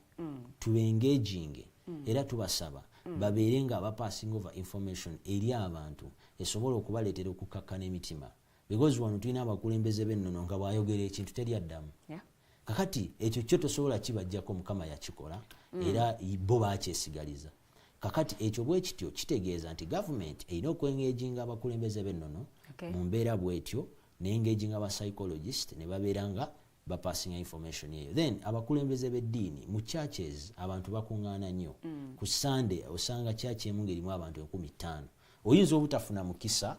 engaging era tubasaba babeere nga bapassing over information eri abantu esobola okubaleetera okukakkana emitima, because wano tulina abakulembeze b'ennono nga bw'ayogera ekintu teri addamu. Kakati ekyo kyo tosobola kibajjako Mukama yakikola era bo bakyesigaliza. Kakati ekyo bwe kityo kitegeeza nti government erina okwengeginga abakulembeze b'ennono mu mbeera bw'etyo ne-engaging aba psychologist ne babeera nga bapassing information eyo. Then abakulembeze b'eddiini mu churches abantu bakuŋŋaana nnyo. Ku Sunday osanga church emu ng'erimu abantu 15,000. Oyinza obutafuna mukisa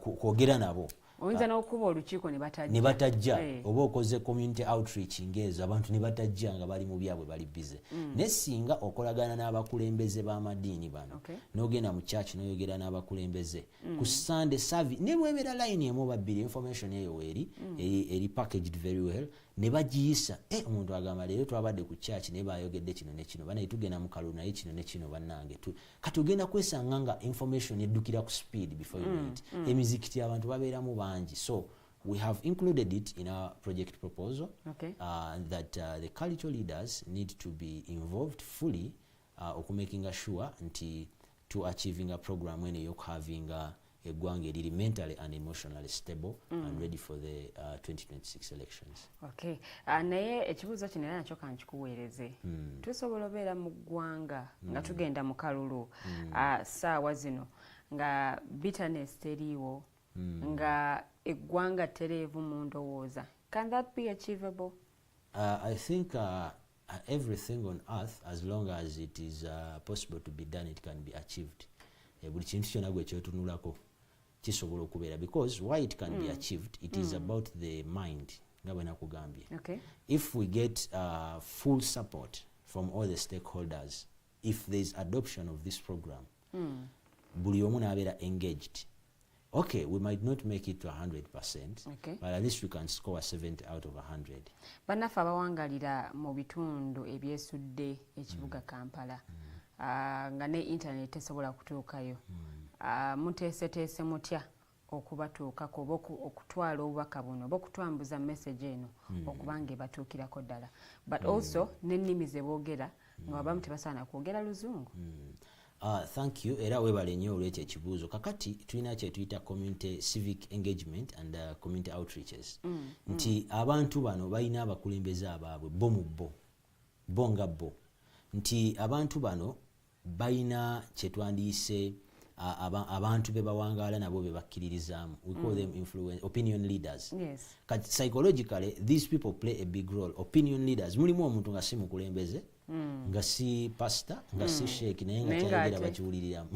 kwogera nabo. Oyinza n'okuba olukiiko ne batajja oba okoze community outreach ng'ezo abantu ne batajja nga bali mu byabwe bali busy. Ne singa okolagana n'abakulembeze b'amadiini bano n'ogenda mu church n'oyogera n'abakulembeze ku Sunday service ne bw'ebeera line emu oba bbiri information eyo eri packaged very well ne bagiyisa omuntu agamba leero twabadde ku church naye bayogedde kino ne kino banaye tugenda mu kalulu naye kino ne kino bannange kati ogenda kwesanga nga information eddukira ku speed before you know it. Emizikiti abantu babeeramu bangi. So we have included it in our project proposal that the cultural leaders need to be involved fully making sure to achieving a program when you having eggwanga eriri mentally and emotionally stable and ready for the 2026 elections. Okay. Naye ekibuuzo kino era nakyo kankikuweereze. Tusobola obeera mu ggwanga nga tugenda mu kalulu ssaawa zino nga bitterness teriiwo nga eggwanga tereevu mu ndowooza. Can that be achievable? I think everything on earth, as long as it is possible to be done, it can be achieved. Buli kintu kyonna gwe kyotunulako kisobola okubeera, because why it can be achieved, it is about the mind nga bwe nakugambye. If we get full support from all the stakeholders, if there is adoption of this program, buli omu n'abeera engaged, okay, we might not make it to 100%, but at least we can score 70 out of 100. Bannaffe abawangalira mu bitundu ebyesudde ekibuga Kampala nga ne internet tesobola kutuukayo, muteeseteese mutya okubatuukako oba okutwala obubaka buno oba okutwambuza message eno okubanga ebatuukirako ddala, but also n'ennimi ze boogera nga wabamu tebasaana kwogera Luzungu. Thank you. Era webale nnyo olw'ekyo ekibuuzo. Kakati tulina kye tuyita community civic engagement and community outreaches. Nti abantu bano balina abakulembeze abaabwe bo mu bo nga bo. Nti abantu bano balina kye twandiyise abantu be bawangaala nabo be bakkiririzaamu. We call them opinion leaders. Yes. Kati psychologically these people play a big role. Opinion leaders mulimu omuntu nga si mukulembeze nga si pastor nga si sheikh naye nga kyayogera bakiwuliriramu.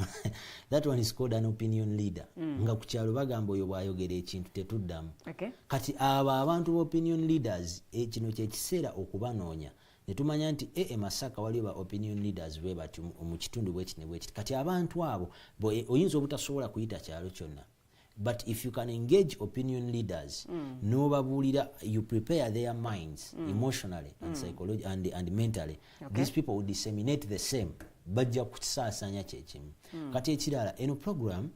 That one is called an opinion leader. Nga ku kyalo bagamba oyo bw'ayogera ekintu tetuddamu. Kati abo abantu ba opinion leaders kino kyekiseera okubanoonya ne tumanya nti Masaka waliwo ba opinion leaders bwe bati mu kitundu bwekiti ne bwekiti. Kati abantu abo oyinza obutasobola kuyita kyalo kyonna. But if you can engage opinion leaders, nobabuulira, you prepare their minds emotionally and psychologically and mentally. These people will disseminate the same. Bajja kukisaasanya kyekimu. Kati ekirala eno program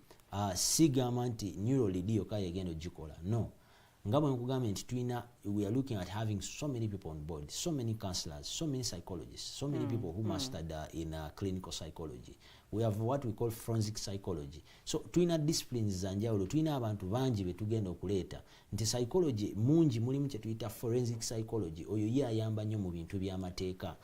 sigamba nti neurally yokka yegenda ogikola. No. Nga bwe nkugambye nti we are looking at having so many people on board, so many counselors, so many psychologists, so many people who mastered in clinical psychology. We have what we call forensic psychology. So tuina disciplines za njawulo, tuina abantu bangi be tugenda okuleeta nti psychology mungi mulimu kye tuyita forensic psychology. Oyo ye ayamba nnyo mu bintu by'amateeka.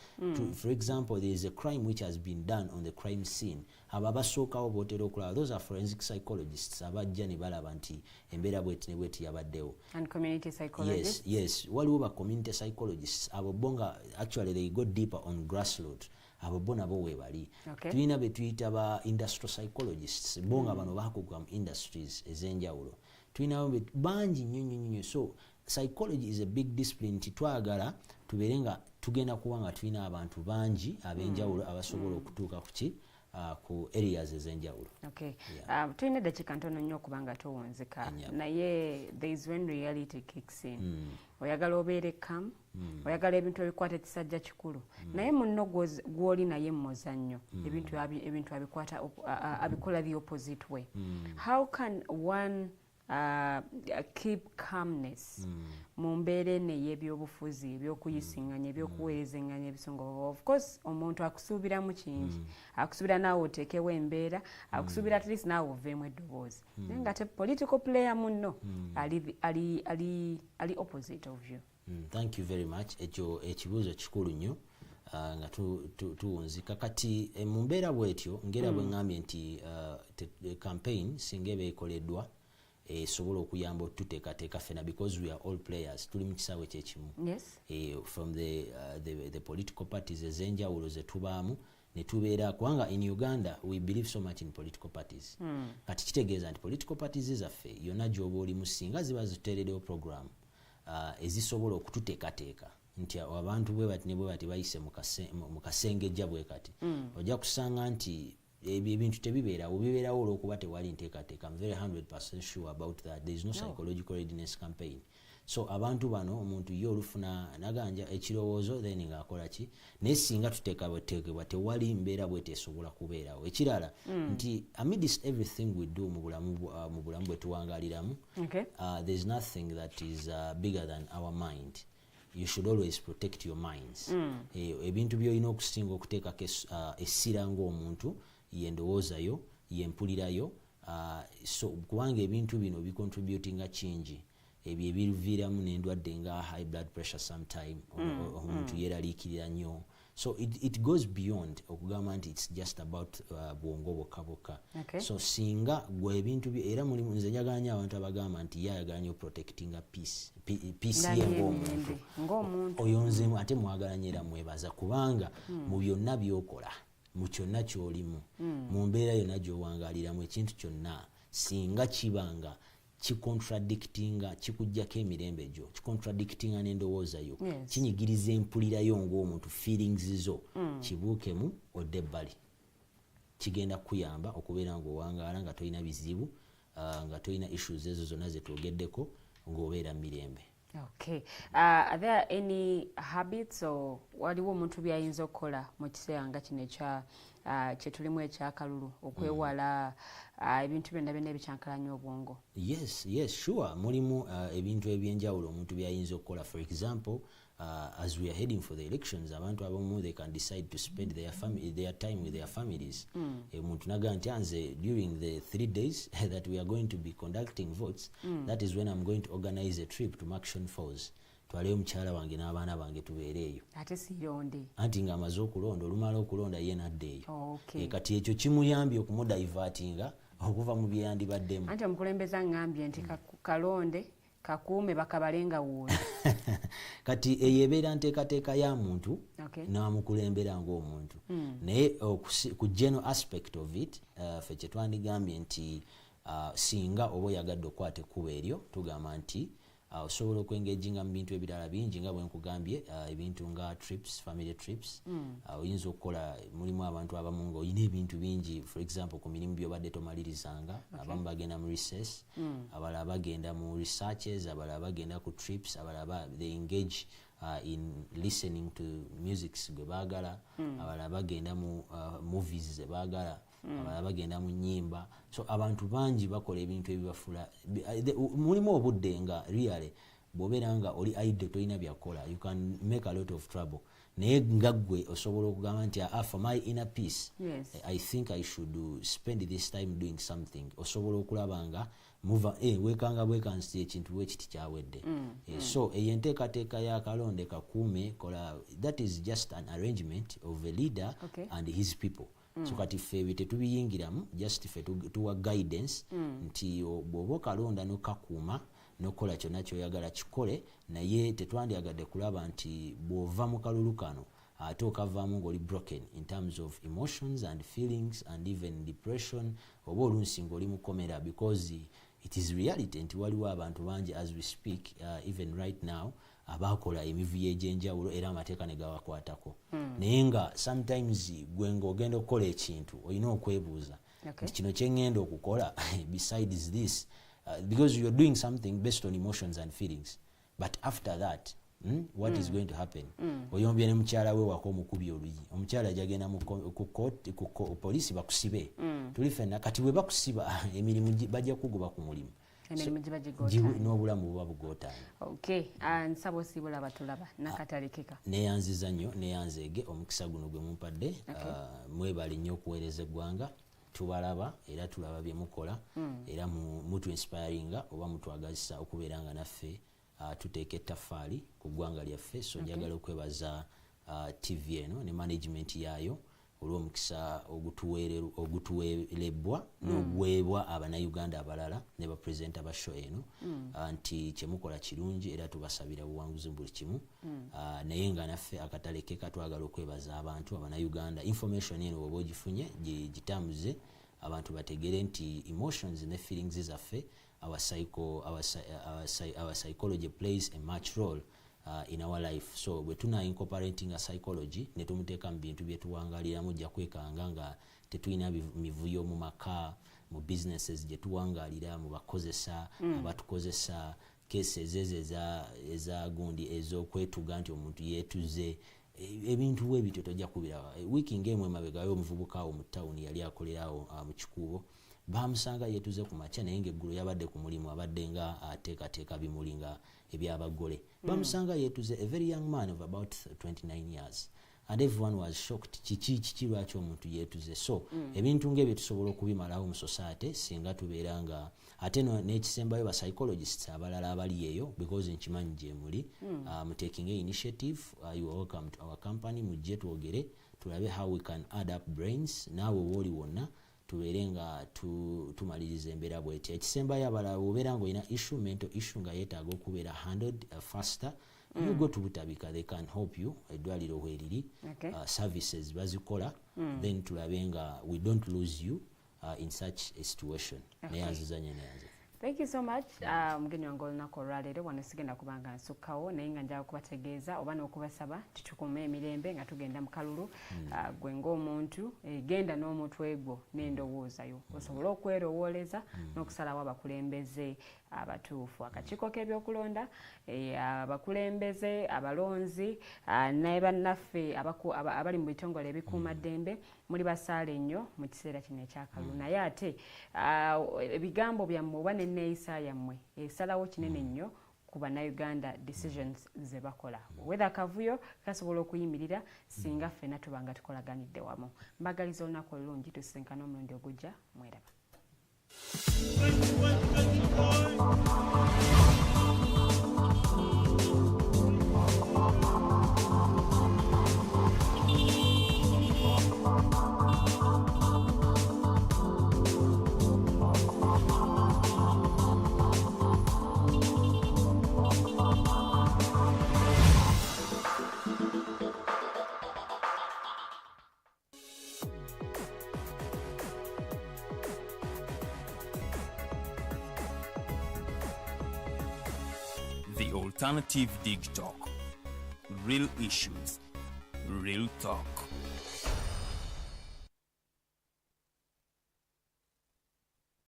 For example, there is a crime which has been done on the crime scene. Abo abasookawo bootera okulaba, those are forensic psychologists abajja ne balaba nti embeera bweti ne bweti yabaddewo. And community psychologists? Yes. Waliwo ba community psychologists. Abo bonga actually they go deeper on grassroots. Abo bo nabo weebali. Tulina be tuyita ba industrial psychologists. Bonga bano bakuga mu industries ez'enjawulo. Tulina bangi nnyo. So psychology is a big discipline. Twagala tubeere nga tugenda kuba nga tulina abantu bangi ab'enjawulo abasobola okutuuka ku areas ez'enjawulo. Tulina eddakiika ntono nnyo okuba nga towunzika naye there is when reality kicks in. Oyagala obeere calm, oyagala ebintu ebikwata ekisajja kikulu, naye munno gw'oli naye muzannyo ebintu abikwata abikola the opposite way. How can one keep calmness mu mbeera eno ey'ebyobufuzi ebyokuyisinganya ebyokuweerezenganya ebisongovu? Of course omuntu akusuubiramu kingi, akusuubira naawe oteekewo embeera, akusuubira at least naawe oveemu eddoboozi, naye nga te political player munno ali opposite of you. Thank you very much. Ekyo ekibuuzo kikulu nnyo nga tuwunzika. Kati mu mbeera bwetyo ngera bwe ngambye nti campaign singa eba ekoleddwa esobola okuyamba otuteekateeka fena because we are all players. Tuli mu kisaawe kyekimu. From the political parties ez'enjawulo ze tubaamu ne tubeera kubanga in Uganda we believe so much in political parties. Kati kitegeeza nti political parties zaffe yonna gy'oba olimu singa ziba zituteereddewo program ezisobola okututeekateeka nti abantu bwe bati ne bwe bati bayise mu kasengejja bwe kati ojja kusanga nti ebintu tebibeerawo bibeerawo olw'okuba tewali nteekateeka. I'm very 100% sure about that. There is no psychological readiness campaign. So abantu bano omuntu ye olufuna naganja ekirowoozo then ng'akola ki naye singa tuteekebwa tewali mbeera bwete esobola kubeerawo. Ekirala nti amidst everything we do mu bulamu bwe tuwangaaliramu there is nothing that is bigger than our mind. You should always protect your minds. Ebintu by'olina okusinga okuteekako essira ng'omuntu yendowooza yo yempulirayo so kubanga ebintu bino bicontributinga kingi ebyo ebiviiramu n'endwadde nga high blood pressure sometime omuntu yeraliikirira nnyo. So it goes beyond okugamba nti it's just about bwongo bwokka. So singa gwe ebintu era mulimu nze njagala nnyo abantu abagamba nti yayagala nnyo protectinga peace ye ng'omuntu oyonzemu ate mwagalanye era mwebaza kubanga mu byonna by'okola mu kyonna ky'olimu mu mbeera yonna gy'owangaaliramu ekintu kyonna singa kibanga kikontradictinga kikujjako emirembe gyo kikontradictinga n'endowooza yo kinyigiriza empulirayo ng'omuntu feelings zo kibuukemu odde ebbali kigenda kuyamba okubeera ng'owangaala nga tolina bizibu nga tolina issues ezo zonna zetwogeddeko ng'obeera mu mirembe. Are there any habits or waliwo omuntu byayinza okukola mu kiseera nga kino kyetulimu ekyakalulu okwewala ebintu byonna byonna ebikyankalanya obwongo? Yes, sure. Mulimu ebintu ebyenjawulo omuntu byayinza okukola. For example, as we are heading for the elections, abantu abamu they can decide to spend their time with their families. Omuntu naga nti anze during the 3 days that we are going to be conducting votes, that is when I'm going to organize a trip to Maction Falls twaleyo mukyala wange n'abaana bange tubeereeyo ate sironde anti ng'amaze okulonda olumala okulonda ye n'addeeyo okay. Kati ekyo kimuyambye okumudivatinga okuva mu byeyandibaddemu anti omukulembeze aŋŋambye nti kalonde kakuume bakabalenga wuuyo kati eyo ebeera nteekateeka ya muntu okay. n'amukulembera ng'omuntu naye ku general aspect of it ffe kyetwandigambye nti singa oba oyagadde okukwata ekkubo eryo tugamba nti osobola okwengaginga mu bintu ebirala bingi nga bwe nkugambye ebintu nga trips, family trips oyinza okukola mulimu abantu abamu nga olina ebintu bingi for example ku mirimu byobadde tomalirizanga abamu bagenda mu recess abalala bagenda mu researches abalala bagenda ku trips abalala they engage in listening to musics gwe baagala abalala bagenda mu movies ze baagala abalala bagenda mu nnyimba so abantu bangi bakola ebintu ebibafula mulimu obudde nga really bw'obeera nga oli idle tolina byakola you can make a lot of trouble naye nga ggwe osobola okugamba nti for my inner peace I think I should spend this time doing something osobola okulaba nga wekanga bwekansi ekintu bwekiti kyawedde so eyo enteekateeka y'akalonde kakuume kola that is just an arrangement of a leader and his people so kati ffe ebyo tetubiyingiramu just ffe tuwa guidance nti bw'oba okalonda n'okakuuma n'okola kyonna kyoyagala kikole naye tetwandyagadde kulaba nti bw'ova mu kalulu kano ate okavaamu ng'oli broken in terms of emotions and feelings and even depression oba olunsi ng'oli mukomera because it is reality nti waliwo abantu bangi as we speak even right now abakola emivuyo egy'enjawulo era amateeka ne gabakwatako naye nga sometimes gwe ng'ogenda okukola ekintu olina okwebuuza nti kino kye ŋŋenda okukola besides this because you're doing something based on emotions and feelings but after that what is going to happen oyombye ne mukyala we wako omukubye oluyi omukyala jagenda ku poliisi bakusibe tuli fenna kati bwe bakusiba emirimu bajja kugoba ku mulimu n'obulamu buba bugootaana nsaba osiibula batulaba nakatalekeka neyanziza nnyo neyanzeege omukisa guno gwe mumpadde mwebale nnyo okuweereza eggwanga tubalaba era tulaba bye mukola era mutu inspiringa oba mutwagazisa okubeera nga naffe tuteeka ettaffaali ku ggwanga lyaffe so njagala okwebaza TV eno ne management yaayo olw'omukisa ogutuweerebbwa n'ogwebwa abannayuganda abalala ne bapurezidenti aba show eno nti kyemukola kirungi era tubasabira buwanguzi buli kimu naye nga naffe akatale ke katwagala okwebaza abantu abannayuganda information eno oba ogifunye gitambuze abantu bategere nti emotions ne feelings zaffe our psychology plays a much role in our life so bwe tuna incorporating a psychology ne tumuteeka mu bintu bye tuwangaliramu jja kwekanga nga tetulina mivuyo mu maka mu businesses gye tuwangalira mu bakozesa abatukozesa cases eza gundi ez'okwetuga nti omuntu yeetuze ebintu ebyo tojja kubirawa wiiki ng'emu emabega omuvubuka awo mu tawuni yali akolerawo mu kikuubo bamusanga yeetuze ku makya naye ng'eggulu yabadde ku mulimu abadde nga ateekateeka bimuli nga ebyabagole bamusanga yeetuze a very young man of about 29 years and everyone was shocked kiki lwaki omuntu yeetuze so ebintu ng'ebyo tusobola okubimalawo mu society singa tubeera nga ate n'ekisembayo ba psychologists abalala abali eyo because nkimanyi gye muli taking a initiative you are welcome to our company mujje twogere tulabe how we can add up brains naawe wooli wonna tubeere nga tumaliriza embeera bwetyo ekisembayo abalala obeera nga olina issue mental issue nga yeetaaga okubeera handled faster you go to butabika they can help you eddwaliro hweriri services bazikola then tulabe nga we don't lose you in such a situation neyanzizanye neyanze Thank you so much. Mgeni wangu olunaku olwaleero wano sigenda kubanga nsukkawo naye nga njagala kubategeeza oba n'okubasaba tutukume emirembe nga tugenda mu kalulu gwe ng'omuntu genda n'omutwe gwo n'endowooza yo osobola okwerowooleza n'okusalawo abakulembeze abatuufu akakiiko k'ebyokulonda abakulembeze abalonzi naye bannaffe abali mu bitongole ebikuumaddembe muli basaale nnyo mu kiseera kino ekyakalulu naye ate ebigambo byammwe oba n'enneeyisa yammwe esalawo kinene nnyo ku bannayuganda decisions ze bakola whether kavuyo kasobola okuyimirira singa ffenna tuba nga tukolaganidde wamu mbagaliza olunaku olulungi tusinkana omulundi ogujja mweraba The Alternative Dig Talk. Real issues, real talk.